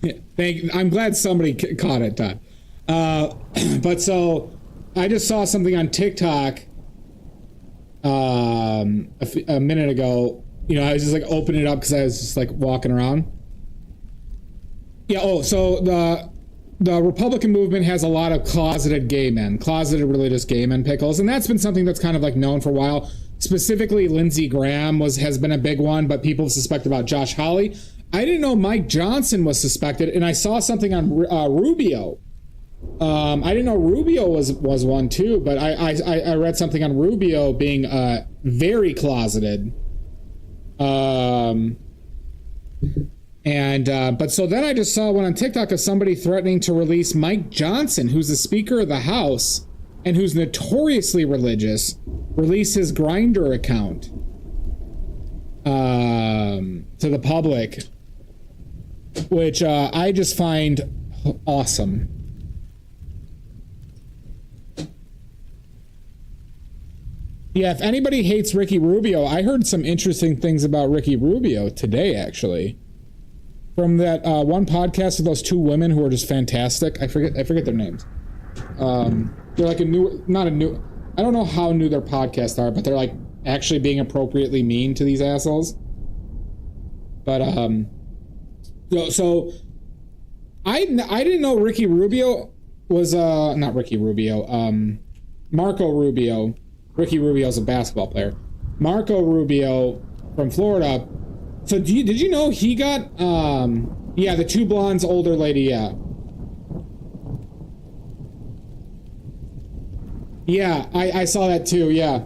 [SPEAKER 1] Yeah, I'm glad somebody caught it, Todd. But so I just saw something on TikTok a minute ago. You know, I was just like opening it up because I was just like walking around. Yeah. Oh, so the Republican movement has a lot of closeted gay men, closeted religious gay men pickles, and that's been something that's kind of like known for a while. Specifically, Lindsey Graham has been a big one, but people suspect about Josh Hawley. I didn't know Mike Johnson was suspected, and I saw something on Rubio. I didn't know Rubio was one too, but I read something on Rubio being very closeted. But so then I just saw one on TikTok of somebody threatening to release Mike Johnson, who's the Speaker of the House and who's notoriously religious, release his Grindr account to the public, which I just find awesome. Yeah, if anybody hates Ricky Rubio, I heard some interesting things about Ricky Rubio today, actually. From that one podcast of those two women who are just fantastic. I forget their names. They're like I don't know how new their podcasts are, but they're like actually being appropriately mean to these assholes. But so I didn't know Ricky Rubio was not Ricky Rubio, Marco Rubio. Ricky Rubio's a basketball player. Marco Rubio from Florida. So did you know he got the two blondes older lady, yeah. Yeah, I saw that too, yeah.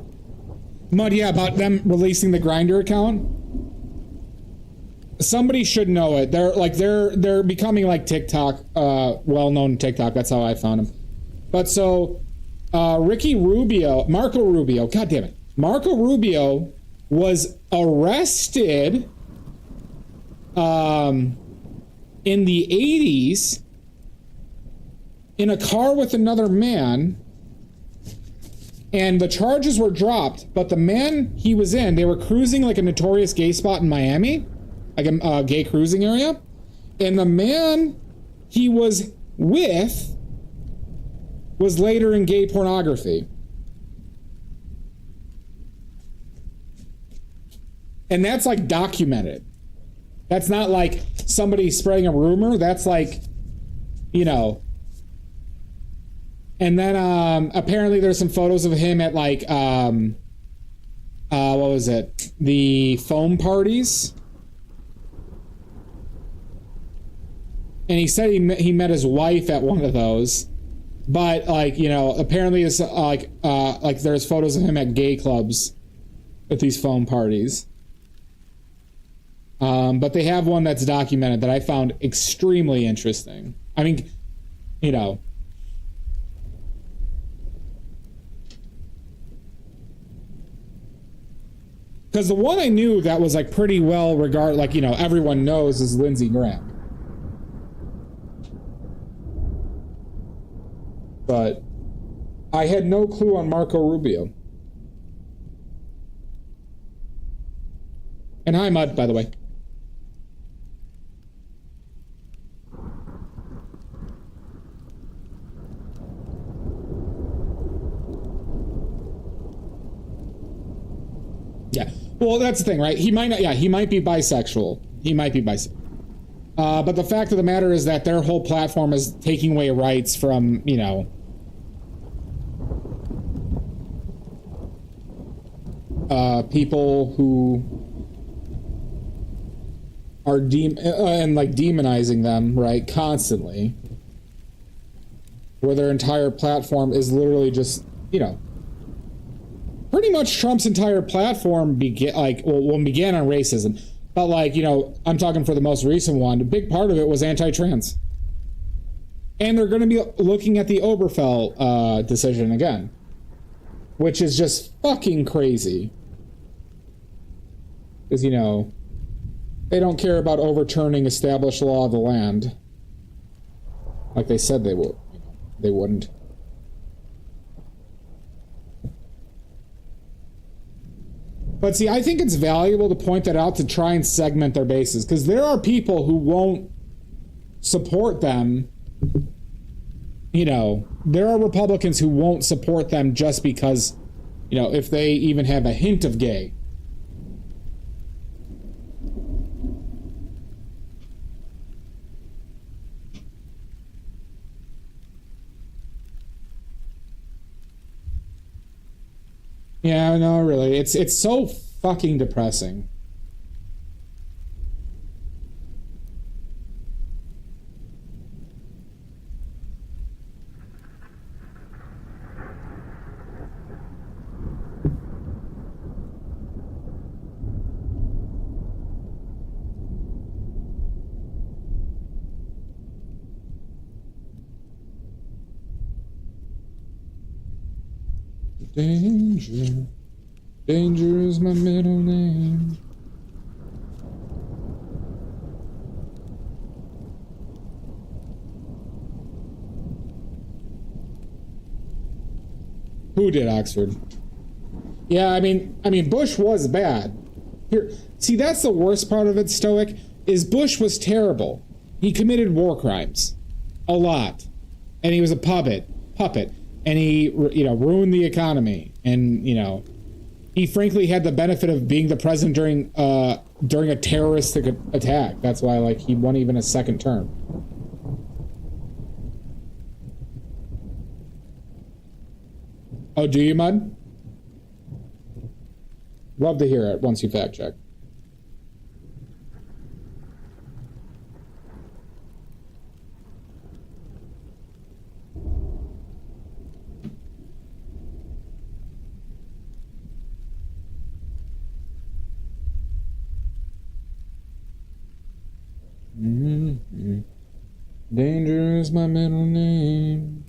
[SPEAKER 1] Mud, yeah, about them releasing the Grindr account. Somebody should know it. They're becoming like TikTok, well-known TikTok. That's how I found them. But so Marco Rubio, God damn it. Marco Rubio was arrested in the 80s in a car with another man, and the charges were dropped, but the man he was in, they were cruising like a notorious gay spot in Miami, like a gay cruising area, and the man he was with was later in gay pornography. And that's like documented. That's not like somebody spreading a rumor. That's like, you know. And then apparently there's some photos of him at like, what was it? The foam parties. And he said he met his wife at one of those. But like, you know, apparently it's like there's photos of him at gay clubs at these foam parties. But they have one that's documented that I found extremely interesting. I mean, you know. Because the one I knew that was like pretty well regarded, like, you know, everyone knows is Lindsey Graham. But I had no clue on Marco Rubio. And hi, Mud, by the way. Yeah. Well, that's the thing, right? He might not. Yeah, he might be bisexual. But the fact of the matter is that their whole platform is taking away rights from, you know, people who are and like demonizing them, right, constantly, where their entire platform is literally just, you know, pretty much Trump's entire platform began on racism, but like, you know, I'm talking for the most recent one, a big part of it was anti-trans, and they're going to be looking at the Obergefell decision again, which is just fucking crazy, because, you know, they don't care about overturning established law of the land like they said they would. They wouldn't. But see, I think it's valuable to point that out to try and segment their bases, because there are people who won't support them. You know, there are Republicans who won't support them just because, you know, if they even have a hint of gay. Yeah, no, really. It's so fucking depressing. Danger. Danger is my middle name. Who did Oxford? Yeah, I mean Bush was bad. Here, see, that's the worst part of it, Stoic, is Bush was terrible. He committed war crimes. A lot. And he was a puppet. And he, you know, ruined the economy. And, you know, he frankly had the benefit of being the president during a terroristic attack. That's why, like, he won even a second term. Oh, do you, Mud? Love to hear it once you fact check. Mm-hmm. Danger is my middle name.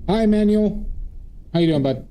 [SPEAKER 1] Hi, Manuel. How you doing, bud?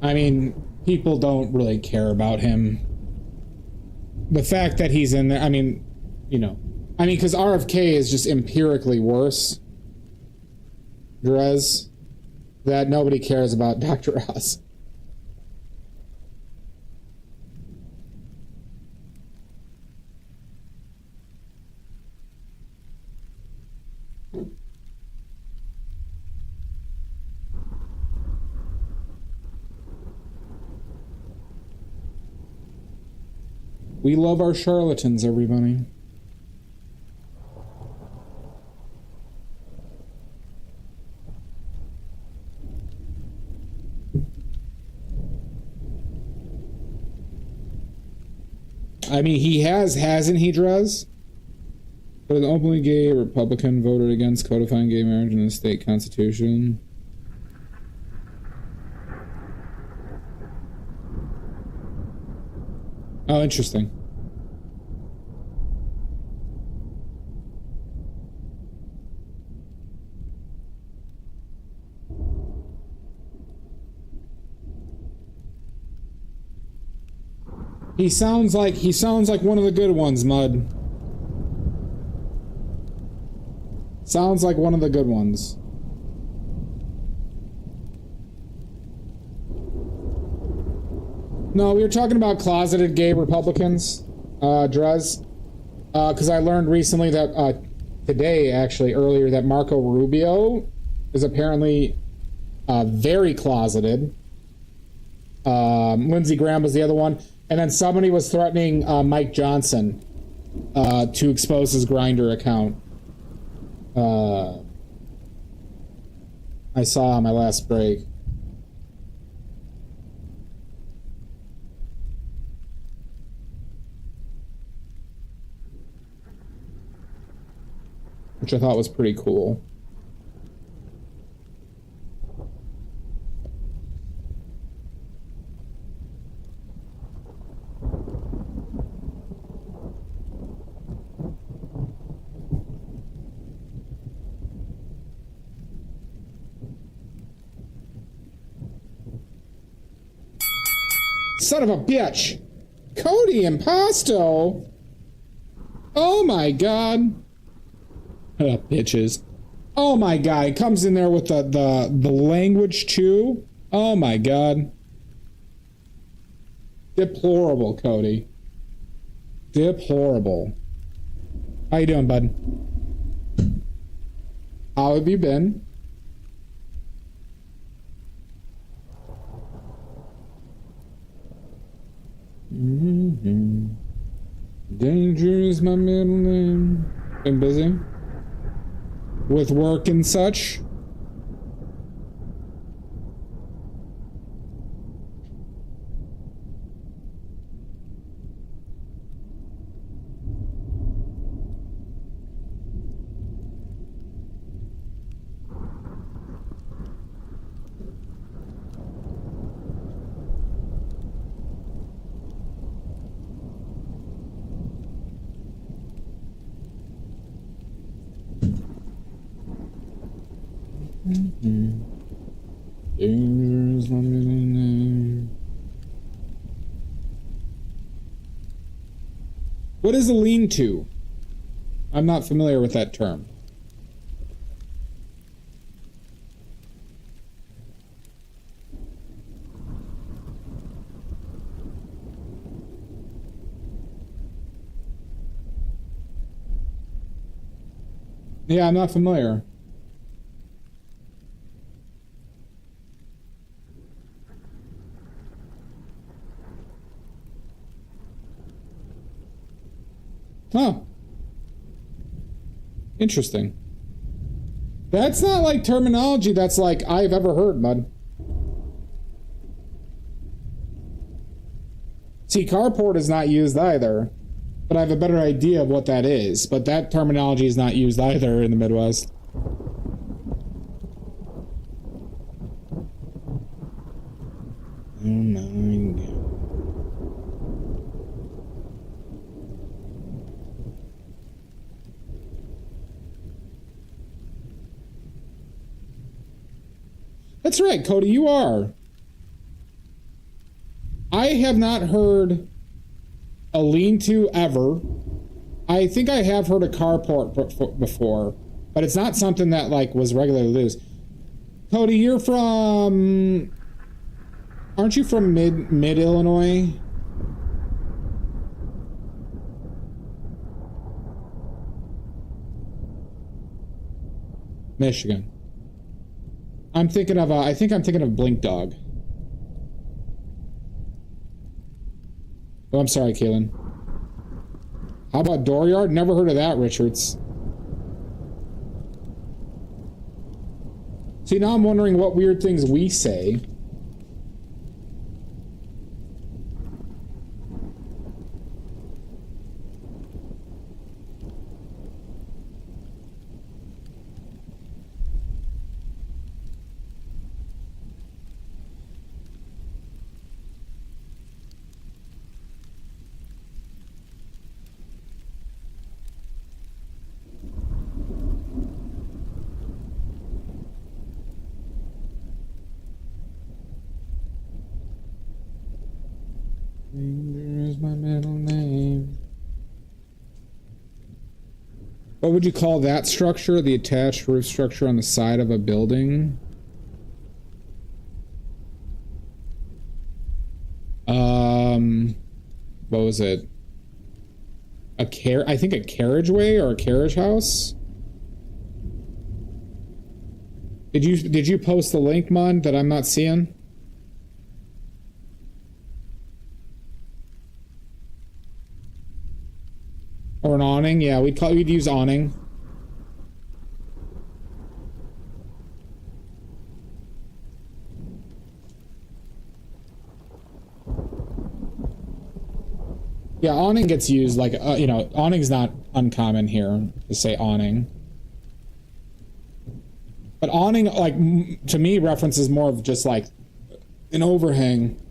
[SPEAKER 1] I mean, people don't really care about him. The fact that he's in there, I mean, you know, because RFK is just empirically worse, Drez, that nobody cares about Dr. Oz. We love our charlatans, everybody. I mean, he hasn't he, Drez? But an openly gay Republican voted against codifying gay marriage in the state constitution. Oh, interesting. He sounds like one of the good ones, Mud. Sounds like one of the good ones. No, we were talking about closeted gay Republicans, Drez. Because I learned recently that, today, actually, earlier, that Marco Rubio is apparently very closeted. Lindsey Graham was the other one. And then somebody was threatening Mike Johnson to expose his Grindr account. I saw on my last break. Which I thought was pretty cool. Son of a bitch! Cody Impasto! Oh my god! Bitches. Oh my god, he comes in there with the language too. Oh my god. Deplorable, Cody. Deplorable. How you doing, bud? How have you been? Mm-hmm. Danger is my middle name. Been busy? With work and such? Mm-hmm. Danger is my middle name. What is a lean-to? I'm not familiar with that term. Yeah, I'm not familiar. Huh. Interesting. That's not like terminology that's like I've ever heard, Mud. See, carport is not used either, but I have a better idea of what that is. But that terminology is not used either in the Midwest. Oh my God. That's right, Cody, you are. I have not heard a lean-to ever. I think I have heard a carport before, but it's not something that like was regularly used. Cody, you're from... Aren't you from mid Illinois? Michigan. I'm thinking of, I think I'm thinking of Blink Dog. Oh, I'm sorry, Kaylin. How about dooryard? Never heard of that, Richards. See, now I'm wondering what weird things we say. Is my middle name. What would you call that structure? The attached roof structure on the side of a building? What was it? I think a carriageway or a carriage house? Did you post the link, Mud, that I'm not seeing? Or an awning? Yeah, we'd use awning. Yeah, awning gets used like, you know, awning's not uncommon here to say awning. But awning, like, to me, references more of just like an overhang.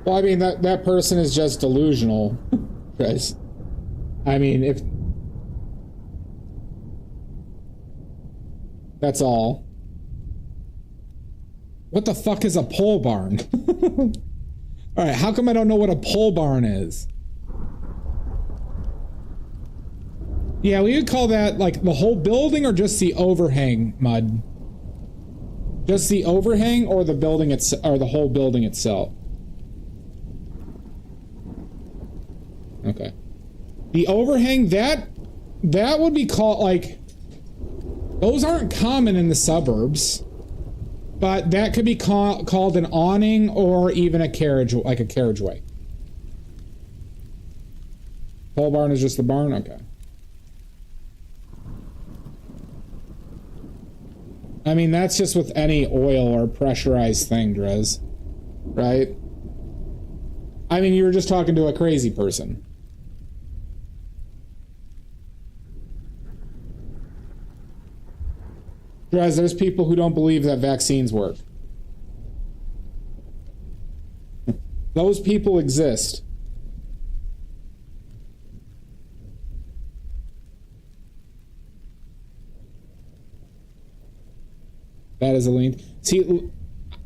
[SPEAKER 1] Well, I mean, that person is just delusional, guys. I mean, if... That's all. What the fuck is a pole barn? Alright, how come I don't know what a pole barn is? Yeah, we would call that, like, the whole building or just the overhang, Mud? Just the overhang or the building or the whole building itself? Okay. The overhang, that would be called, like... Those aren't common in the suburbs. But that could be called an awning or even a carriage, like a carriageway. Pole barn is just the barn? Okay. I mean, that's just with any oil or pressurized thing, Drez. Right? I mean, you were just talking to a crazy person. Drez, there's people who don't believe that vaccines work. Those people exist. That is a lean. See,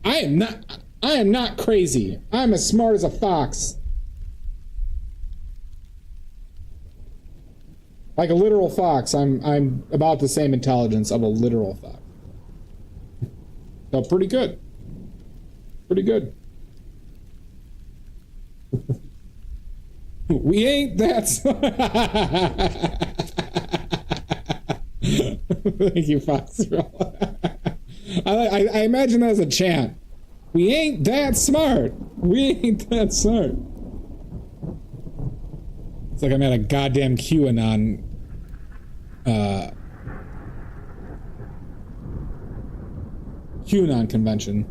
[SPEAKER 1] I am not crazy. I'm as smart as a fox. Like a literal fox, I'm about the same intelligence of a literal fox. So pretty good. Pretty good. We ain't that smart. Thank you, Fox. I imagine that as a chant. We ain't that smart. We ain't that smart. It's like I'm at a goddamn QAnon QAnon convention.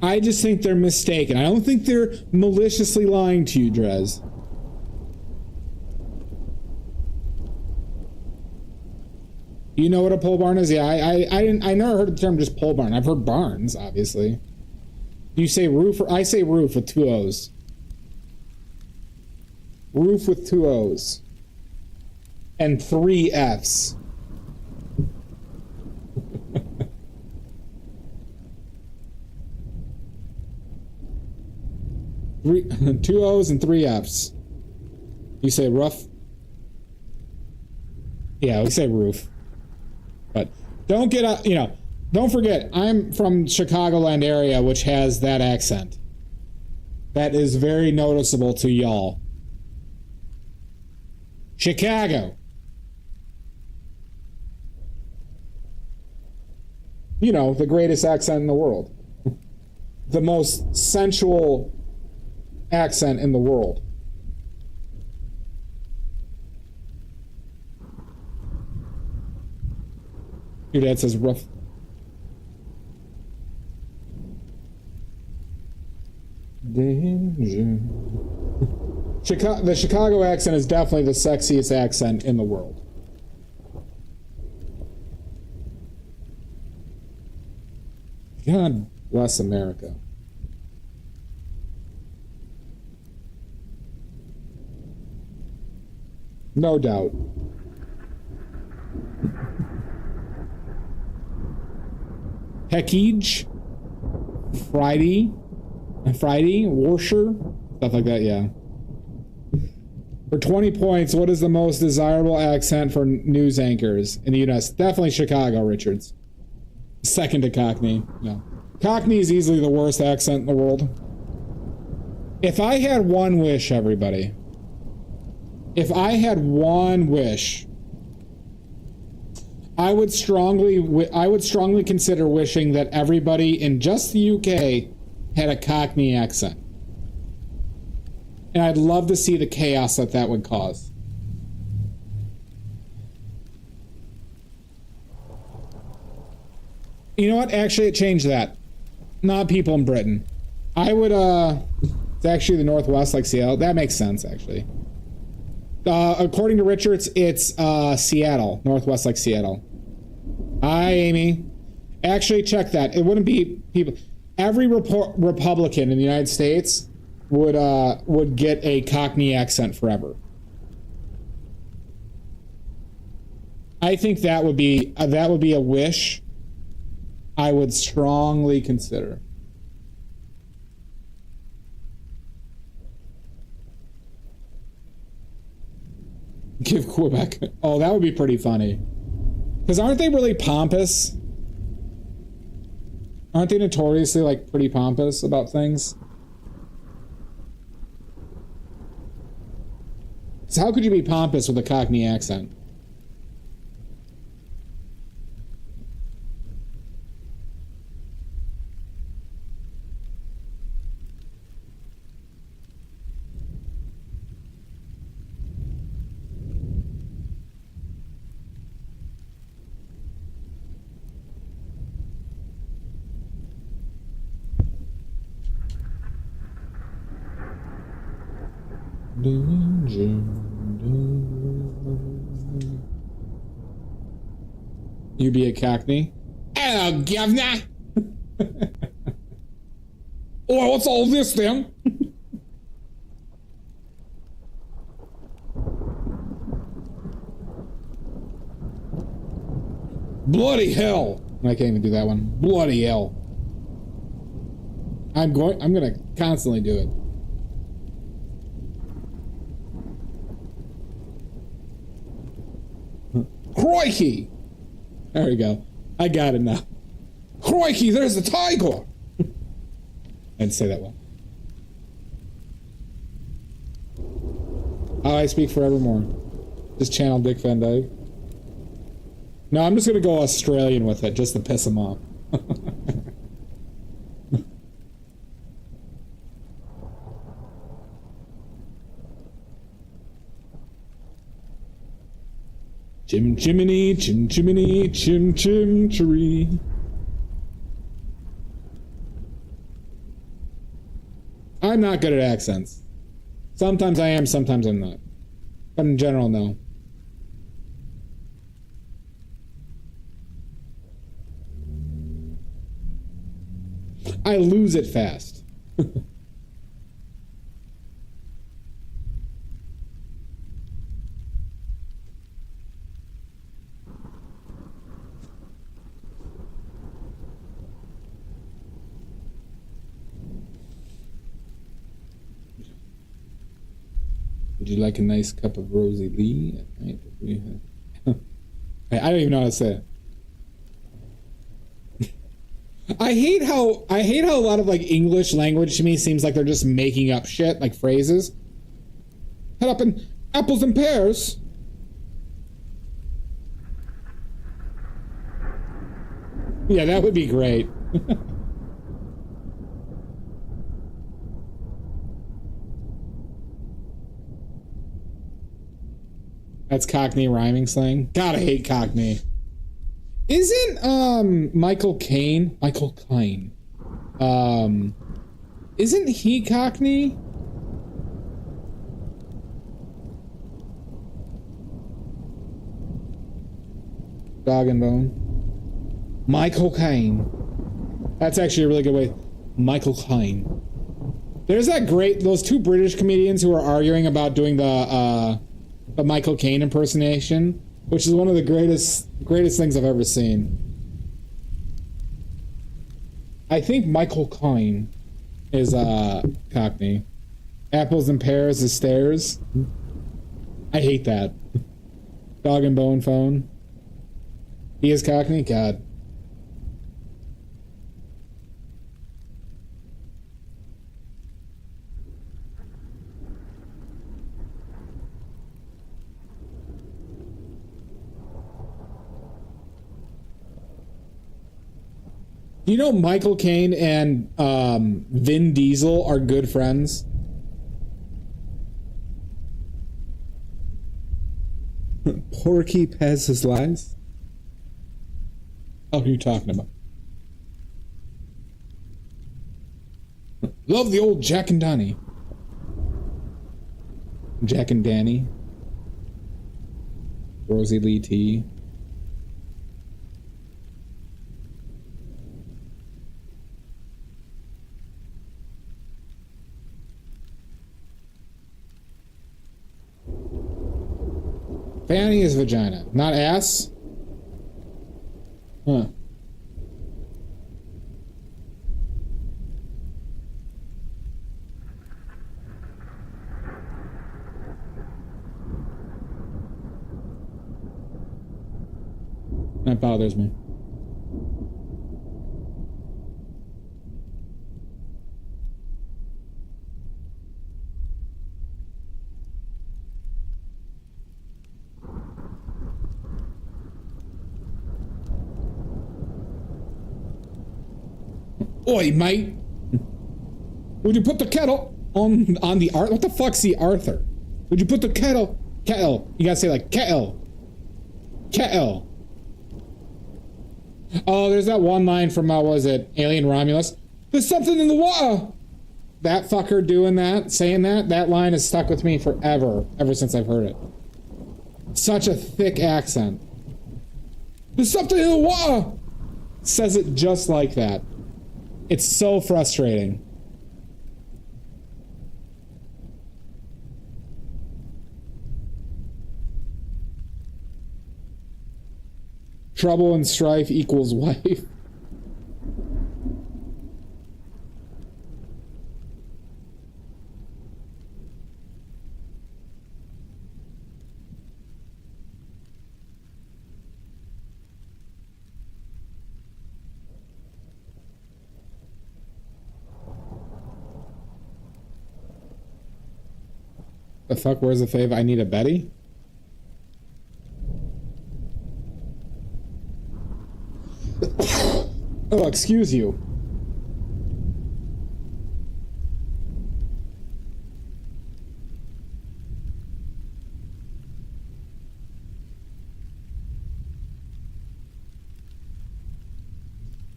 [SPEAKER 1] I just think they're mistaken. I don't think they're maliciously lying to you, Drez. You know what a pole barn is? Yeah, I never heard the term just pole barn. I've heard barns, obviously. You say roof, or I say roof with two O's. Roof with two O's. And three F's. Two O's and three F's. You say roof? Yeah, we say roof. But don't get don't forget, I'm from Chicagoland area, which has that accent. That is very noticeable to y'all. Chicago. You know, the greatest accent in the world. The most sensual accent in the world. Your dad says rough. Danger. The Chicago accent is definitely the sexiest accent in the world. God bless America. No doubt. Heckage, Friday, Warsher, stuff like that, yeah. For 20 points, what is the most desirable accent for news anchors in the U.S.? Definitely Chicago, Richards. Second to Cockney. No. Cockney is easily the worst accent in the world. If I had one wish, everybody. If I had one wish, I would strongly consider wishing that everybody in just the UK had a Cockney accent. And I'd love to see the chaos that would cause. You know what? Actually, it changed that. Not people in Britain. I would, it's actually the Northwest, like Seattle. That makes sense, actually. According to Richards, it's Seattle. Northwest, like Seattle. Hi, Amy. Actually, check that. It wouldn't be people. Every Republican in the United States would get a Cockney accent forever. I think that would be a wish I would strongly consider. Give Quebec. Oh, that would be pretty funny. Because aren't they really pompous? Aren't they notoriously, like, pretty pompous about things? So how could you be pompous with a Cockney accent? You be a Cockney? Hello, governor! Oh, what's all this then? Bloody hell! I can't even do that one. Bloody hell. I'm gonna constantly do it. Crikey! There we go. I got it now. Crikey, there's the tiger! I didn't say that well. I speak forevermore. Just channel Dick Van Dyke. No, I'm just gonna go Australian with it, just to piss him off. Chim chimney, chim chimney, chim chim chiree. I'm not good at accents. Sometimes I am, sometimes I'm not. But in general, no. I lose it fast. Would you like a nice cup of Rosie Lee at night? I don't even know how to say it. I hate how a lot of like English language to me seems like they're just making up shit, like phrases. Head up in apples and pears. Yeah, that would be great. That's Cockney rhyming slang. God, I hate Cockney. Isn't Michael Caine, isn't he Cockney? Dog and Bone. Michael Caine. That's actually a really good way. Michael Caine. There's that those two British comedians who are arguing about doing the Michael Caine impersonation, which is one of the greatest things I've ever seen. I think Michael Caine is Cockney. Apples and pears is stairs. I hate that. Dog and bone phone. He is Cockney? God. Do you know Michael Caine and Vin Diesel are good friends? Porky Pez his lies? Oh, who are you talking about? Love the old Jack and Donnie. Jack and Danny. Rosie Lee T. Fanny is vagina, not ass. Huh. That bothers me. Oi, mate! Would you put the kettle on the art? What the fuck's the Arthur? Would you put the kettle? You gotta say like kettle. Oh, there's that one line from what was it, Alien Romulus? There's something in the water. That fucker doing that, saying that line has stuck with me forever, ever since I've heard it. Such a thick accent. There's something in the water. Says it just like that. It's so frustrating. Trouble and strife equals wife. The fuck, where's the fave? I need a Betty? Oh, excuse you.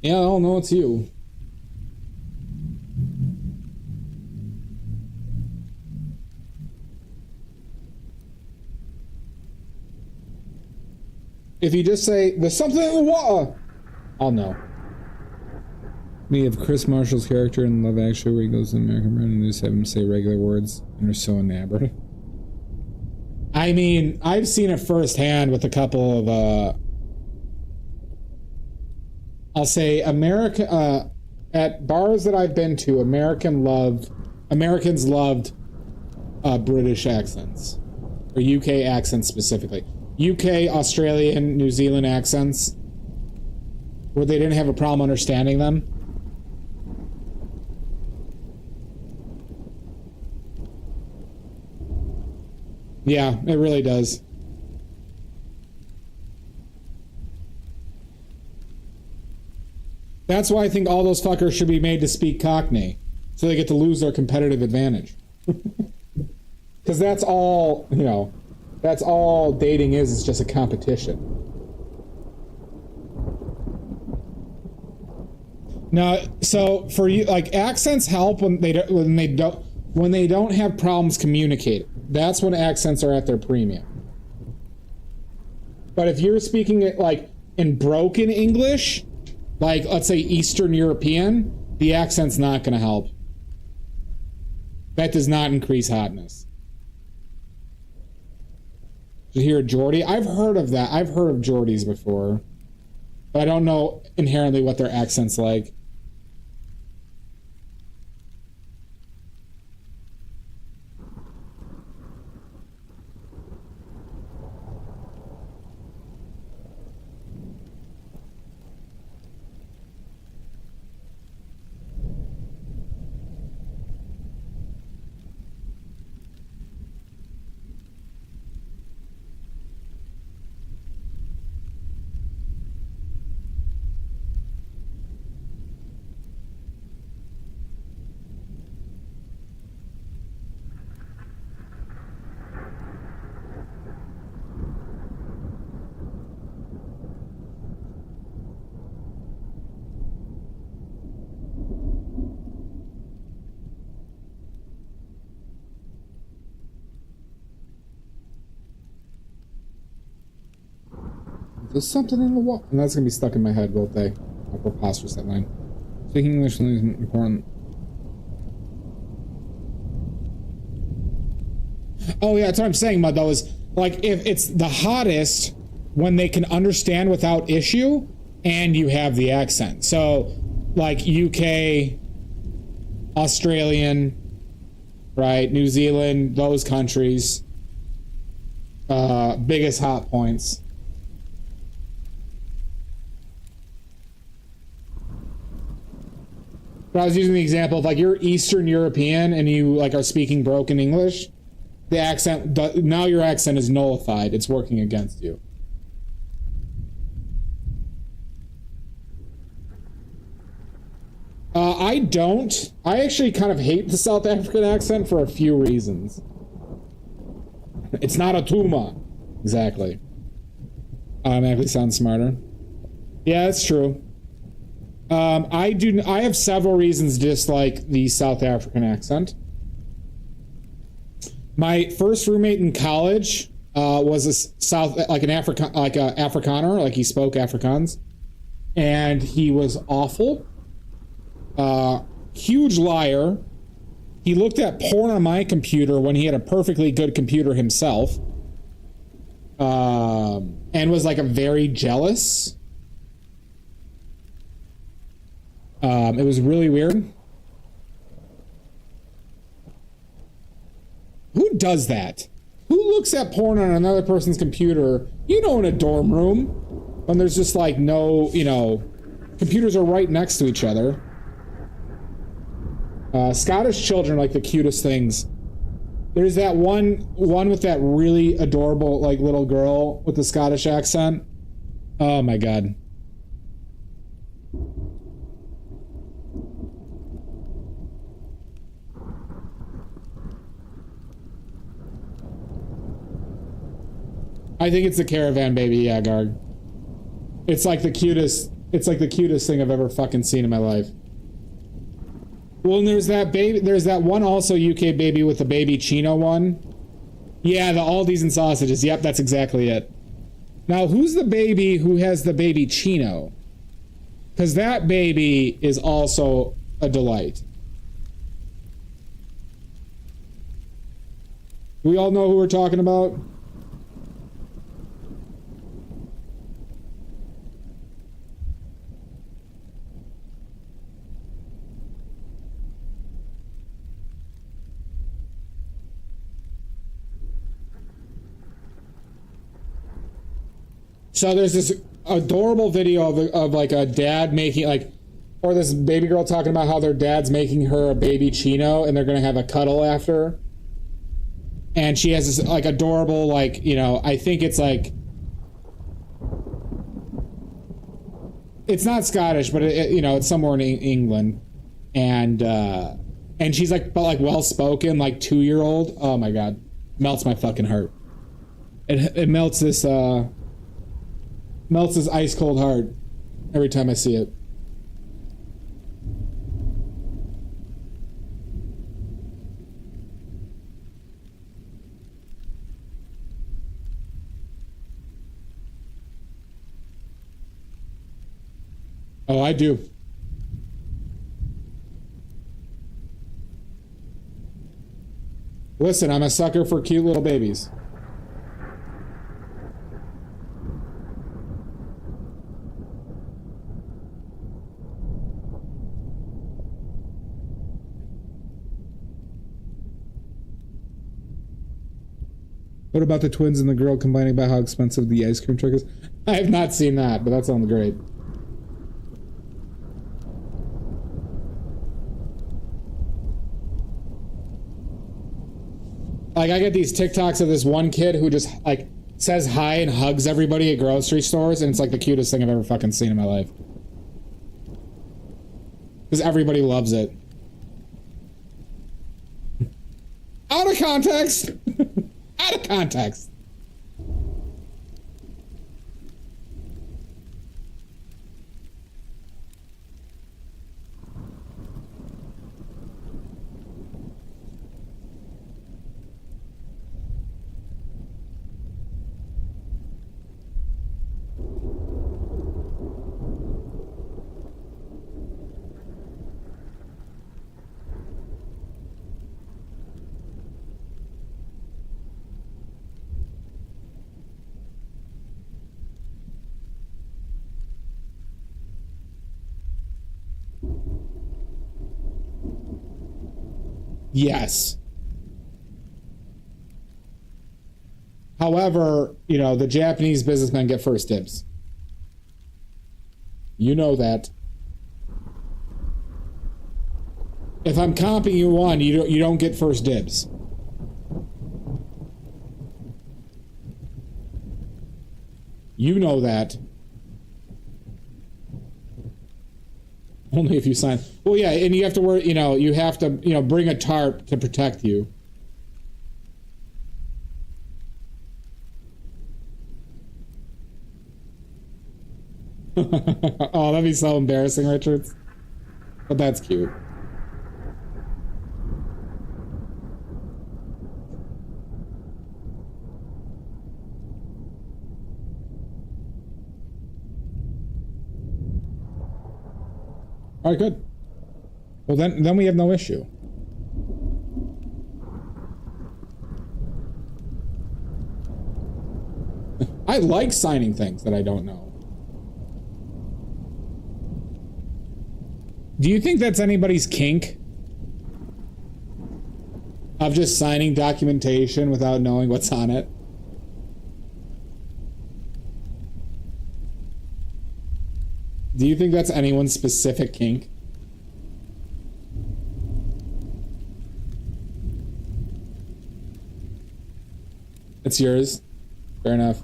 [SPEAKER 1] Yeah, I don't know, it's you. If you just say, there's something in the water, I'll know. We have Chris Marshall's character in Love Actually where he goes to American Brand and they just have him say regular words and they're so enamored. I mean, I've seen it firsthand with a couple of, I'll say at bars that I've been to, Americans loved British accents. Or UK accents specifically. UK, Australian, New Zealand accents. Where they didn't have a problem understanding them. Yeah, it really does. That's why I think all those fuckers should be made to speak Cockney. So they get to lose their competitive advantage. Because that's all, you know, that's all dating is. It's just a competition. Now, so for you, like, accents help when they don't have problems communicating. That's when accents are at their premium. But if you're speaking it like in broken English, like let's say Eastern European, the accent's not going to help. That does not increase hotness. Did you hear a Geordie? I've heard of that. I've heard of Geordies before. But I don't know inherently what their accent's like. There's something in the wall. And that's going to be stuck in my head, both day. How preposterous that line. Speaking English is important. Oh, yeah, that's what I'm saying, Mud, though, is, like, if it's the hottest when they can understand without issue and you have the accent. So, like, UK, Australian, right, New Zealand, those countries, biggest hot points. But I was using the example of, like, you're Eastern European and you, like, are speaking broken English. The accent, now your accent is nullified. It's working against you. I don't. I actually kind of hate the South African accent for a few reasons. It's not a Tuma. Exactly. Automatically sounds smarter. Yeah, that's true. I have several reasons to dislike the South African accent. My first roommate in college was an Afrikaner, like he spoke Afrikaans, and he was awful. Huge liar. He looked at porn on my computer when he had a perfectly good computer himself, and was like a very jealous. It was really weird. Who does that? Who looks at porn on another person's computer, you know, in a dorm room, when there's just like no, you know, computers are right next to each other. Scottish children are like the cutest things. There's that one with that really adorable, like, little girl with the Scottish accent. Oh my god. I think it's the Caravan Baby, yeah, Garg. It's like the cutest thing I've ever fucking seen in my life. Well, and there's that one also UK baby with the baby Chino one. Yeah, the Aldi's and sausages. Yep, that's exactly it. Now, who's the baby who has the baby Chino? Because that baby is also a delight. We all know who we're talking about? So there's this adorable video of like a dad making like, or this baby girl talking about how their dad's making her a baby chino and they're gonna have a cuddle after. And she has this like adorable like, you know, I think it's like, it's not Scottish, but you know, it's somewhere in England, and she's like, but like well spoken, like 2-year-old. Oh my god, melts my fucking heart. It melts this ice cold heart every time I see it. Oh, I do. Listen, I'm a sucker for cute little babies. What about the twins and the girl complaining about how expensive the ice cream truck is? I have not seen that, but that sounds great. Like, I get these TikToks of this one kid who just, like, says hi and hugs everybody at grocery stores, and it's, like, the cutest thing I've ever fucking seen in my life. Because everybody loves it. Out of context! Out of context! Yes. However, you know, the Japanese businessmen get first dibs. You know that. If I'm comping you one, you don't get first dibs. You know that. Only if you sign. Well, yeah, and you have to worry, you have to, bring a tarp to protect you. Oh, that'd be so embarrassing, Richards. But that's cute. All right, good. Well, then we have no issue. I like signing things that I don't know. Do you think that's anybody's kink? Of just signing documentation without knowing what's on it? Do you think that's anyone's specific kink? It's yours. Fair enough.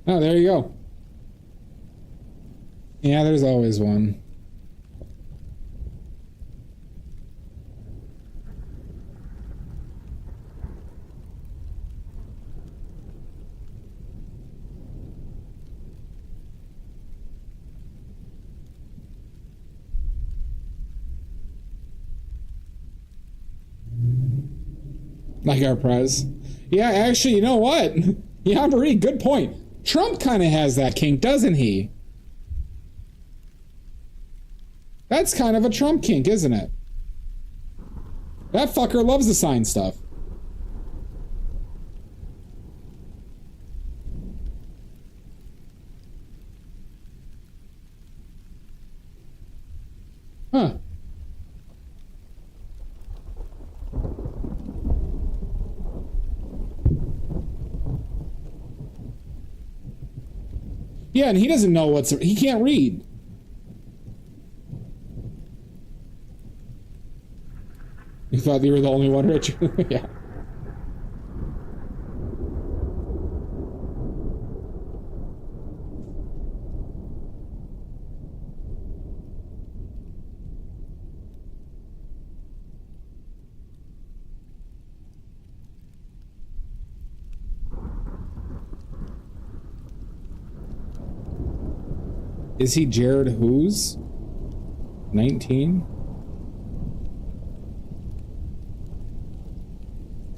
[SPEAKER 1] Oh, there you go. Yeah, there's always one. Like our prez. Yeah, actually, you know what? Yeah, Marie, good point. Trump kind of has that kink, doesn't he? That's kind of a Trump kink, isn't it? That fucker loves to sign stuff. Huh. Yeah, and he doesn't know he can't read. You thought you were the only one, Richard? Yeah. Is he Jared Who's? 19?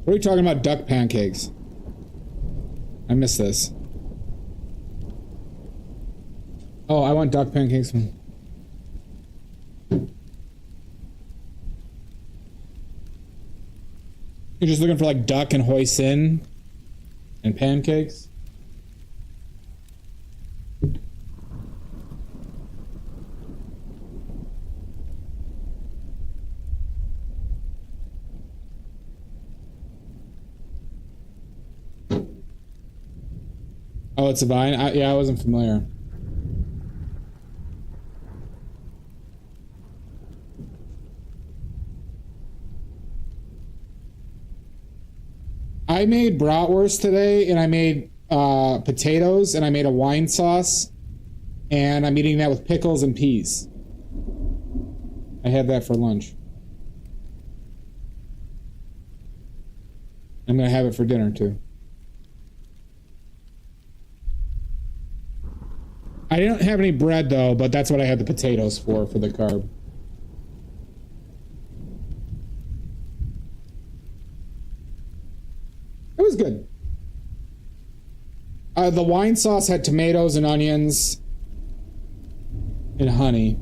[SPEAKER 1] What are we talking about? Duck pancakes. I missed this. Oh, I want duck pancakes. You're just looking for like duck and hoisin and pancakes? Oh, it's a vine? Yeah, I wasn't familiar. I made bratwurst today, and I made potatoes, and I made a wine sauce, and I'm eating that with pickles and peas. I had that for lunch. I'm gonna have it for dinner, too. I didn't have any bread, though, but that's what I had the potatoes for the carb. It was good. The wine sauce had tomatoes and onions and honey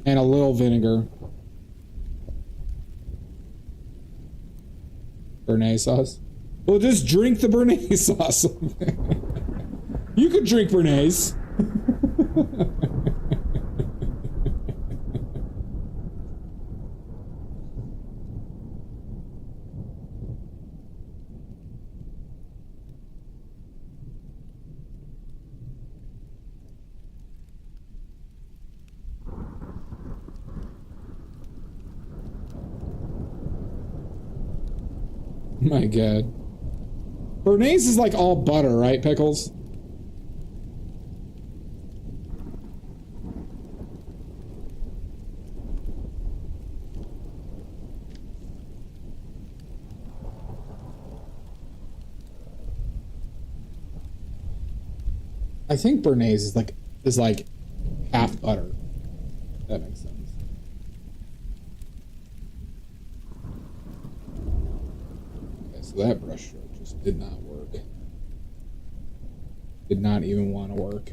[SPEAKER 1] and a little vinegar. Béarnaise sauce. Well, just drink the Béarnaise sauce. You could drink Béarnaise. My God. Béarnaise is like all butter, right, Pickles? I think Béarnaise is like half butter. That makes sense. Okay, so that brush stroke just did not work. Did not even want to work.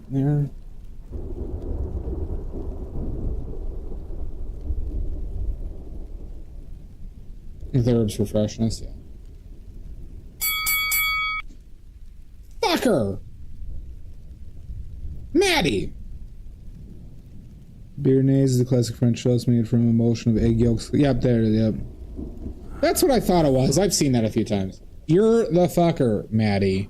[SPEAKER 1] There. With herbs for freshness, yeah. Fucker! Maddie! Béarnaise is a classic French sauce made from emulsion of egg yolks. Yep, there, yep. That's what I thought it was. I've seen that a few times. You're the fucker, Maddie.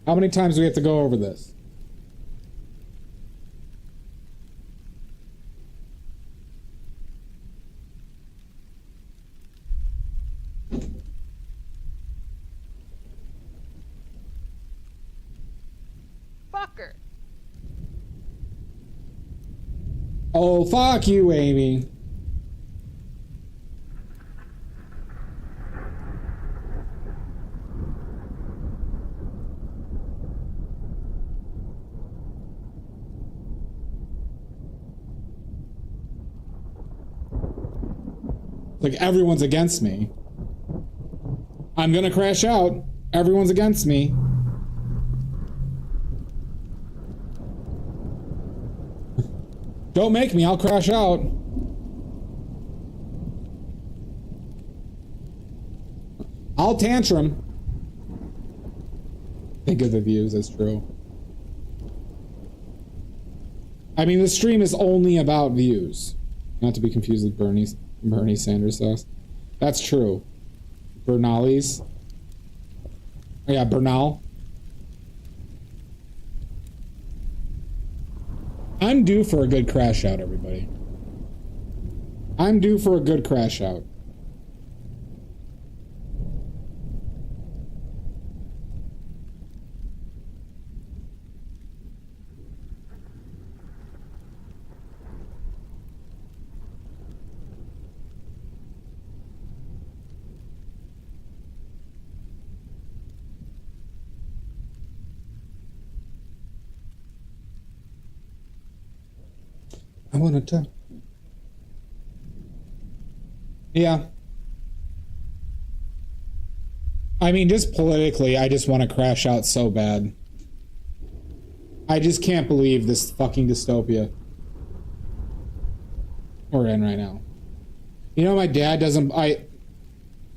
[SPEAKER 1] How many times do we have to go over this?
[SPEAKER 5] Fucker.
[SPEAKER 1] Oh, fuck you, Amy. Like, everyone's against me. I'm gonna crash out. Everyone's against me. Don't make me, I'll crash out. I'll tantrum. Think of the views, that's true. I mean, the stream is only about views. Not to be confused with Bernie Sanders sauce. That's true. Bernali's. Oh, yeah, Bernal. I'm due for a good crash out, everybody. I'm due for a good crash out. I want to. Yeah. I mean, just politically, I just want to crash out so bad. I just can't believe this fucking dystopia we're in right now. You know, my dad doesn't. I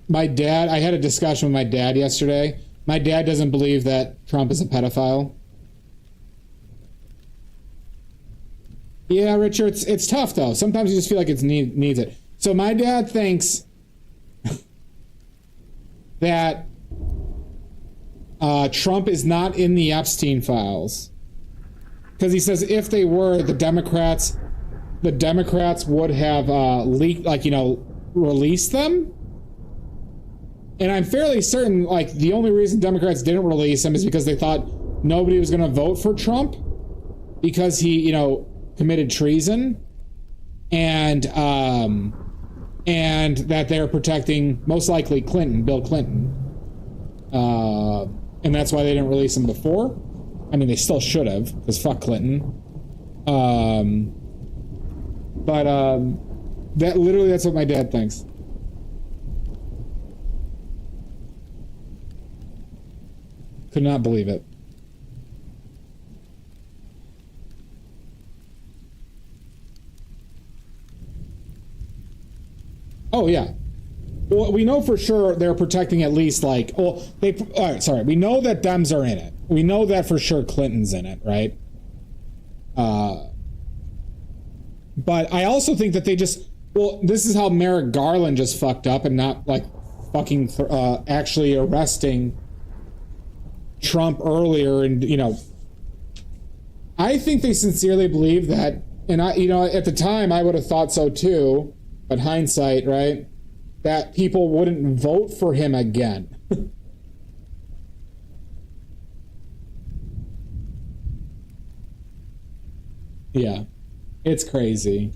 [SPEAKER 1] had a discussion with my dad yesterday. My dad doesn't believe that Trump is a pedophile. Yeah, Richard, it's tough though. Sometimes you just feel like it needs it. So my dad thinks that Trump is not in the Epstein files because he says if they were, the Democrats would have leaked, like, you know, released them. And I'm fairly certain, like, the only reason Democrats didn't release them is because they thought nobody was going to vote for Trump because he, you know, committed treason, and that they're protecting most likely Bill Clinton, and that's why they didn't release him before. I mean, they still should have, because fuck Clinton. That's what my dad thinks. Could not believe it. Oh, yeah. Well, we know for sure they're protecting at least, like, well, all right, sorry. We know that Dems are in it. We know that for sure Clinton's in it, right? But I also think that they just, well, this is how Merrick Garland just fucked up and not, like, fucking actually arresting Trump earlier. And, you know, I think they sincerely believe that, and I, you know, at the time I would have thought so too. But hindsight, right? That people wouldn't vote for him again. Yeah. It's crazy.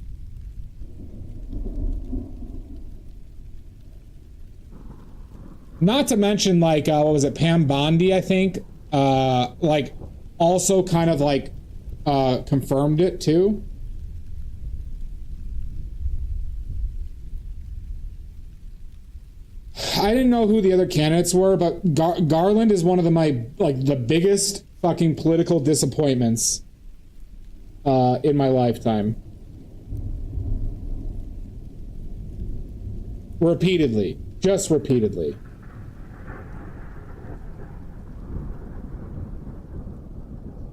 [SPEAKER 1] Not to mention, like, what was it? Pam Bondi, I think. Like, also kind of, like, confirmed it, too. I didn't know who the other candidates were, but Garland is one of the biggest fucking political disappointments in my lifetime. Repeatedly. Just repeatedly.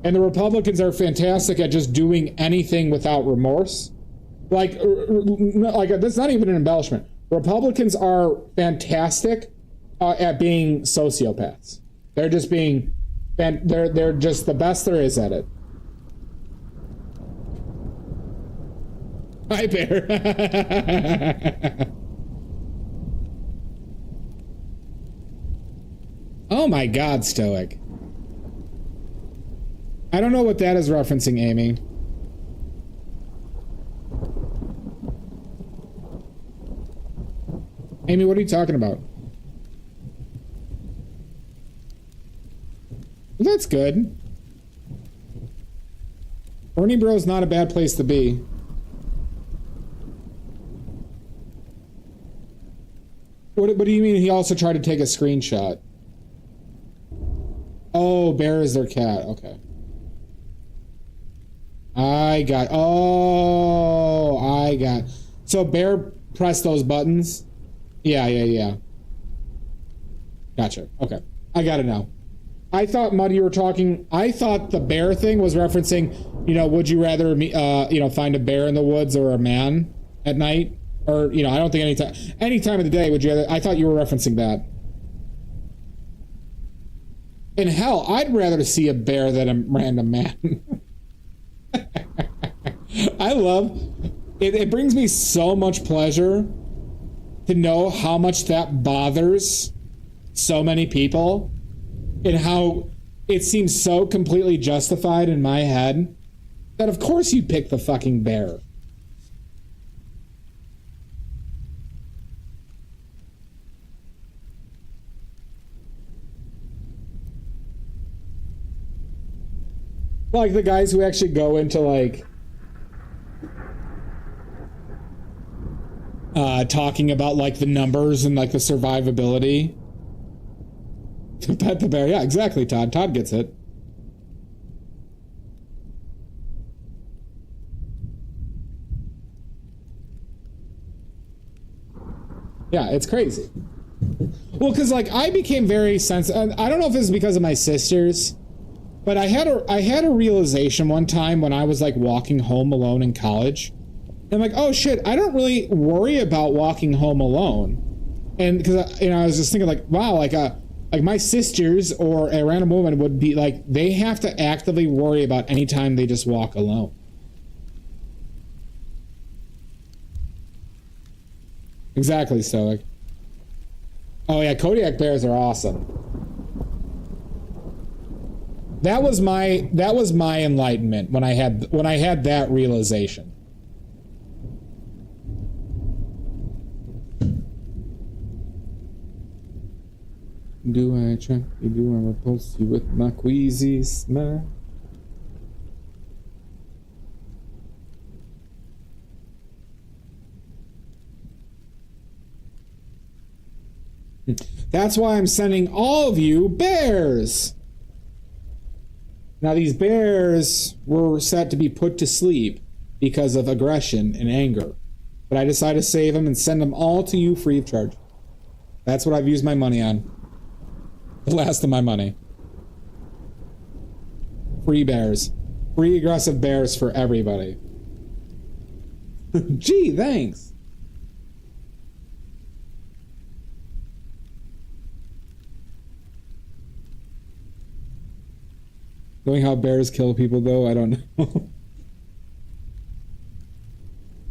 [SPEAKER 1] And the Republicans are fantastic at just doing anything without remorse. Like that's not even an embellishment. Republicans are fantastic at being sociopaths. They're just they're just the best there is at it. Hi, Bear. Oh my God, Stoic. I don't know what that is referencing, Amy. Amy, what are you talking about? Well, that's good. Ernie Bro's not a bad place to be. What do you mean he also tried to take a screenshot? Oh, Bear is their cat. Okay. I got... So Bear pressed those buttons? Yeah. Gotcha. Okay. I got it now. I thought, Muddy, you were talking... I thought the bear thing was referencing, would you rather, find a bear in the woods or a man at night? Or, I don't think any time of the day would you rather... I thought you were referencing that. In hell, I'd rather see a bear than a random man. I love... It brings me so much pleasure to know how much that bothers so many people and how it seems so completely justified in my head that of course you pick the fucking bear. Like the guys who actually go into like talking about like the numbers and like the survivability. Pet the bear. Yeah, exactly, Todd. Todd gets it. Yeah, it's crazy. Well, because like I became very sensitive. I don't know if it's because of my sisters, but I had a realization one time when I was like walking home alone in college. I'm like, oh shit, I don't really worry about walking home alone. And because I was just thinking like, wow, like my sisters or a random woman would be like, they have to actively worry about any time they just walk alone. Exactly, Stoic. Oh yeah, Kodiak bears are awesome. That was my enlightenment when I had that realization. Do I attract you? Do I repulse you with my queasy smile? That's why I'm sending all of you bears. Now these bears were set to be put to sleep because of aggression and anger. But I decided to save them and send them all to you free of charge. That's what I've used my money on. The last of my money. Free bears. Free aggressive bears for everybody. Gee, thanks. Knowing how bears kill people, though, I don't know.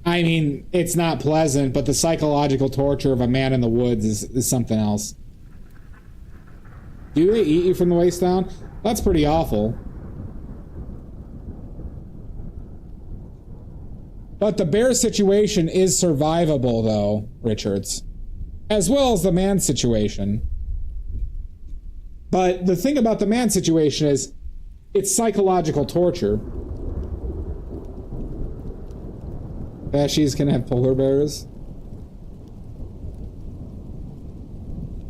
[SPEAKER 1] I mean, it's not pleasant, but the psychological torture of a man in the woods is something else. Do they eat you from the waist down? That's pretty awful. But the bear situation is survivable, though, Richards. As well as the man situation. But the thing about the man situation is, it's psychological torture. Bashies can have polar bears.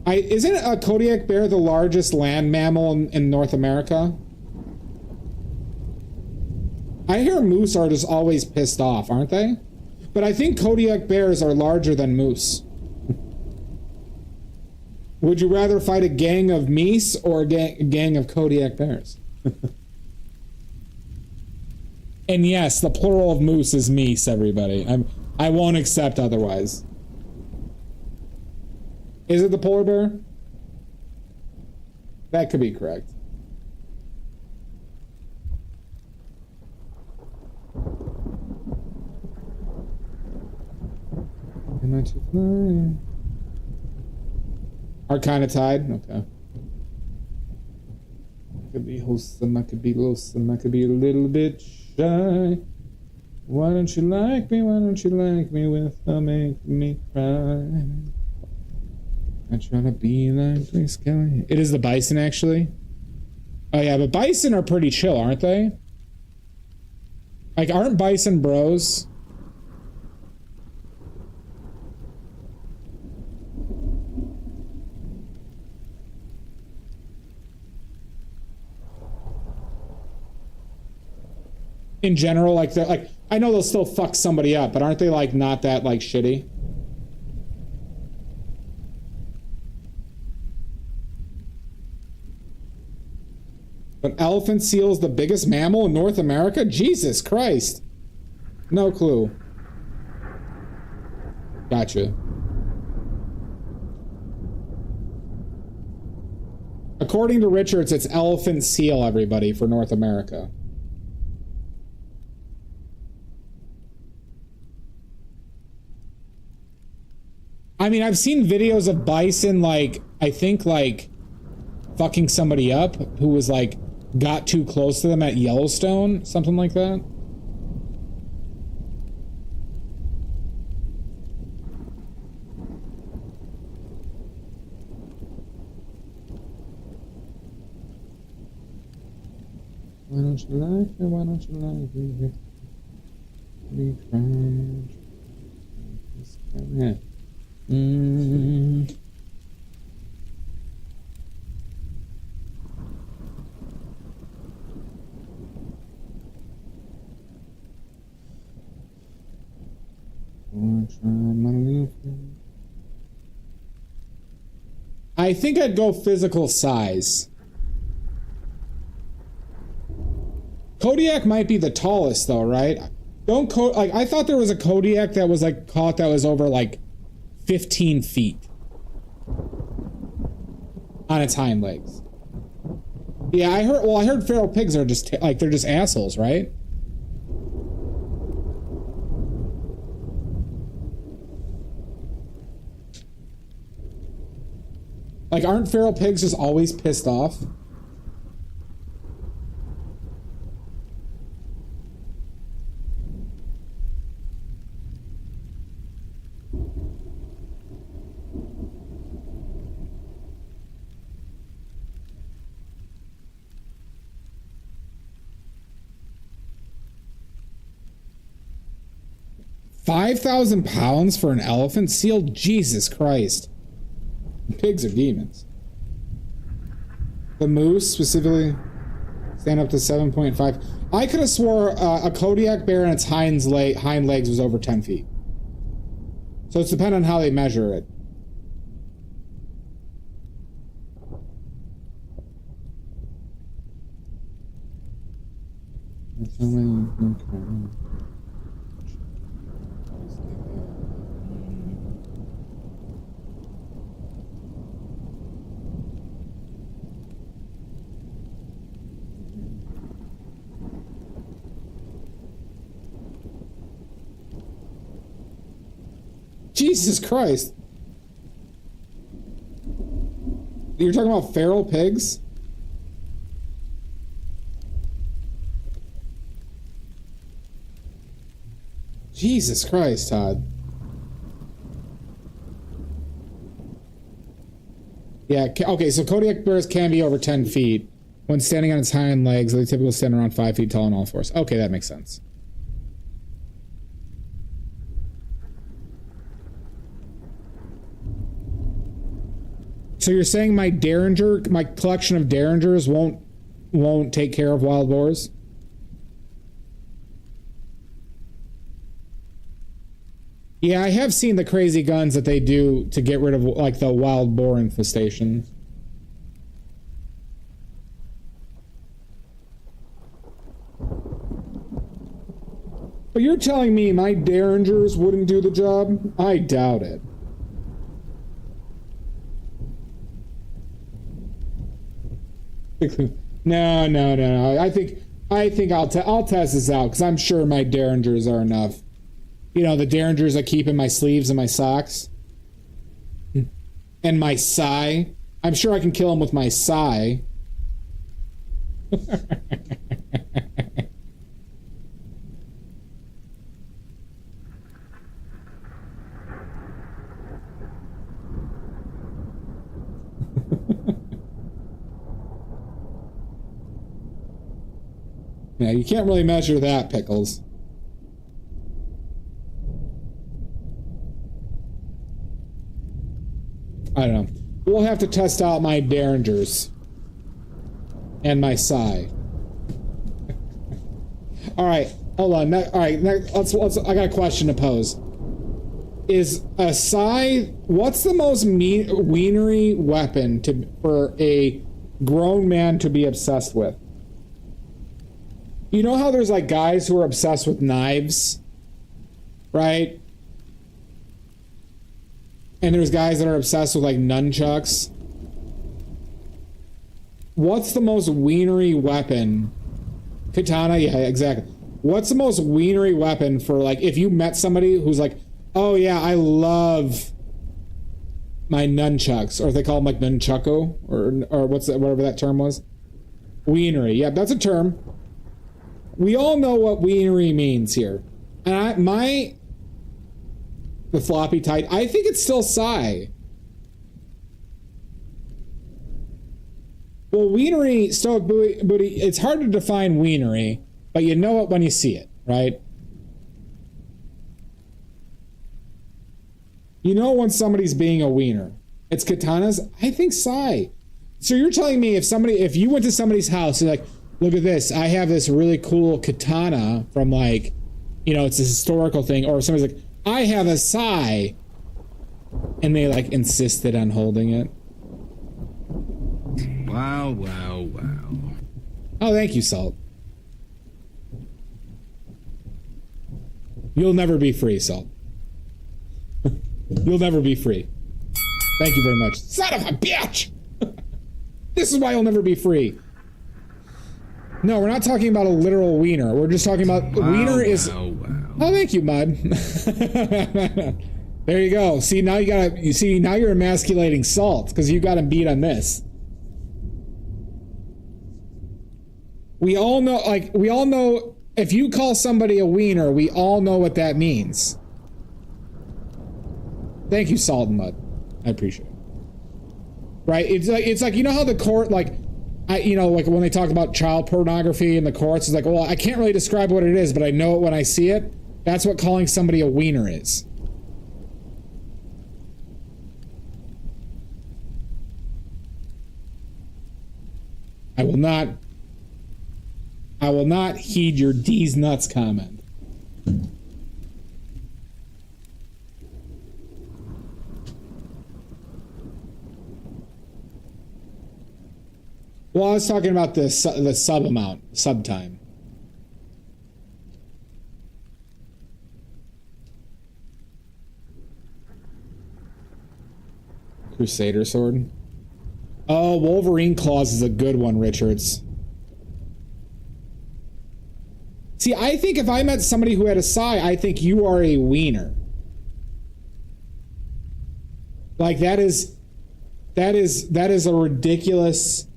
[SPEAKER 1] Isn't a Kodiak bear the largest land mammal in North America? I hear moose are just always pissed off, aren't they? But I think Kodiak bears are larger than moose. Would you rather fight a gang of meese or a gang of Kodiak bears? And yes, the plural of moose is meese, everybody. I won't accept otherwise. Is it the polar bear? That could be correct. Am I too fly? Are kind of tied? Okay. I could be wholesome, I could be lonesome, I could be a little bit shy. Why don't you like me? Why don't you like me without making me cry? I try to be like Grace Kelly. It is the bison, actually. Oh yeah, but bison are pretty chill, aren't they? Like, aren't bison bros? In general, like, they're like, I know they'll still fuck somebody up, but aren't they like not that like shitty? But elephant seal is the biggest mammal in North America? Jesus Christ. No clue. Gotcha. According to Richards, it's elephant seal, everybody, for North America. I mean, I've seen videos of bison, like, I think, like, fucking somebody up who was, like, got too close to them at Yellowstone, something like that. Why don't you like me? Why don't you like me? Be crying. Yeah. I think I'd go physical size. Kodiak might be the tallest though, right? Like, I thought there was a Kodiak that was like caught that was over like 15 feet on its hind legs. Yeah, I heard feral pigs are just like, they're just assholes, right? Like, aren't feral pigs just always pissed off? £5,000 for an elephant seal? Jesus Christ. Pigs are demons. The moose specifically stand up to 7.5. I could have swore a Kodiak bear and its hind legs was over 10 feet. So it's dependent on how they measure it. Jesus Christ. You're talking about feral pigs? Jesus Christ, Todd. Yeah, okay, so Kodiak bears can be over 10 feet. When standing on its hind legs, they typically stand around 5 feet tall on all fours. Okay, that makes sense. So you're saying my Derringer, my collection of Derringers won't take care of wild boars? Yeah, I have seen the crazy guns that they do to get rid of like the wild boar infestation. But you're telling me my Derringers wouldn't do the job? I doubt it. No. I think I'll test this out because I'm sure my Derringers are enough. You know, the Derringers I keep in my sleeves and my socks. And my sai. I'm sure I can kill them with my sai. Yeah, you can't really measure that, Pickles. I don't know. We'll have to test out my Derringers. And my sai. Alright, hold on. Alright, let's I got a question to pose. Is a sai... What's the most wienery weapon for a grown man to be obsessed with? You know how there's like guys who are obsessed with knives, right? And there's guys that are obsessed with like nunchucks. What's the most wienery weapon? Katana? Yeah, exactly. What's the most wienery weapon for like if you met somebody who's like, oh yeah, I love my nunchucks, or if they call them like nunchucko, or what's that, whatever that term was. Wienery. Yeah, that's a term. We all know what wienery means here. And the floppy tight, I think it's still psi. Well, wienery, Stoic Booty, it's hard to define wienery, but you know it when you see it, right? You know when somebody's being a wiener. It's katanas. I think psi. So you're telling me if you went to somebody's house and like, look at this, I have this really cool katana from like, it's a historical thing, or somebody's like, I have a psi, and they like insisted on holding it.
[SPEAKER 5] Wow, wow, wow.
[SPEAKER 1] Oh, thank you, Salt. You'll never be free, Salt. You'll never be free. Thank you very much. Son of a bitch! This is why you'll never be free. No, we're not talking about a literal wiener. We're just talking about wiener is.
[SPEAKER 5] Wow.
[SPEAKER 1] Oh, thank you, Mud. There you go. See, now now you're emasculating Salt because you got him beat on this. We all know if you call somebody a wiener, we all know what that means. Thank you, Salt and Mud. I appreciate it. Right? It's like you know how the court like when they talk about child pornography in the courts, it's like, well, I can't really describe what it is, but I know it when I see it. That's what calling somebody a wiener is. I will not heed your D's nuts comment. Well, I was talking about the sub time. Crusader sword. Oh, Wolverine claws is a good one, Richards. See, I think if I met somebody who had a psi, I think you are a wiener. Like that is a ridiculous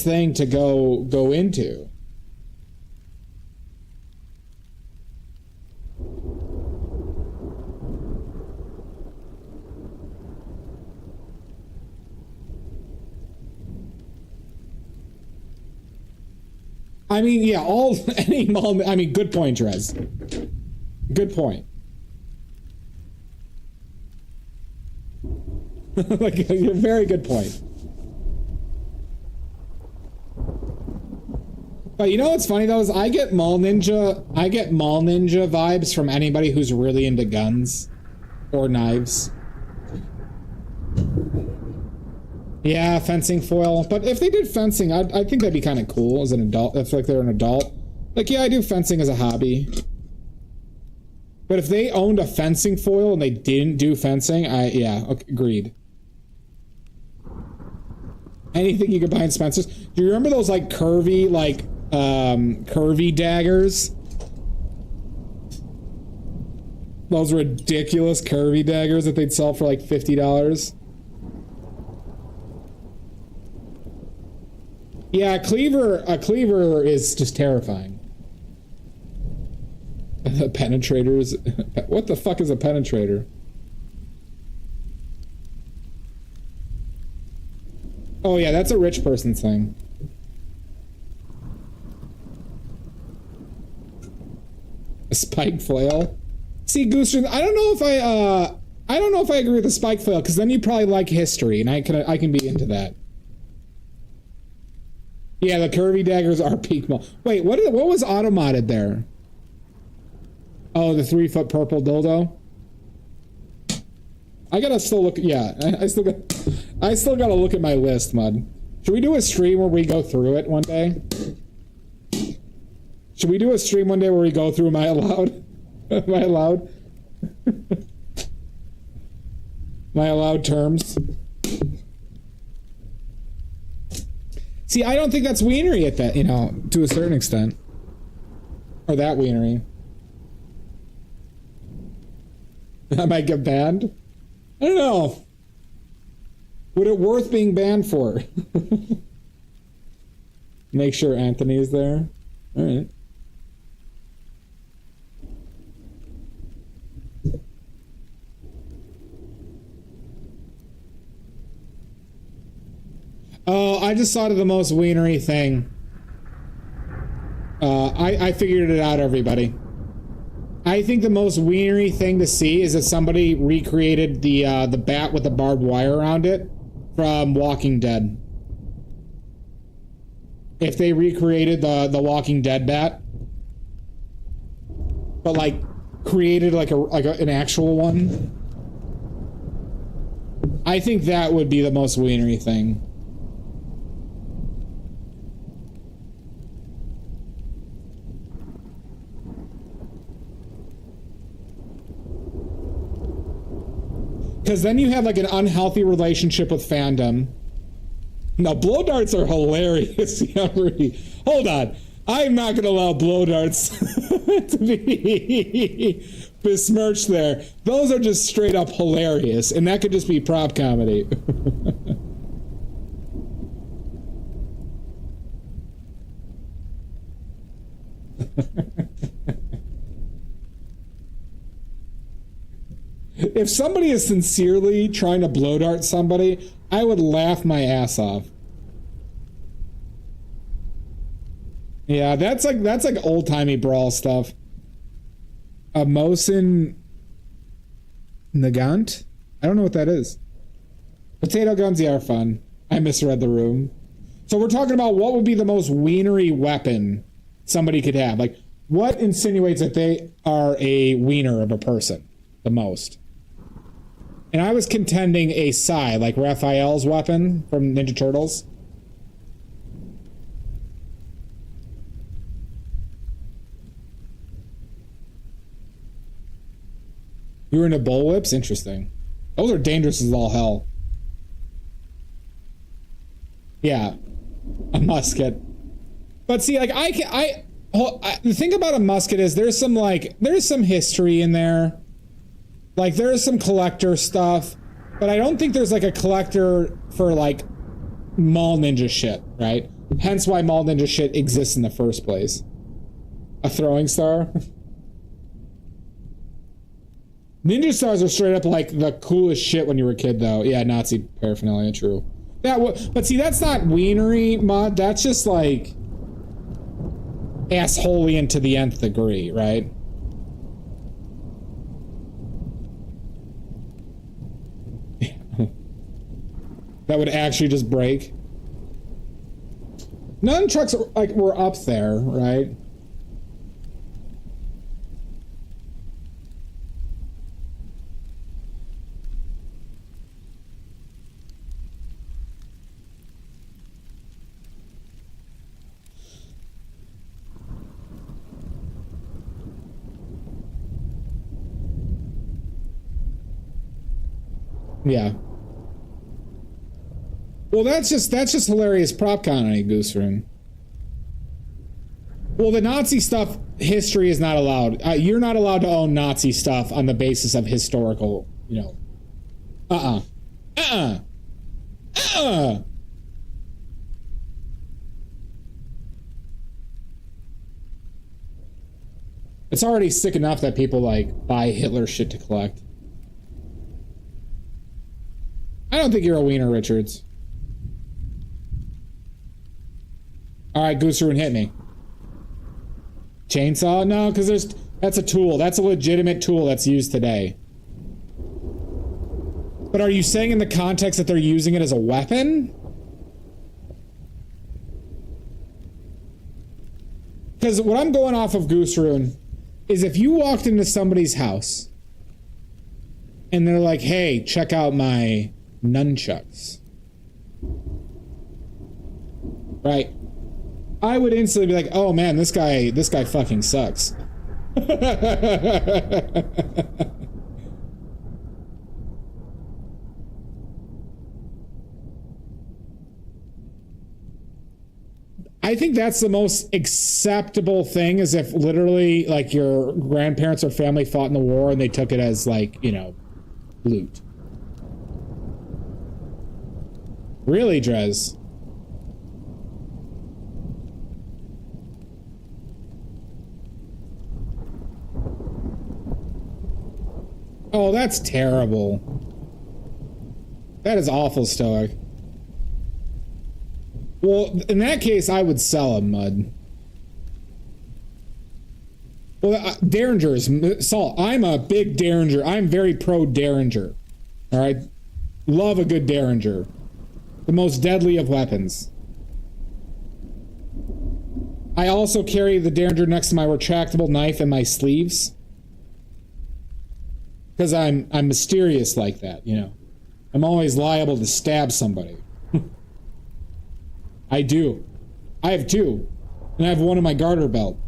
[SPEAKER 1] thing to go into. I mean, yeah, good point, Trez. Good point. Like, a very good point. But you know what's funny though is I get Mall Ninja vibes from anybody who's really into guns or knives. Yeah, fencing foil. But if they did fencing, I think that'd be kind of cool as an adult. If like they're an adult, like yeah, I do fencing as a hobby. But if they owned a fencing foil and they didn't do fencing, agreed. Anything you could buy in Spencer's. Do you remember those like curvy daggers? Those ridiculous curvy daggers that they'd sell for like $50. Yeah, a cleaver is just terrifying. Penetrators. What the fuck is a penetrator? Oh yeah, that's a rich person thing. A spike flail. See, Gooster, I don't know if I agree with the spike flail, because then you probably like history, and I can be into that. Yeah, the curvy daggers are peak mall. Wait, what was automated there? Oh, the 3-foot purple dildo. I gotta still look. Yeah, I still gotta look at my list, Mud. Should we do a stream where we go through it one day? Should we do a stream one day where we go through Am I Allowed? Am I allowed? Am I allowed terms? See, I don't think that's wienery at that, you know, to a certain extent. Or that wienery. I might get banned? I don't know. Would it worth being banned for? Make sure Anthony is there. All right. Oh, I just thought of the most wienery thing. I figured it out, everybody. I think the most wienery thing to see is if somebody recreated the bat with the barbed wire around it from Walking Dead. If they recreated the Walking Dead bat, but like created like an actual one, I think that would be the most wienery thing. Because then you have like an unhealthy relationship with fandom. Now, blow darts are hilarious. Hold on. I'm not going to allow blow darts to be besmirched there. Those are just straight up hilarious. And that could just be prop comedy. If somebody is sincerely trying to blow dart somebody, I would laugh my ass off. Yeah, that's like old-timey brawl stuff. Mosin Nagant? I don't know what that is. Potato guns, yeah, are fun. I misread the room. So we're talking about what would be the most wienery weapon somebody could have. Like, what insinuates that they are a wiener of a person the most? And I was contending a sai, like Raphael's weapon from Ninja Turtles. You were into bullwhips? Interesting. Those are dangerous as all hell. Yeah. A musket. But see, like, the thing about a musket is there's some history in there. Like, there is some collector stuff, but I don't think there's, like, a collector for, like, Mall Ninja shit, right? Hence why Mall Ninja shit exists in the first place. A throwing star? Ninja stars are straight up, like, the coolest shit when you were a kid, though. Yeah, Nazi paraphernalia, true. But see, that's not wienery, Mod. That's just, like, assholeian to the nth degree, right? That would actually just break. Nunchucks like were up there, right? Yeah. Well, that's just hilarious prop comedy, Gooserin. Well, the Nazi stuff, history is not allowed. You're not allowed to own Nazi stuff on the basis of historical, you know. It's already sick enough that people, like, buy Hitler shit to collect. I don't think you're a wiener, Richards. Alright, Gooserin, hit me. Chainsaw? No, because that's a tool. That's a legitimate tool that's used today. But are you saying in the context that they're using it as a weapon? Because what I'm going off of, Gooserin, is if you walked into somebody's house and they're like, hey, check out my nunchucks. Right? I would instantly be like, oh man, this guy fucking sucks. I think that's the most acceptable thing, is if literally like your grandparents or family fought in the war and they took it as like, you know, loot. Really, Drez? Oh, that's terrible. That is awful, Stoic. Well, in that case, I would sell him, Mud. Well, Derringers, Salt. I'm a big Derringer. I'm very pro Derringer. All right? Love a good Derringer. The most deadly of weapons. I also carry the Derringer next to my retractable knife in my sleeves. Because I'm mysterious like that, you know. I'm always liable to stab somebody. I do. I have two. And I have one in my garter belt.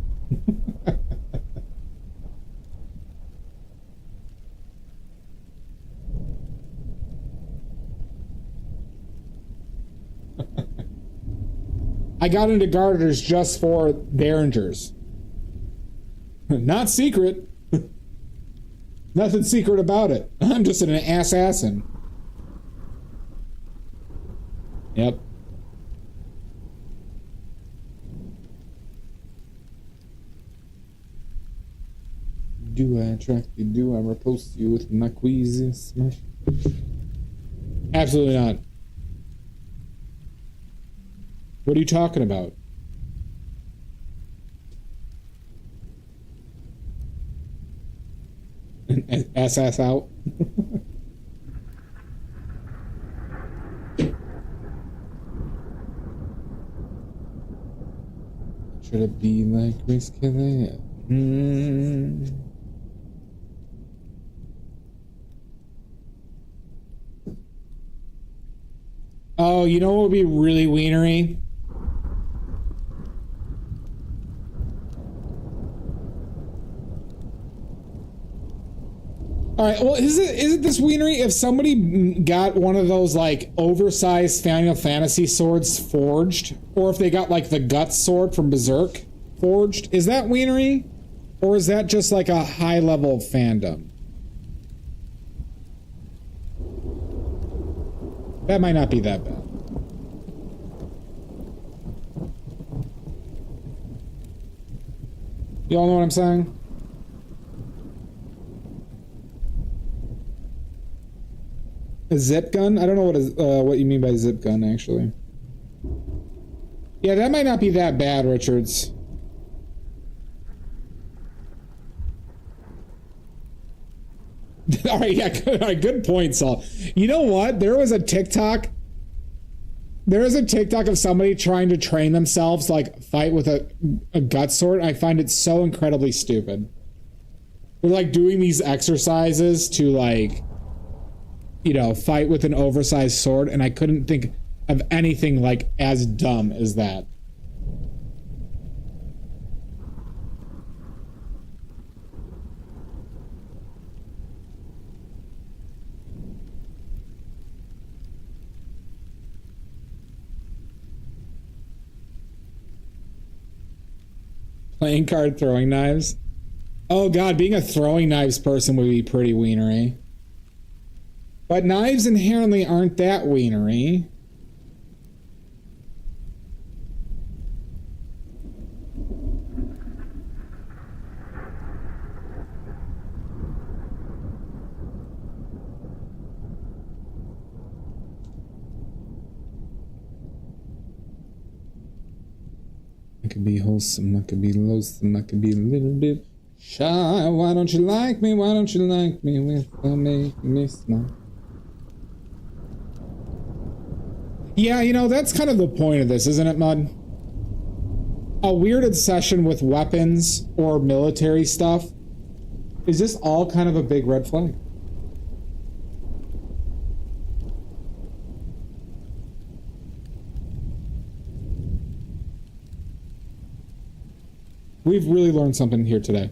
[SPEAKER 1] I got into garters just for Derringers. Not secret. Nothing secret about it. I'm just an assassin. Yep. Do I attract you? Do I repulse you with my queasy smash? Absolutely not. What are you talking about? SS out? Should it be like Grace Kelly? Oh, you know what would be really wienery? All right, well, is it this wienery if somebody got one of those like oversized Final Fantasy swords forged, or if they got like the Guts sword from Berserk forged? Is that wienery, or is that just like a high level of fandom? That might not be that bad. Y'all know what I'm saying? A zip gun? I don't know what you mean by zip gun, actually. Yeah, that might not be that bad, Richards. All right, yeah, good point, Saul. You know what? There was a TikTok of somebody trying to train themselves, like, fight with a gut sword. I find it so incredibly stupid. They're, like, doing these exercises to, like, you know, fight with an oversized sword, and I couldn't think of anything, like, as dumb as that. Playing card throwing knives? Oh god, being a throwing knives person would be pretty wienery. But knives inherently aren't that wienery. I could be wholesome, I could be loathsome, I could be a little bit shy. Why don't you like me? Why don't you like me without making me smile? Yeah, you know, that's kind of the point of this, isn't it, Mud? A weird obsession with weapons or military stuff is just all kind of a big red flag. We've really learned something here today.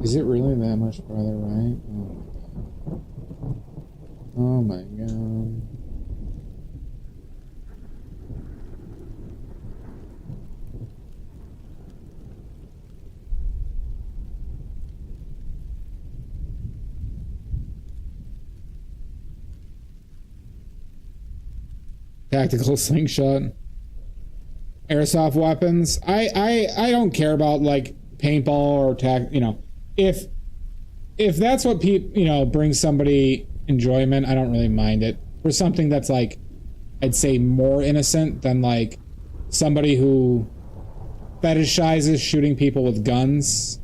[SPEAKER 1] Is it really that much farther right? Oh my god. Tactical slingshot. Airsoft weapons. I don't care about like paintball or you know, if that's what brings somebody enjoyment, I don't really mind it. For something that's like, I'd say more innocent than like somebody who fetishizes shooting people with guns.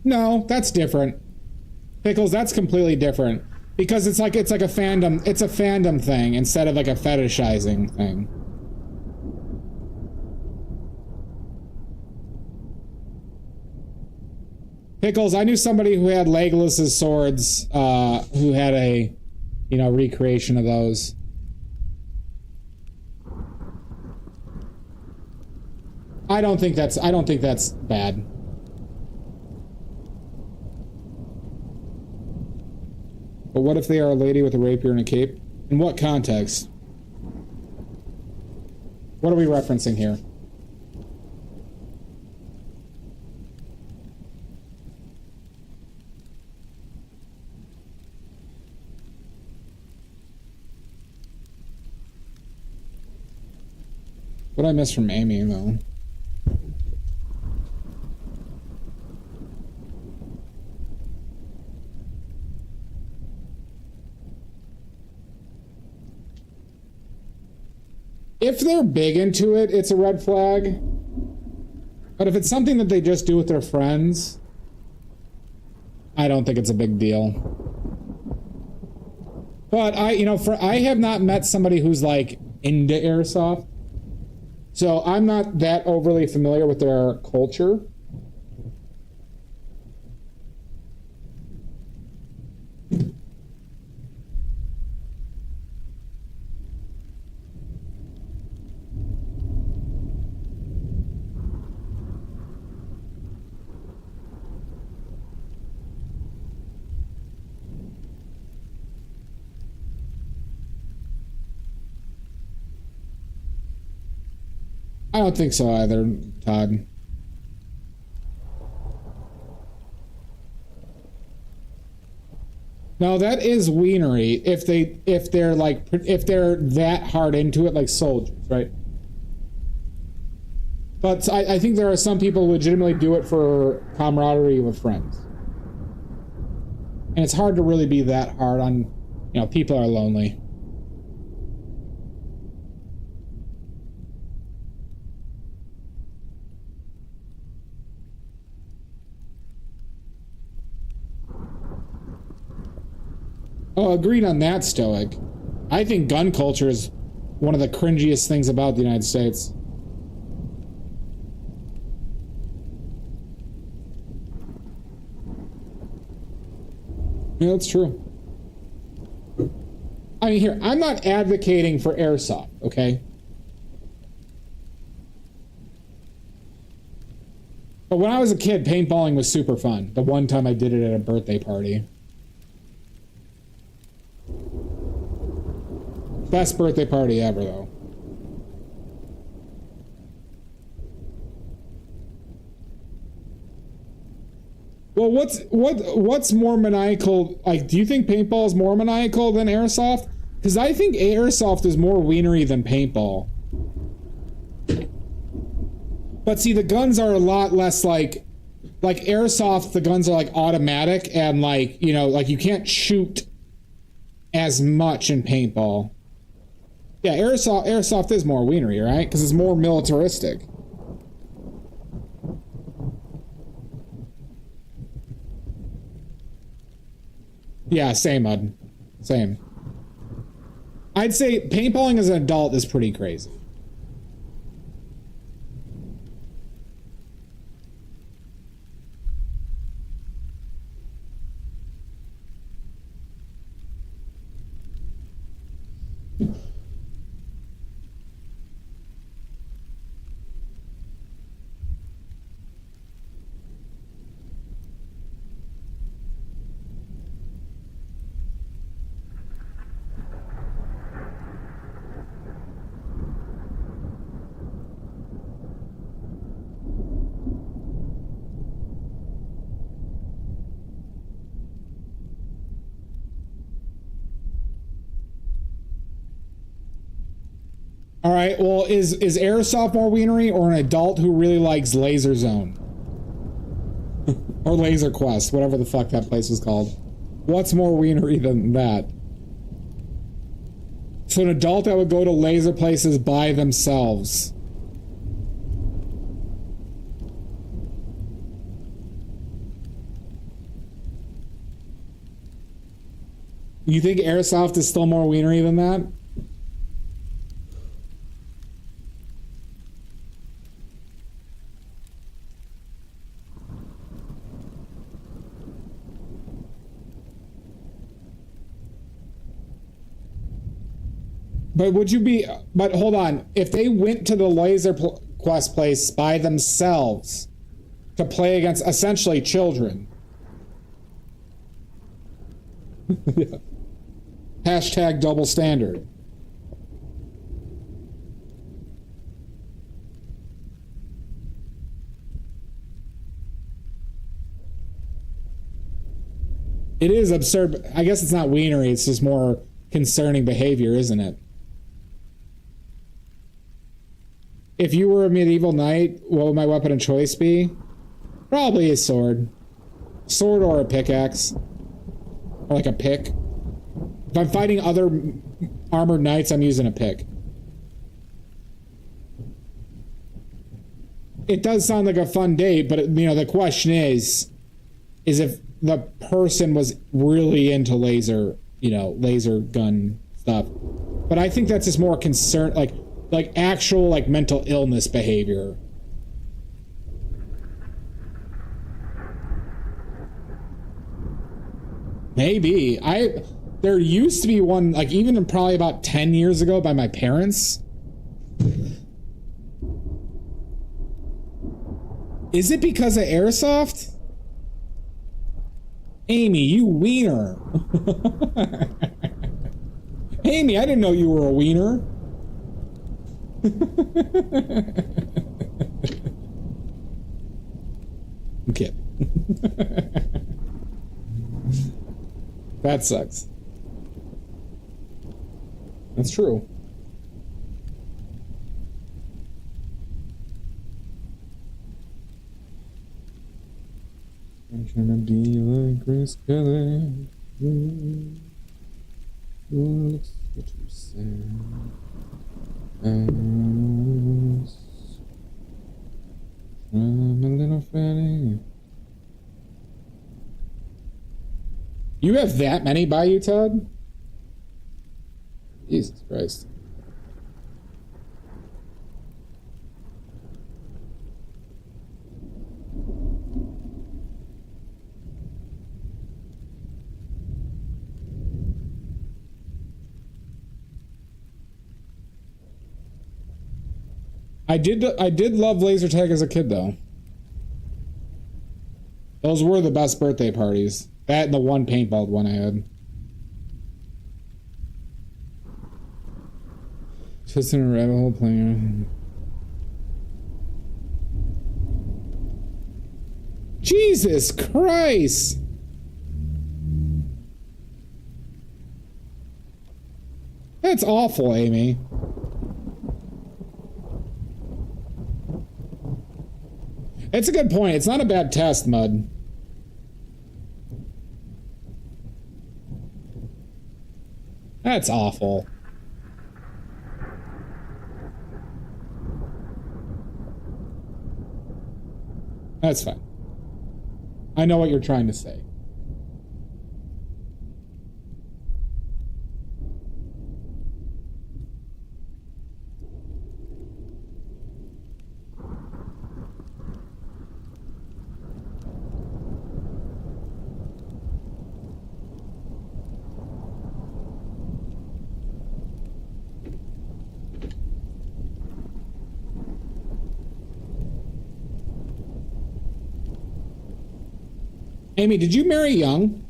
[SPEAKER 1] No, that's different. Pickles, that's completely different. Because it's like a fandom thing instead of like a fetishizing thing. Pickles, I knew somebody who had Legolas's swords, who had a, recreation of those. I don't think that's bad. But what if they are a lady with a rapier and a cape? In what context? What are we referencing here? What I missed from Amy, though. If they're big into it, it's a red flag. But if it's something that they just do with their friends, I don't think it's a big deal. But I have not met somebody who's like into airsoft. So I'm not that overly familiar with their culture. I don't think so either, Todd. No, that is wienery if they're that hard into it, like soldiers, right? But I think there are some people who legitimately do it for camaraderie with friends. And it's hard to really be that hard on, people are lonely. Oh, agreed on that, Stoic. I think gun culture is one of the cringiest things about the United States. Yeah, that's true. I mean, here, I'm not advocating for airsoft, okay? But when I was a kid, paintballing was super fun. The one time I did it at a birthday party. Best birthday party ever, though. Well, what's more maniacal? Like, do you think paintball is more maniacal than airsoft? Because I think airsoft is more wienery than paintball. But see, the guns are a lot less like airsoft. The guns are like automatic and like you can't shoot as much in paintball. Yeah, airsoft is more wienery, right? Because it's more militaristic. Yeah, same, Bud. Same. I'd say paintballing as an adult is pretty crazy. All right, well, is airsoft more wienery or an adult who really likes Laser Zone? Or Laser Quest, whatever the fuck that place was called. What's more wienery than that? So an adult that would go to laser places by themselves. You think airsoft is still more wienery than that? But would you be, but hold on, if they went to the Laser Quest place by themselves to play against essentially children. Yeah. Hashtag double standard. It is absurd. I guess it's not wienery, it's just more concerning behavior, isn't it? If you were a medieval knight, what would my weapon of choice be? Probably a sword. Sword or a pickaxe. Or like a pick. If I'm fighting other armored knights, I'm using a pick. It does sound like a fun date, but you know, the question is if the person was really into laser, you know, laser gun stuff. But I think that's just more concern, like actual like mental illness behavior. Maybe. There used to be one, like even probably about 10 years ago by my parents. Is it because of airsoft? Amy, you wiener. Amy, I didn't know you were a wiener. I'm kidding. That sucks. That's true. I'm trying to be like Grace Kelly. Looks what you said. I'm a little fatty. You have that many by you, Todd? Jesus Christ. I did love laser tag as a kid, though. Those were the best birthday parties. That and the one paintball one I had. Just in a rabbit hole playing. Jesus Christ! That's awful, Amy. It's a good point. It's not a bad test, Mud. That's awful. That's fine. I know what you're trying to say. Amy, did you marry young?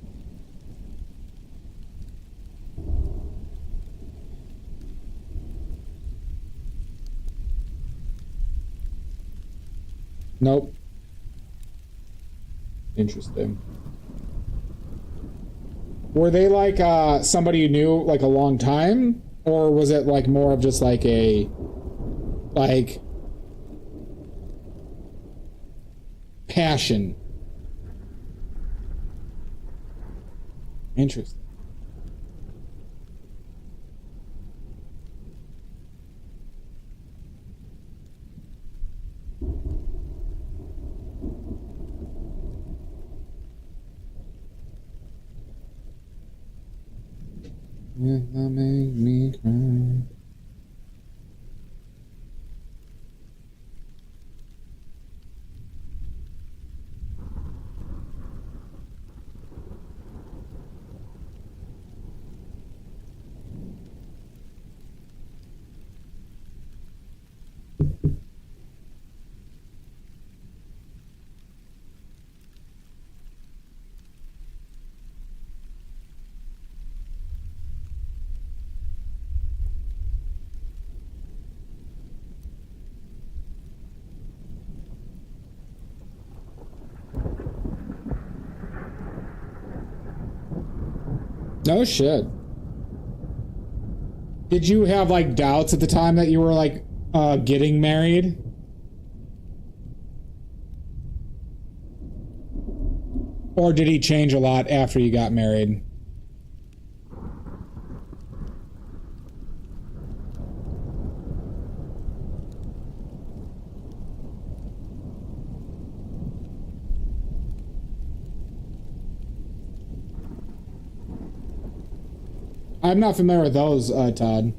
[SPEAKER 1] Nope. Interesting. Were they like somebody you knew like a long time? Or was it like more of just like a passion? Interesting. Will not make me cry. No shit. Did you have like doubts at the time that you were like getting married? Or did he change a lot after you got married? I'm not familiar with those, Todd.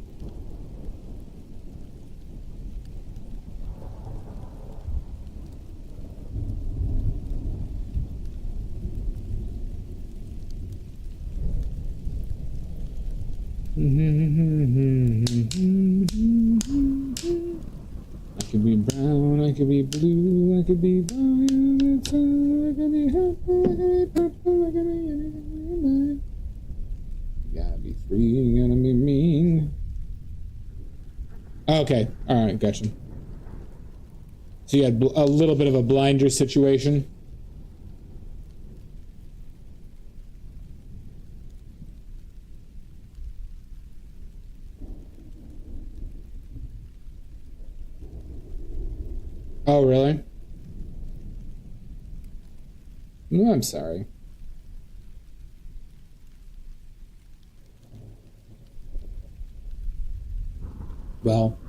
[SPEAKER 1] I could be brown, I could be blue, I could be violet, I could be purple, I could be purple, I could be anything. You gotta be free, you gotta be mean. Okay, alright, gotcha. So you had a little bit of a blinder situation? Oh, really? No, I'm sorry. Well,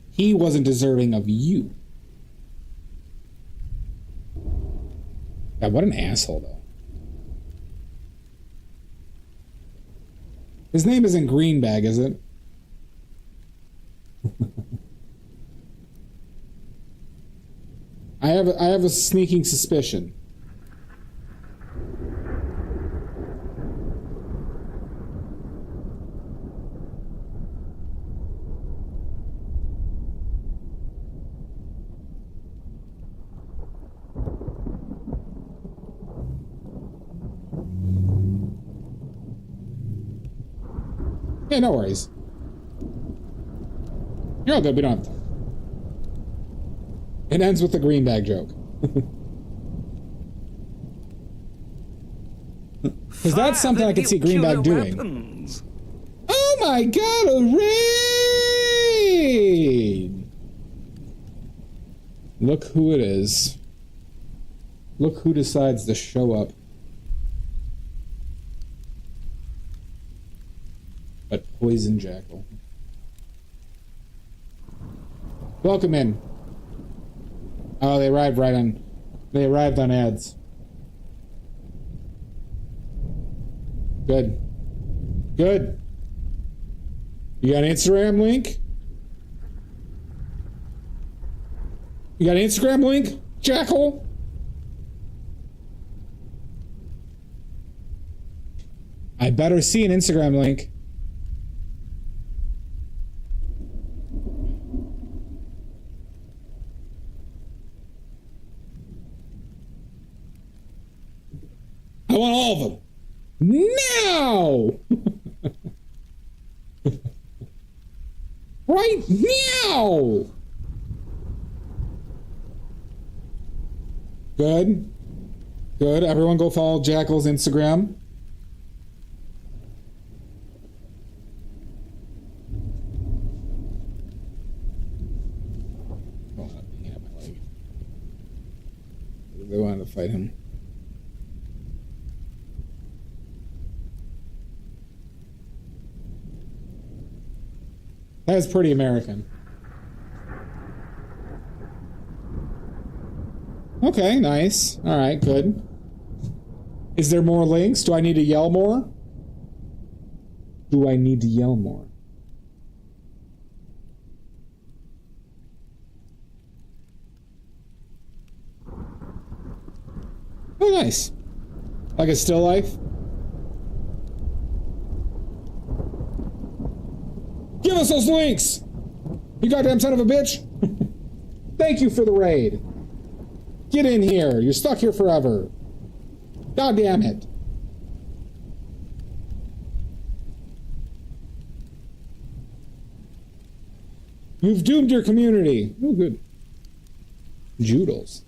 [SPEAKER 1] he wasn't deserving of you. God, what an asshole, though. His name isn't Greenbag, is it? I have a sneaking suspicion. Yeah, no worries. You're all good, we don't have time. It ends with the green bag joke. Because that's something I could see Greenbag doing.
[SPEAKER 3] Weapons.
[SPEAKER 1] Oh my god, a raid! Look who it is. Look who decides to show up. But Poison Jackal. Welcome in. Oh, they arrived on ads. Good. Good. You got an Instagram link? You got an Instagram link, Jackal? I better see an Instagram link. I want all of them. Now! Right now! Good. Good. Everyone go follow Jackal's Instagram. Oh, he had my leg. They wanted to fight him. That's pretty American. Okay, nice. All right, good. Is there more links? Do I need to yell more? Do I need to yell more? Oh, nice. Like a still life? Give us those links! You goddamn son of a bitch! Thank you for the raid. Get in here. You're stuck here forever. God damn it. You've doomed your community. Oh, good. Joodles.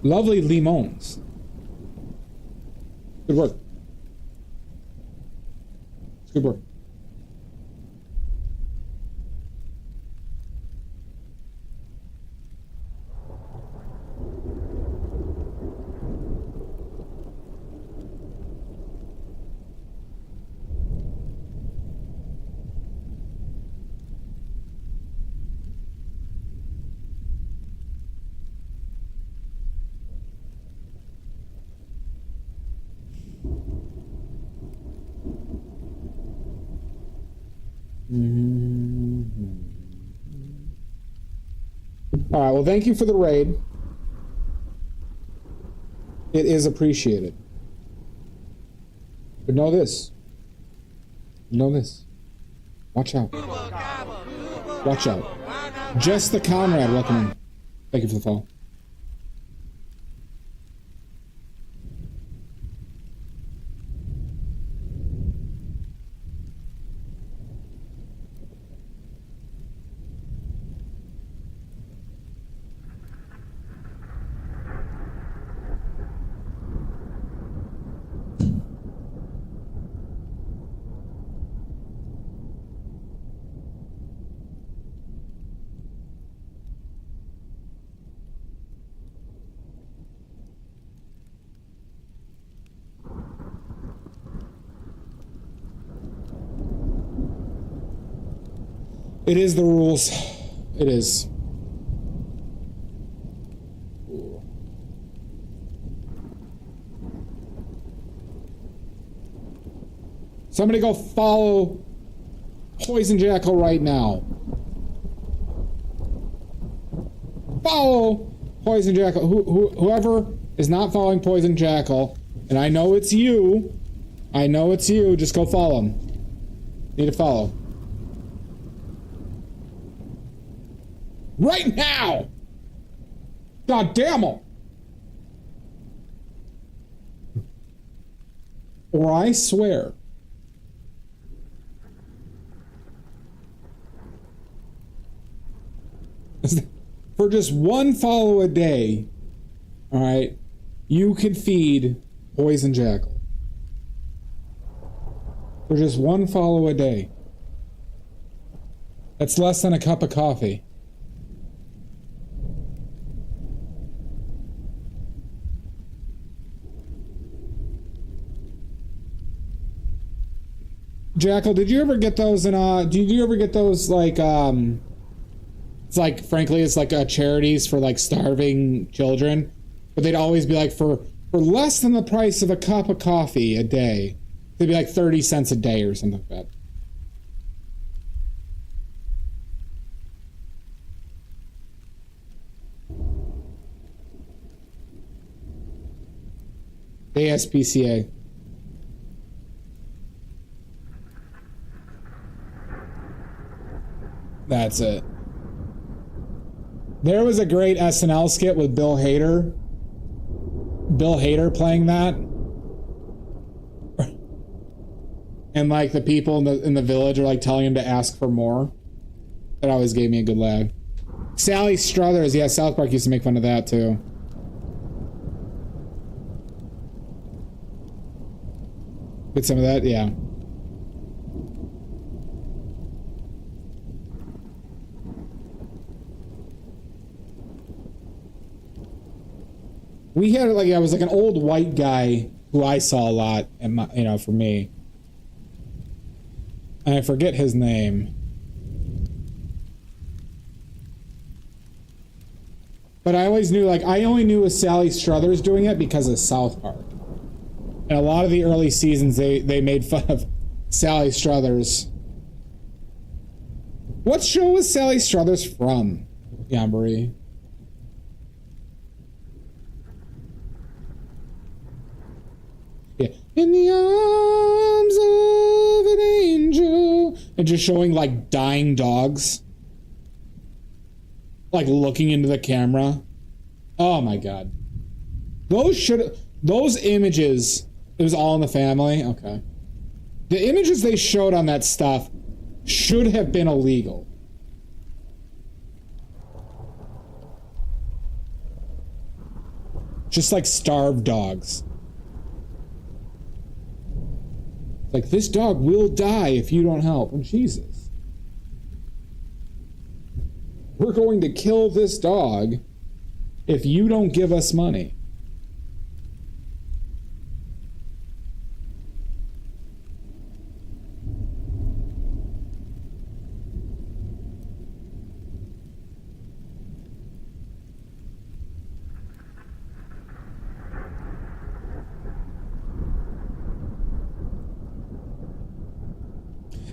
[SPEAKER 1] Lovely limons. Good work. Good work. All right, well, thank you for the raid. It is appreciated. But know this. Know this. Watch out. Watch out. Just the Conrad, welcome in. Thank you for the follow. It is the rules. It is. Somebody go follow Poison Jackal right now. Follow Poison Jackal. Whoever is not following Poison Jackal, and I know it's you. I know it's you. Just go follow him. Need to follow. Right now! God damn it! Or I swear. For just one follow a day, alright, you can feed Poison Jackal. For just one follow a day. That's less than a cup of coffee. Jackal, did you ever get those in did you ever get those like it's like frankly it's like charities for like starving children, but they'd always be like for less than the price of a cup of coffee a day. They'd be like 30 cents a day or something like that. ASPCA. That's it. There was a great SNL skit with Bill Hader. Bill Hader playing that. And like the people in the village are like telling him to ask for more. That always gave me a good laugh. Sally Struthers, yeah, South Park used to make fun of that too. Get some of that, yeah. We had like I was like an old white guy who I saw a lot, and you know, for me. And I forget his name. But I always knew, like, I only knew it was Sally Struthers doing it because of South Park. And a lot of the early seasons, they made fun of Sally Struthers. What show was Sally Struthers from, Yambari? Yeah. In the arms of an angel. And just showing, like, dying dogs. Like, looking into the camera. Oh, my God. Those images... It was All in the Family? Okay. The images they showed on that stuff should have been illegal. Just like starved dogs. Like, this dog will die if you don't help. Oh, Jesus. We're going to kill this dog if you don't give us money.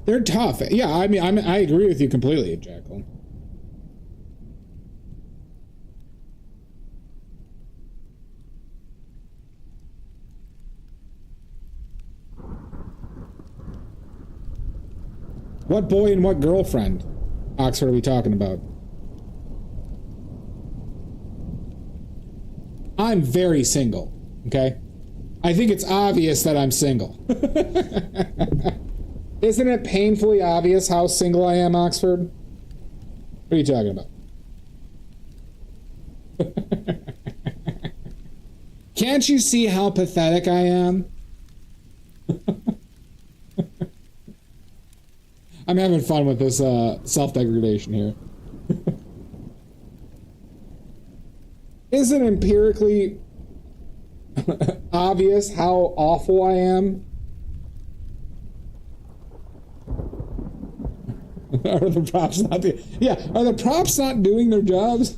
[SPEAKER 1] They're tough. Yeah, I mean, I agree with you completely, Jackal. What boy and what girlfriend, Oxford, are we talking about? I'm very single, okay? I think it's obvious that I'm single. Isn't it painfully obvious how single I am, Oxford? What are you talking about? Can't you see how pathetic I am? I'm having fun with this self-degradation here. Isn't it empirically obvious how awful I am? Are the props not are the props not doing their jobs?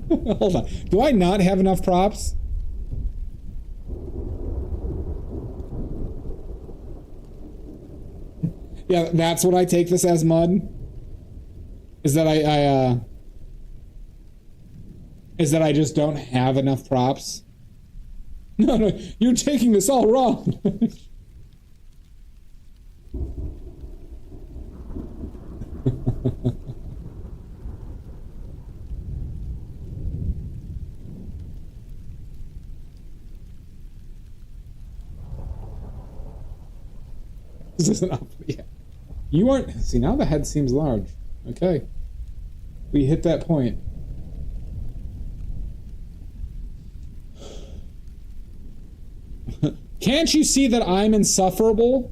[SPEAKER 1] Hold on. Do I not have enough props? Yeah, that's what I take this as, Mud. Is that I just don't have enough props? No, you're taking this all wrong. This isn't up yet. You aren't. See, now the head seems large. Okay. We hit that point. Can't you see that I'm insufferable?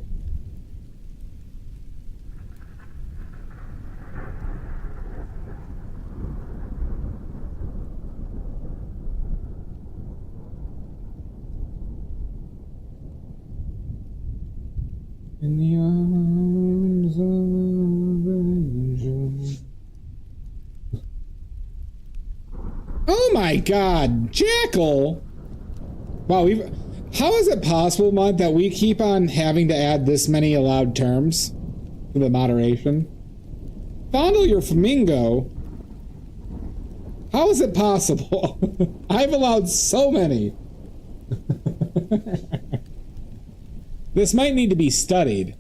[SPEAKER 1] In the Oh my god, Jackal! Wow, how is it possible, Mud, that we keep on having to add this many allowed terms to the moderation? Fondle your flamingo? How is it possible? I've allowed so many. This might need to be studied.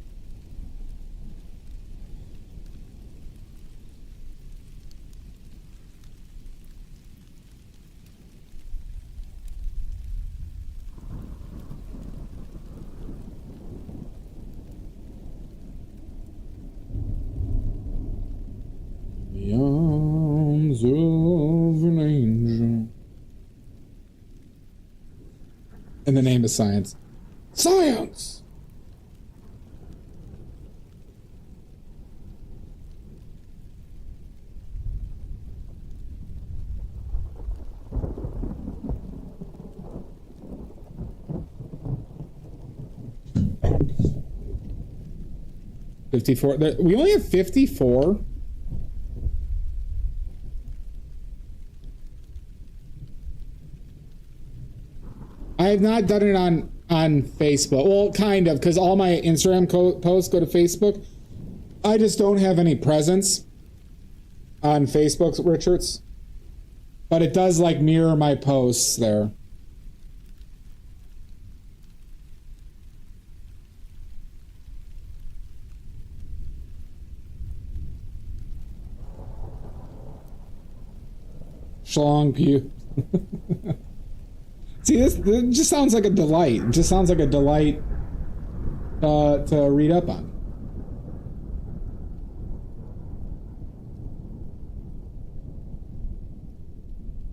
[SPEAKER 1] The arms of an angel. In the name of science. Science! We only have 54? I have not done it on Facebook. Well, kind of, because all my Instagram posts go to Facebook. I just don't have any presence on Facebook, Richards. But it does, like, mirror my posts there. Schlong Pew. See, this just sounds like a delight. It just sounds like a delight to read up on.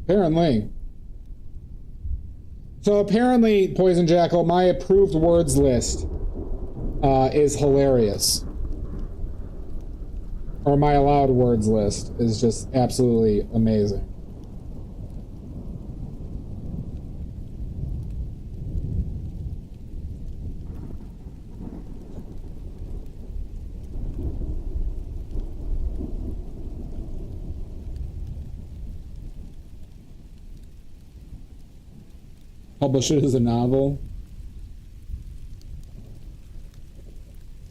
[SPEAKER 1] Apparently. So apparently, Poison Jackal, my approved words list is hilarious. Or my allowed words list is just absolutely amazing. Publish it as a novel.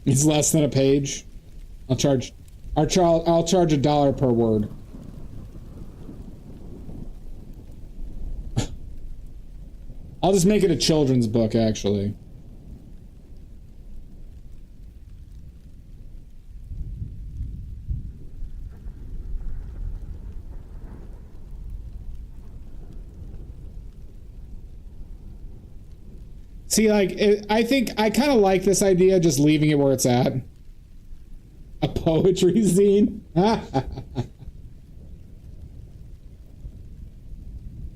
[SPEAKER 1] It's less than a page. I'll charge $1 per word. I'll just make it a children's book, actually. See, like, I think I kind of like this idea, just leaving it where it's at. A poetry zine.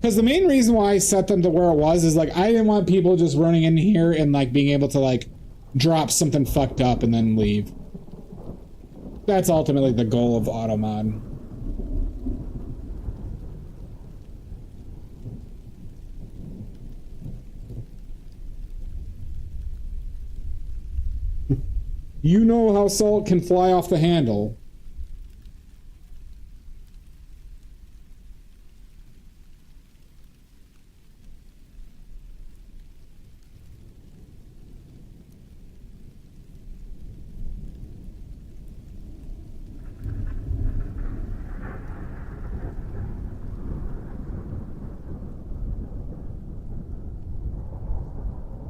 [SPEAKER 1] Because the main reason why I set them to where it was is, like, I didn't want people just running in here and, like, being able to, like, drop something fucked up and then leave. That's ultimately the goal of Automod. You know how salt can fly off the handle.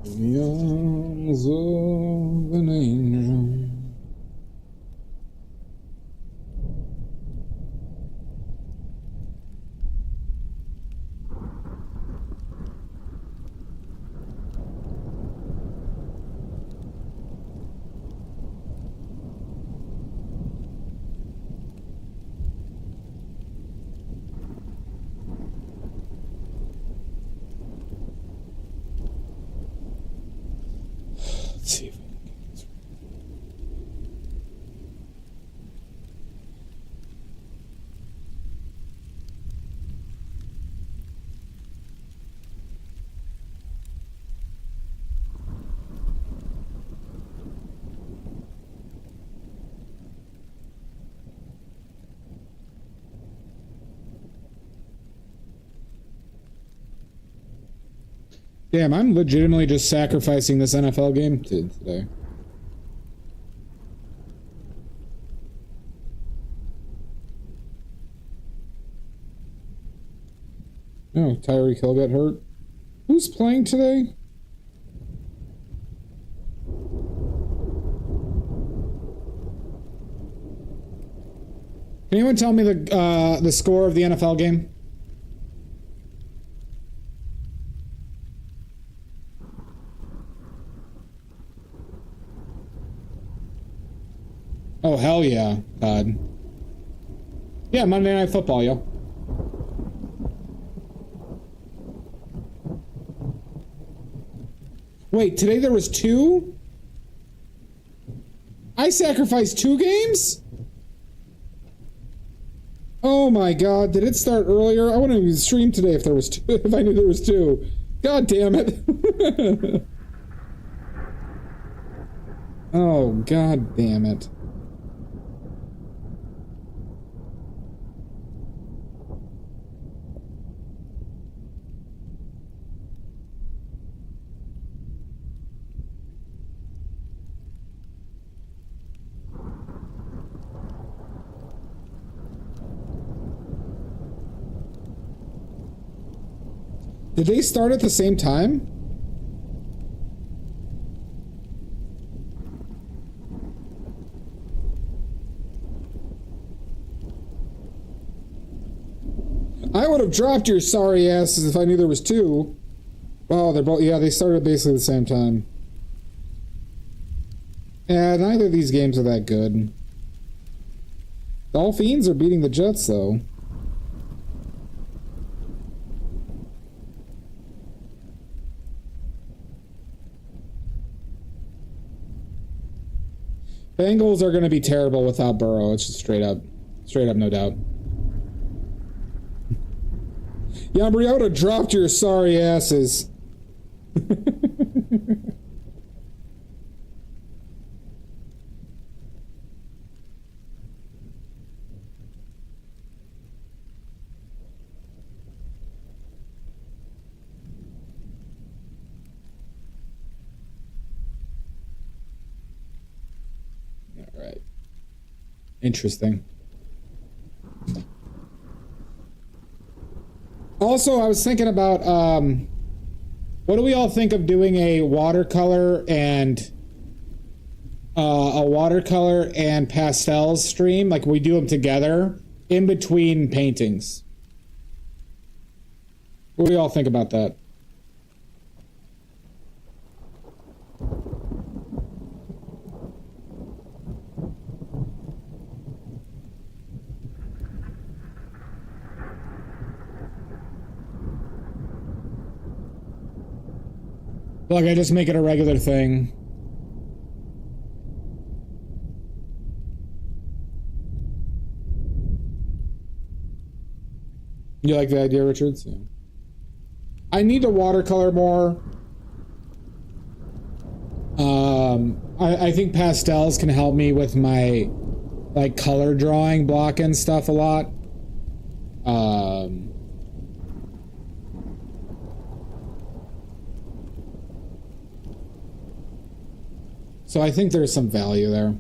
[SPEAKER 1] The arms of an angel. Let's see if Damn, I'm legitimately just sacrificing this NFL game today. Oh, Tyreek Hill got hurt. Who's playing today? Can anyone tell me the score of the NFL game? Oh, hell yeah, God. Yeah, Monday Night Football, yo. Wait, today there was 2? I sacrificed 2 games? Oh my God, did it start earlier? I wouldn't even stream today if there was 2, if I knew there was 2. God damn it. Oh, God damn it. Did they start at the same time? I would have dropped your sorry asses if I knew there was 2. Oh, they're both, yeah, they started basically the same time. Yeah, neither of these games are that good. Dolphins are beating the Jets, though. Bengals are going to be terrible without Burrow. It's just straight up, no doubt. Yambri, I would have dropped your sorry asses. Interesting. Also, I was thinking about, what do we all think of doing a watercolor and pastels stream? Like we do them together in between paintings. What do we all think about that? Like, I just make it a regular thing. You like the idea, Richards? Yeah. I need to watercolor more. I think pastels can help me with my, like, color drawing block and stuff a lot. So I think there's some value there.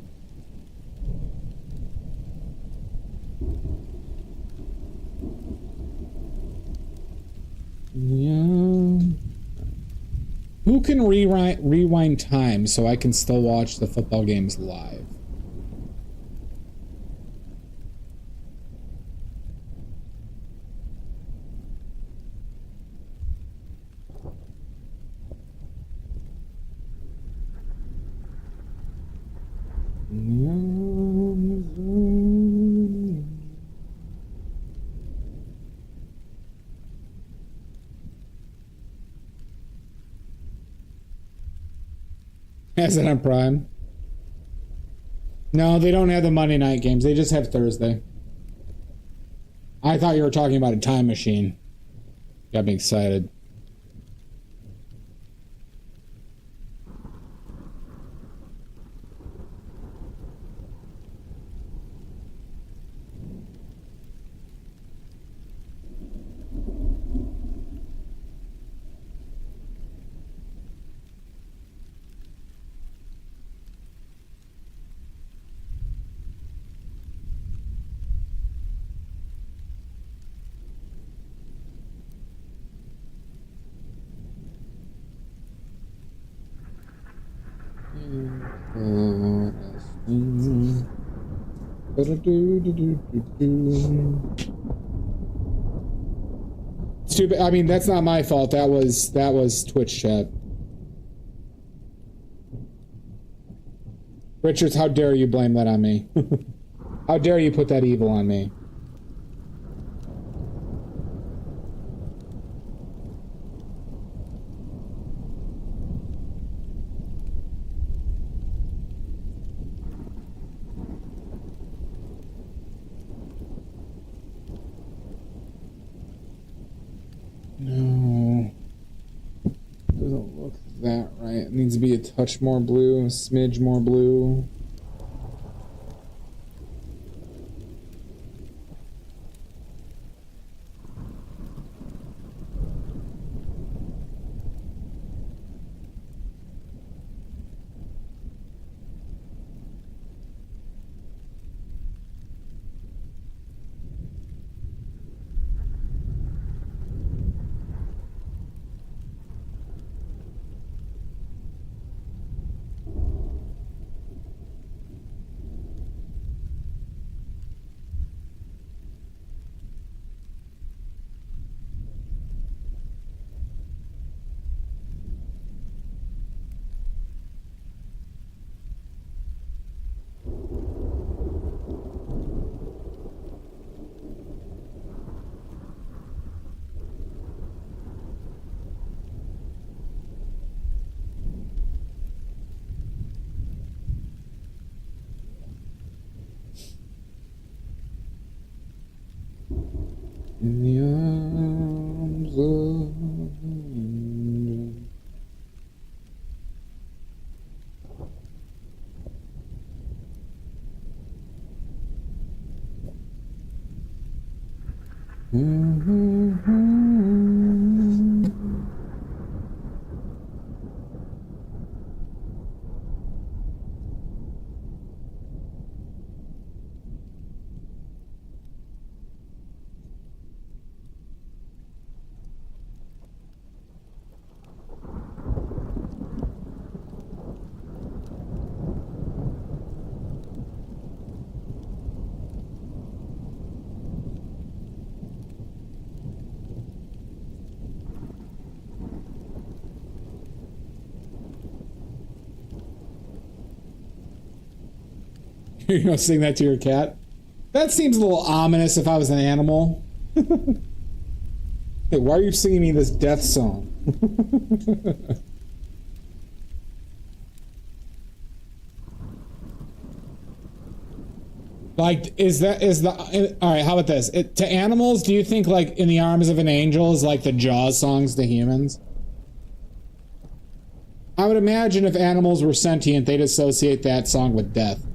[SPEAKER 1] Yeah. Who can rewind time so I can still watch the football games live? Is it on Prime? No, they don't have the Monday night games. They just have Thursday. I thought you were talking about a time machine. Got me excited. Stupid. I mean, that's not my fault. That was Twitch chat. Richards, how dare you blame that on me? How dare you put that evil on me? No. Doesn't look that right. It needs to be a touch more blue, a smidge more blue. In the arms of an angel. You're gonna sing that to your cat? That seems a little ominous if I was an animal. Hey, why are you singing me this death song? Like, alright, how about this? To animals, do you think, like, In the Arms of an Angel is like the Jaws songs to humans? I would imagine if animals were sentient, they'd associate that song with death.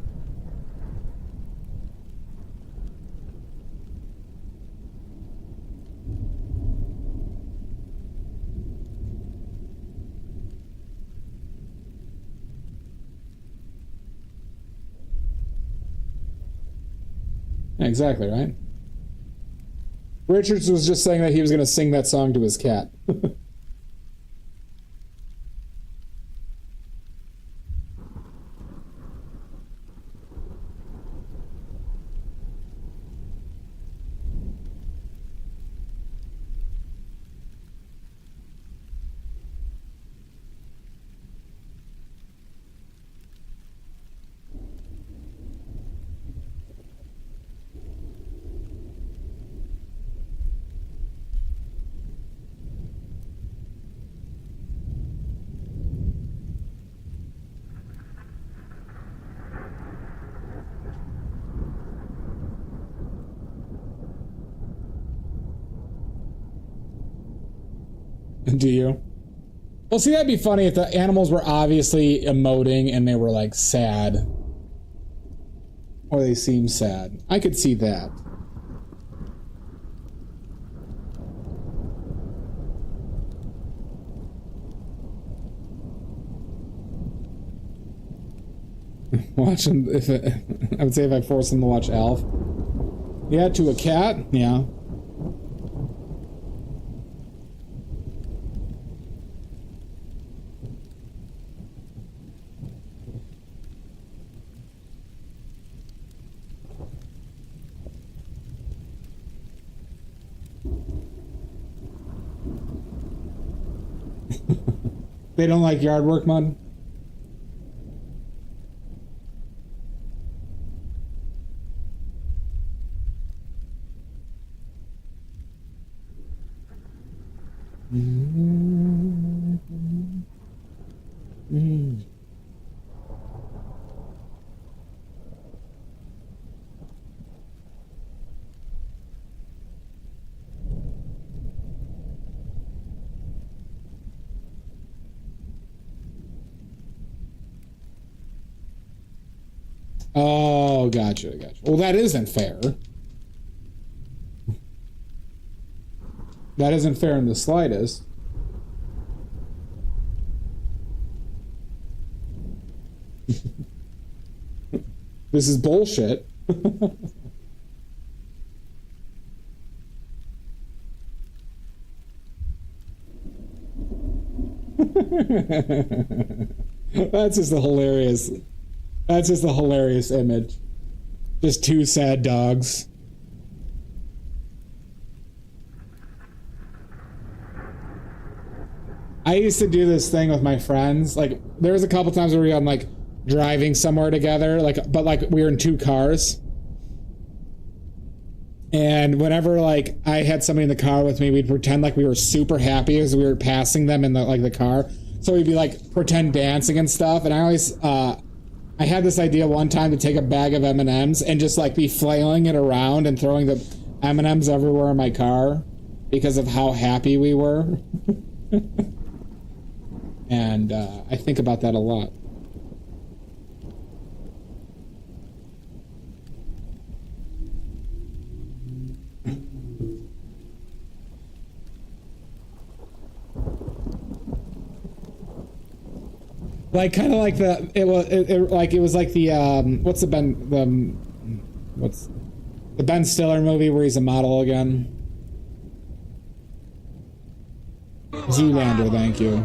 [SPEAKER 1] Exactly, right? Richards was just saying that he was going to sing that song to his cat. Do you? Well, see, that'd be funny if the animals were obviously emoting and they were, like, sad. Or they seem sad. I could see that. Watch him. I would say if I force him to watch Alf. Yeah, to a cat? Yeah. They don't like yard work mud? Oh, gotcha. Well, that isn't fair. That isn't fair in the slightest. This is bullshit. That's just a hilarious image. Just two sad dogs. I used to do this thing with my friends. Like, there was a couple times where we were like driving somewhere together, but we were in two cars. And whenever like I had somebody in the car with me, we'd pretend like we were super happy as we were passing them in the car. So we'd be like pretend dancing and stuff. And I always I had this idea one time to take a bag of M&Ms and just like be flailing it around and throwing the M&Ms everywhere in my car because of how happy we were. And I think about that a lot. Like kind of like it was like the what's the Ben Stiller movie where he's a model again? Zoolander, thank you.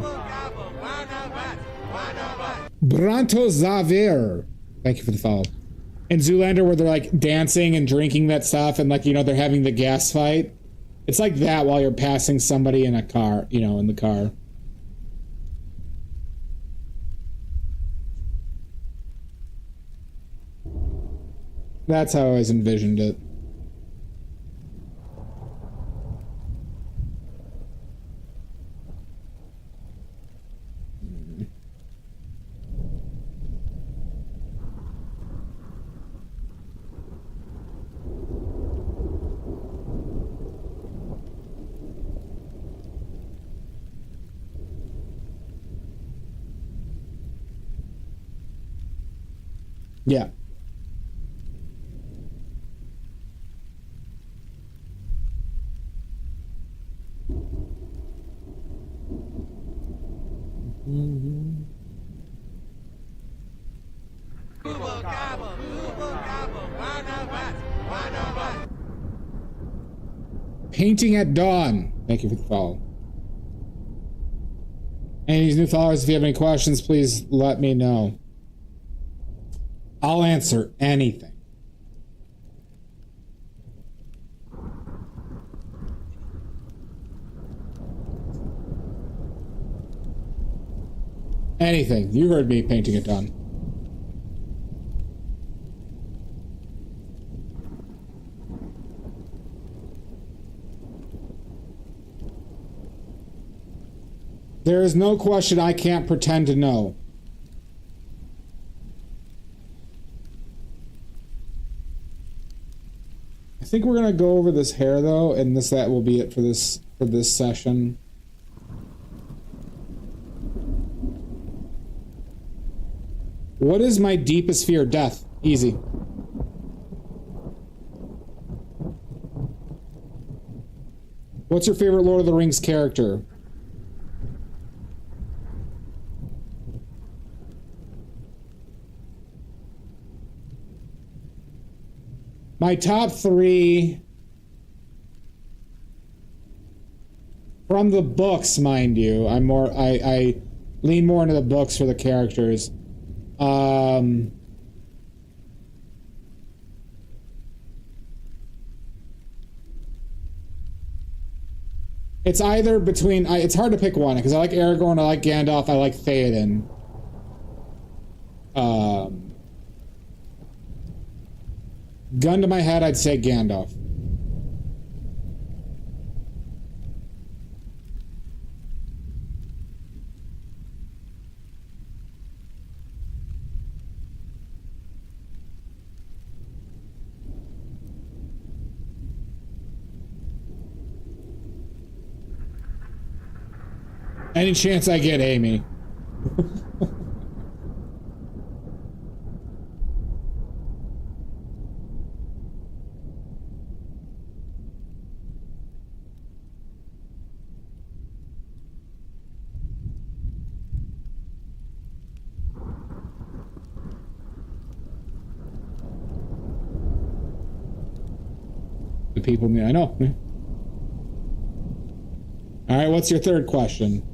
[SPEAKER 1] Branto Xavier, thank you for the follow. In Zoolander, where they're like dancing and drinking that stuff, and like they're having the gas fight. It's like that while you're passing somebody in a car, in the car. That's how I always envisioned it. Yeah. Painting at Dawn. Thank you for the follow. Any of these new followers, if you have any questions, please let me know. I'll answer anything. Anything. You heard me, Painting at Dawn. There is no question I can't pretend to know. I think we're gonna go over this hair though, and that will be it for this session. What is my deepest fear? Death. Easy. What's your favorite Lord of the Rings character? My top three from the books, mind you. I lean more into the books for the characters. It's either between... it's hard to pick one, because I like Aragorn, I like Gandalf, I like Theoden. Gun to my head, I'd say Gandalf. Any chance I get Amy. The people me, I know. All right, what's your third question?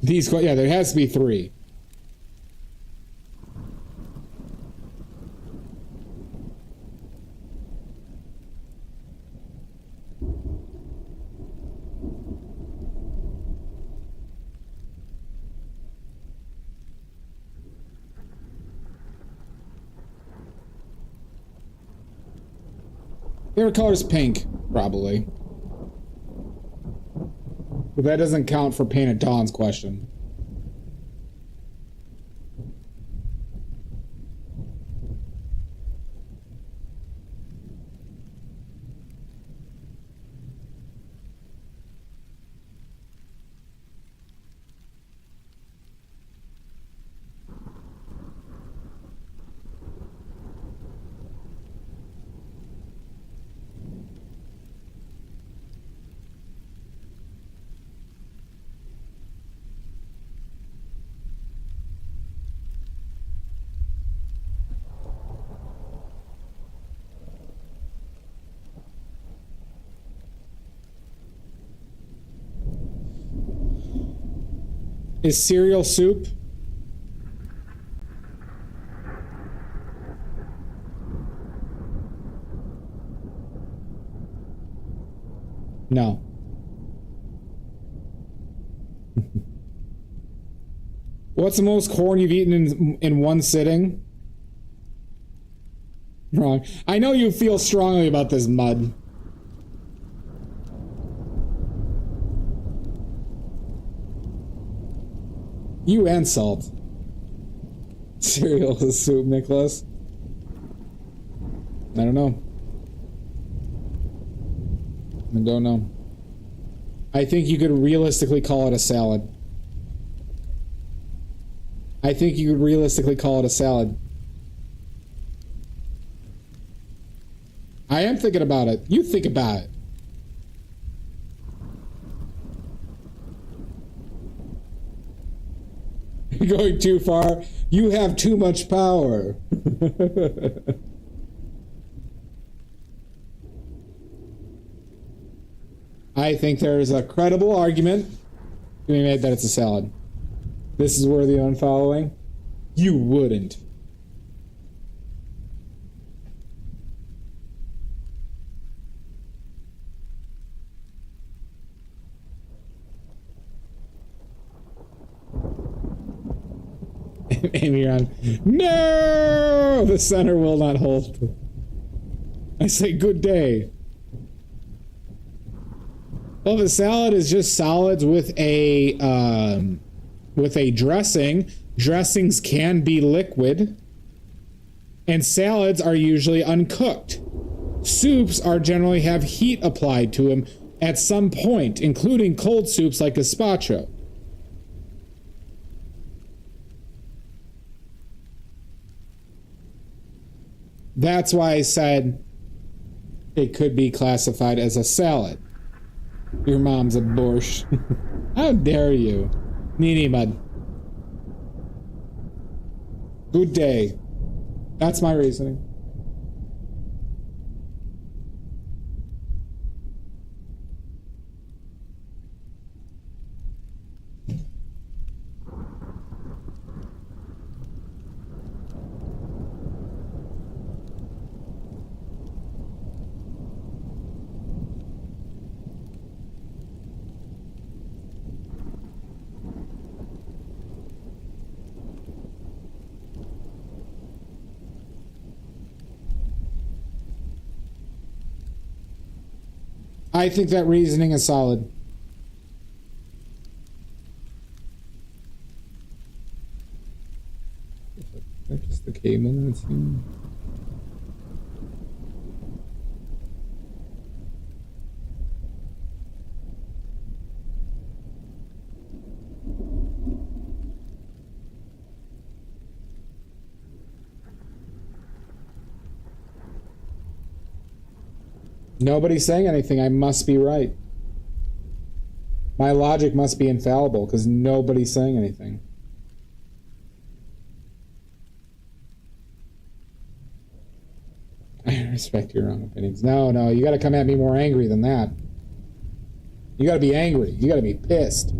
[SPEAKER 1] These, yeah, there has to be 3. Favorite color is pink, probably. But that doesn't count for Paint at Dawn's question. Is cereal soup? No. What's the most corn you've eaten in one sitting? Wrong. I know you feel strongly about this, Mud. You and salt. Cereal is soup, Nicholas. I don't know. I don't know. I think you could realistically call it a salad. I think you could realistically call it a salad. I am thinking about it. You think about it. You're going too far. You have too much power. I think there is a credible argument to be made that it's a salad. This is worthy of unfollowing. You wouldn't. Amy, you're on. No! The center will not hold. I say good day. Well, the salad is just solids with a dressing. Dressings can be liquid. And salads are usually uncooked. Soups are generally have heat applied to them at some point, including cold soups like gazpacho. That's why I said it could be classified as a salad. Your mom's a borscht. How dare you? Nini Mud. Good day. That's my reasoning. I think that reasoning is solid. That's just the cable that's in. Nobody's saying anything. I must be right. My logic must be infallible because nobody's saying anything. I respect your own opinions. No, you got to come at me more angry than that. You got to be angry. You got to be pissed.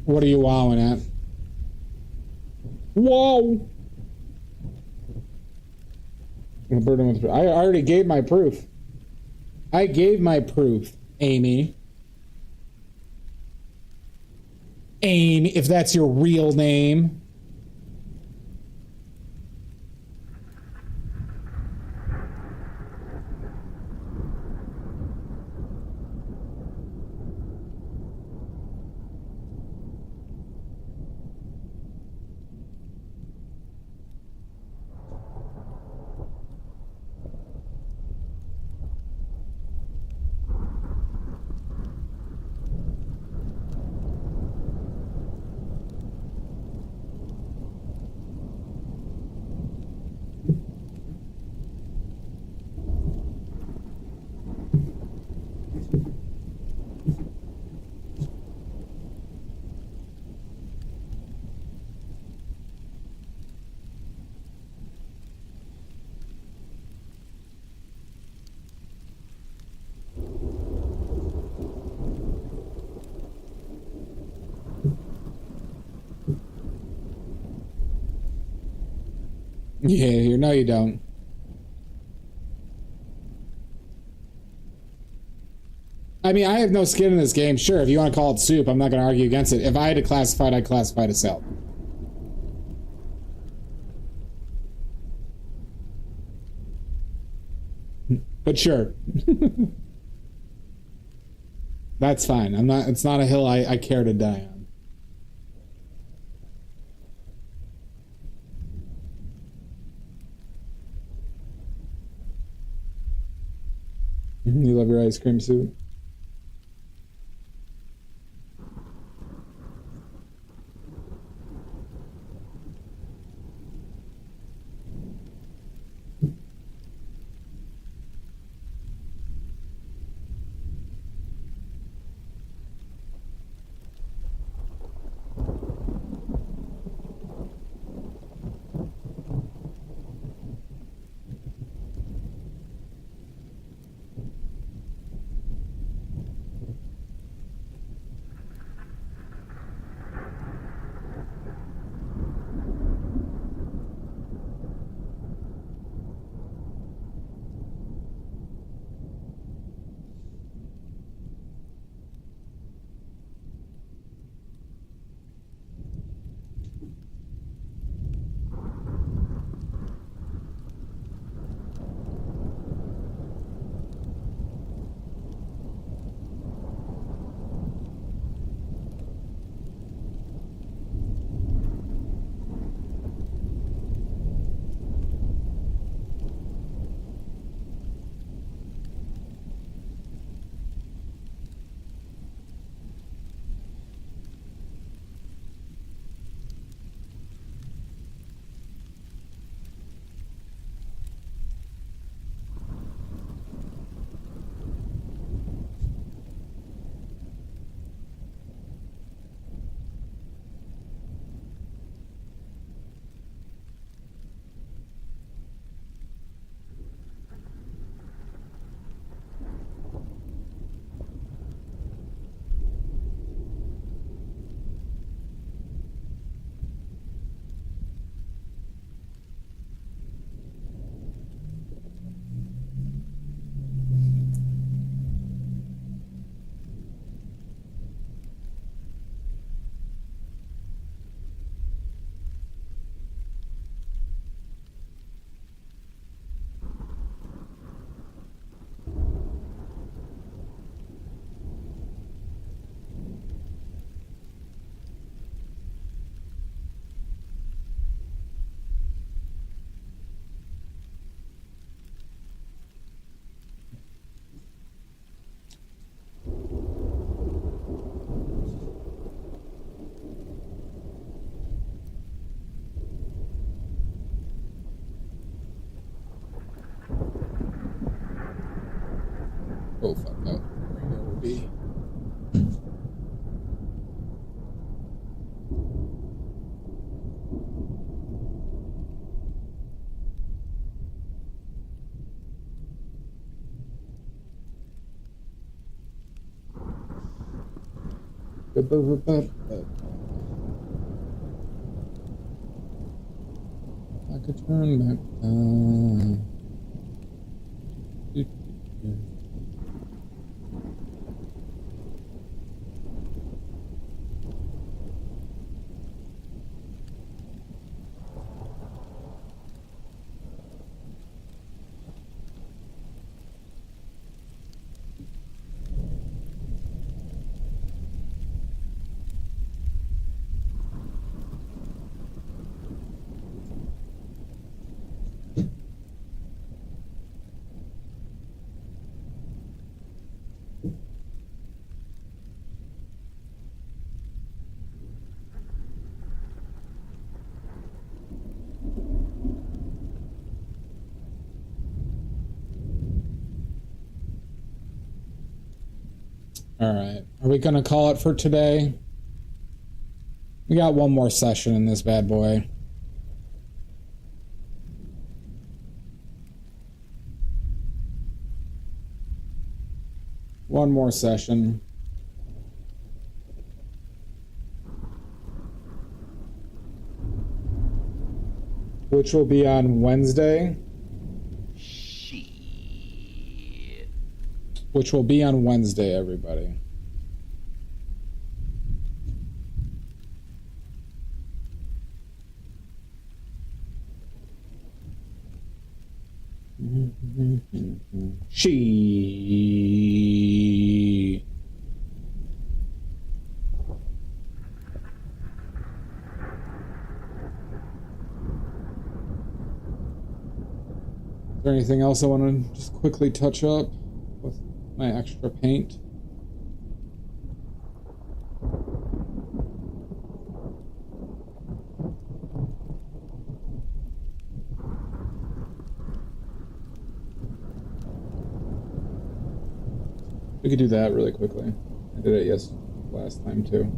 [SPEAKER 1] What are you wowing at? Whoa! I already gave my proof. I gave my proof, Amy. Amy, if that's your real name. Yeah, no, you don't. I mean, I have no skin in this game. Sure, if you want to call it soup, I'm not going to argue against it. If I had to classify it, I'd classify it as salt. But sure. That's fine. It's not a hill I care to die on. You love your ice cream soup? Oh, fuck. Oh, there will be. I could turn back. All right. Are we going to call it for today? We got one more session in this bad boy. One more session. Which will be on Wednesday. Which will be on Wednesday, everybody. She. Is there anything else I want to just quickly touch up with my extra paint? We could do that really quickly. I did it last time too.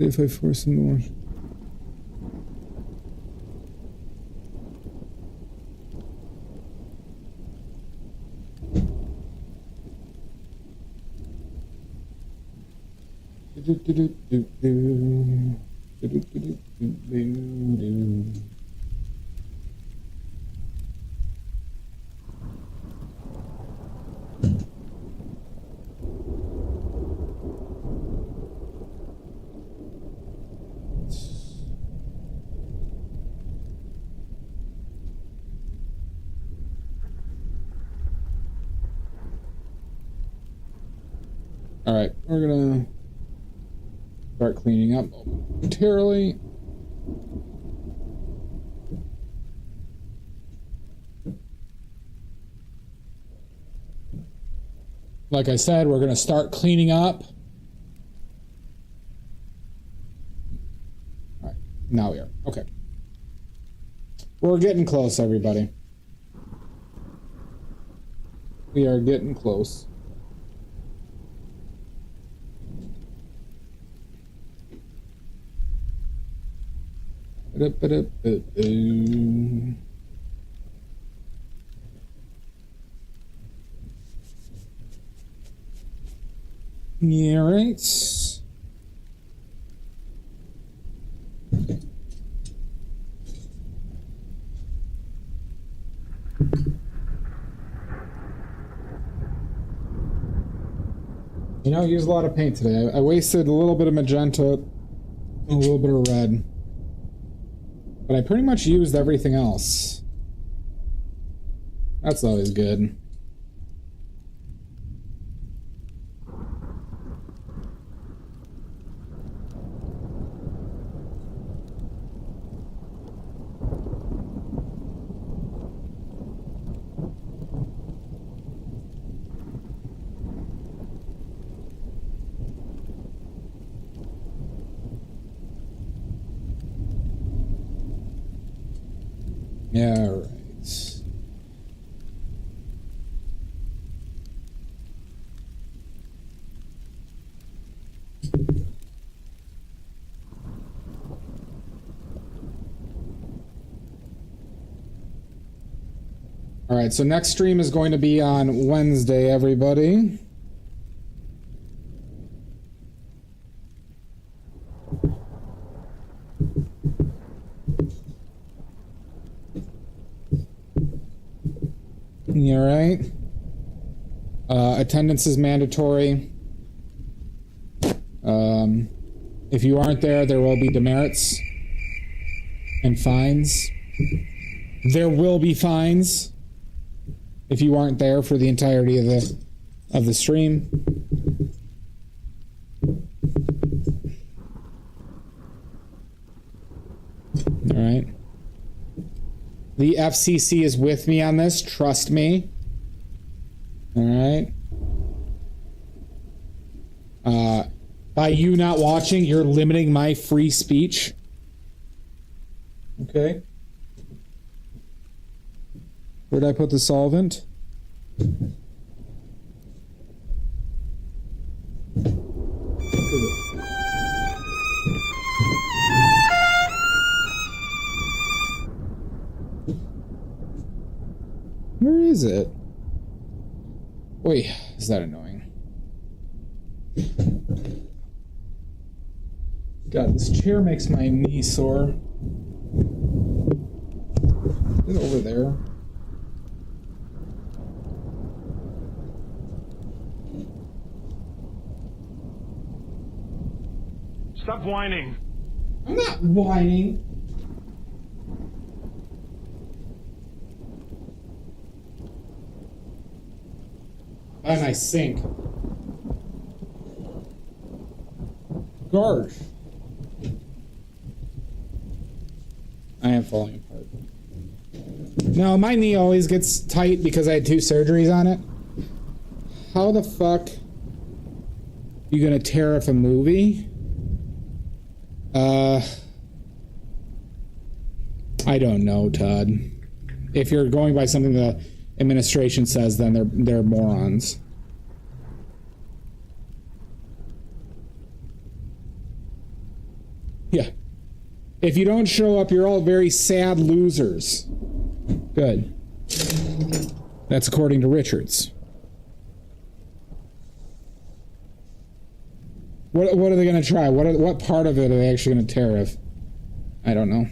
[SPEAKER 1] If I force him to watch. All right, we're gonna start cleaning up momentarily. Like I said, we're gonna start cleaning up. All right, now we are. Okay. We're getting close, everybody. We are getting close. Yeah, right. You know, I used a lot of paint today. I wasted a little bit of magenta, a little bit of red. But I pretty much used everything else. That's always good. Yeah, right. All right, so next stream is going to be on Wednesday, everybody. All right. Attendance is mandatory. If you aren't there, there will be demerits and fines. There will be fines if you aren't there for the entirety of the stream. All right. The FCC is with me on this. Trust me. All right. By you not watching, you're limiting my free speech. Okay. Where did I put the solvent? Where is it? Wait, is that annoying? God, this chair makes my knee sore. Is it over there?
[SPEAKER 2] Stop whining.
[SPEAKER 1] I'm not whining. And I sink. Gosh. I am falling apart. No, my knee always gets tight because I had 2 surgeries on it. How the fuck you gonna tear up a movie? I don't know, Todd. If you're going by something the administration says, then they're morons. Yeah. If you don't show up, you're all very sad losers. Good. That's according to Richards. What are they going to try? What part of it are they actually going to tariff? I don't know.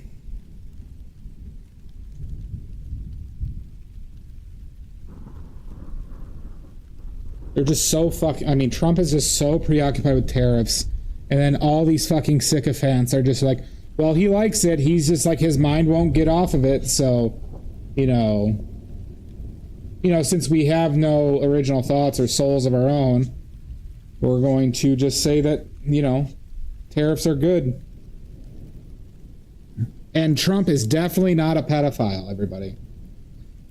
[SPEAKER 1] They're just so I mean, Trump is just so preoccupied with tariffs, and then all these fucking sycophants are just like, well, he likes it. He's just like, his mind won't get off of it. So, you know, since we have no original thoughts or souls of our own, we're going to just say that, tariffs are good. And Trump is definitely not a pedophile, everybody.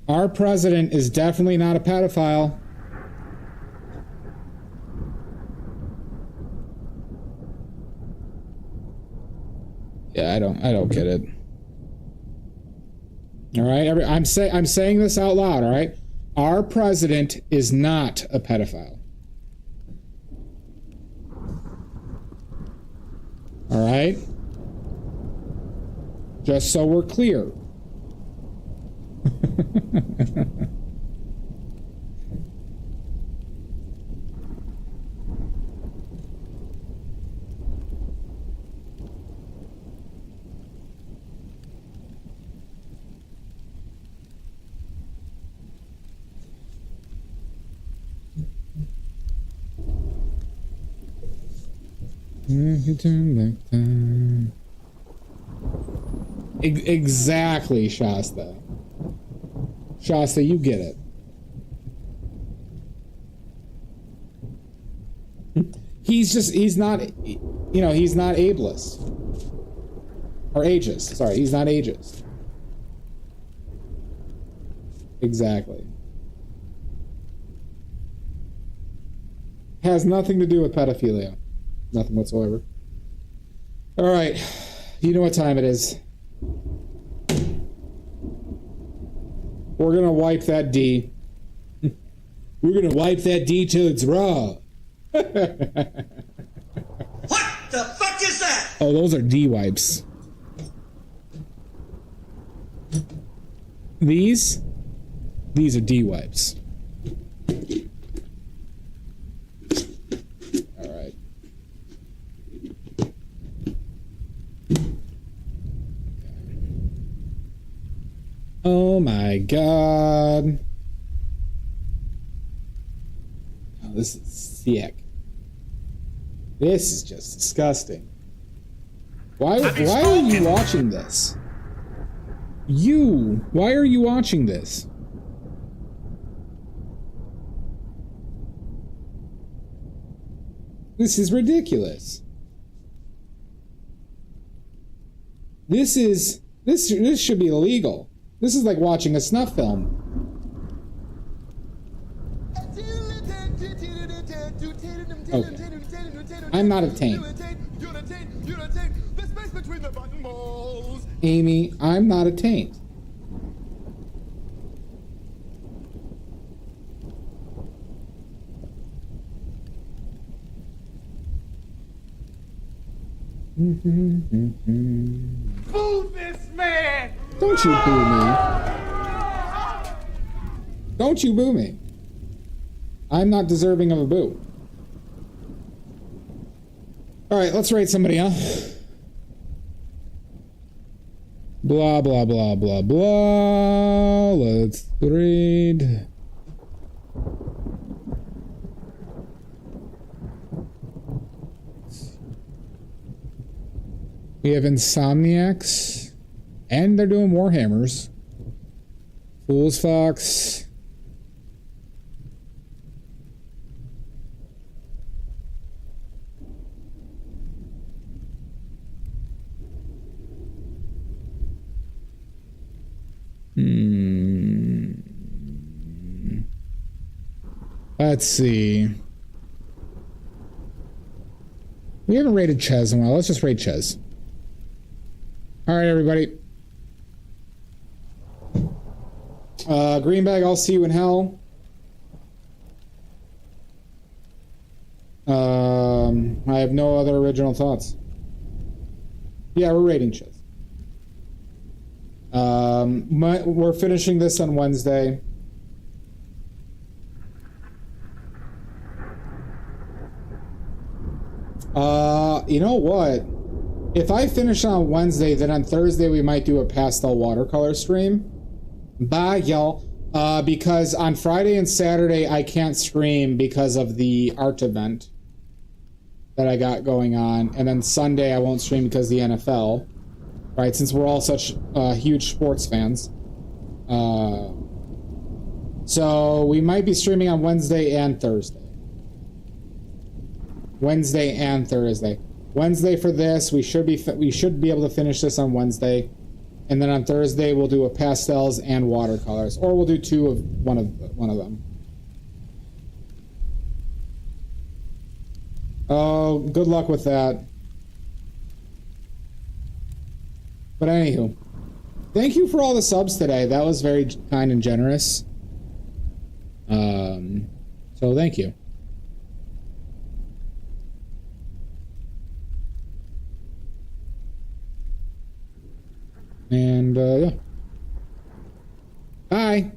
[SPEAKER 1] Our president is definitely not a pedophile. Yeah, I don't get it. All right, I'm saying this out loud. All right, our president is not a pedophile. All right, just so we're clear. Exactly, Shasta. Shasta, you get it. He's not ableist. Or ageist. Sorry, he's not ageist. Exactly. Has nothing to do with pedophilia. Nothing whatsoever. All right. You know what time it is. We're going to wipe that D. We're going to wipe that D till it's raw.
[SPEAKER 4] What the fuck is that?
[SPEAKER 1] Oh, those are D wipes. These are D wipes. All right. Oh my god. Oh, this is sick. This is just disgusting. Why are you watching this? Why are you watching this? This is ridiculous. This should be illegal. This is like watching a snuff film. Okay. I'm not a taint. Amy, I'm not a taint.
[SPEAKER 3] Boo this man!
[SPEAKER 1] Don't you boo me. Don't you boo me. I'm not deserving of a boo. Alright, let's rate somebody, huh? Blah, blah, blah, blah, blah. Let's read. We have Insomniacs. And they're doing Warhammers. Fool's Fox. Let's see. We haven't rated Ches in a while. Let's just rate Ches. Alright, everybody. Greenbag, I'll see you in hell. I have no other original thoughts. Yeah, we're rating Ches. We're finishing this on Wednesday. You know what? If I finish on Wednesday, then on Thursday we might do a pastel watercolor stream. Bye, y'all. Because on Friday and Saturday I can't stream because of the art event that I got going on. And then Sunday I won't stream because of the NFL. Right, since we're all such huge sports fans. So we might be streaming on Wednesday and Thursday. Wednesday and Thursday. Wednesday for this, we should be able to finish this on Wednesday, and then on Thursday we'll do a pastels and watercolors, or we'll do one of them. Oh, good luck with that. But anywho, thank you for all the subs today. That was very kind and generous. So thank you. And, yeah. Bye.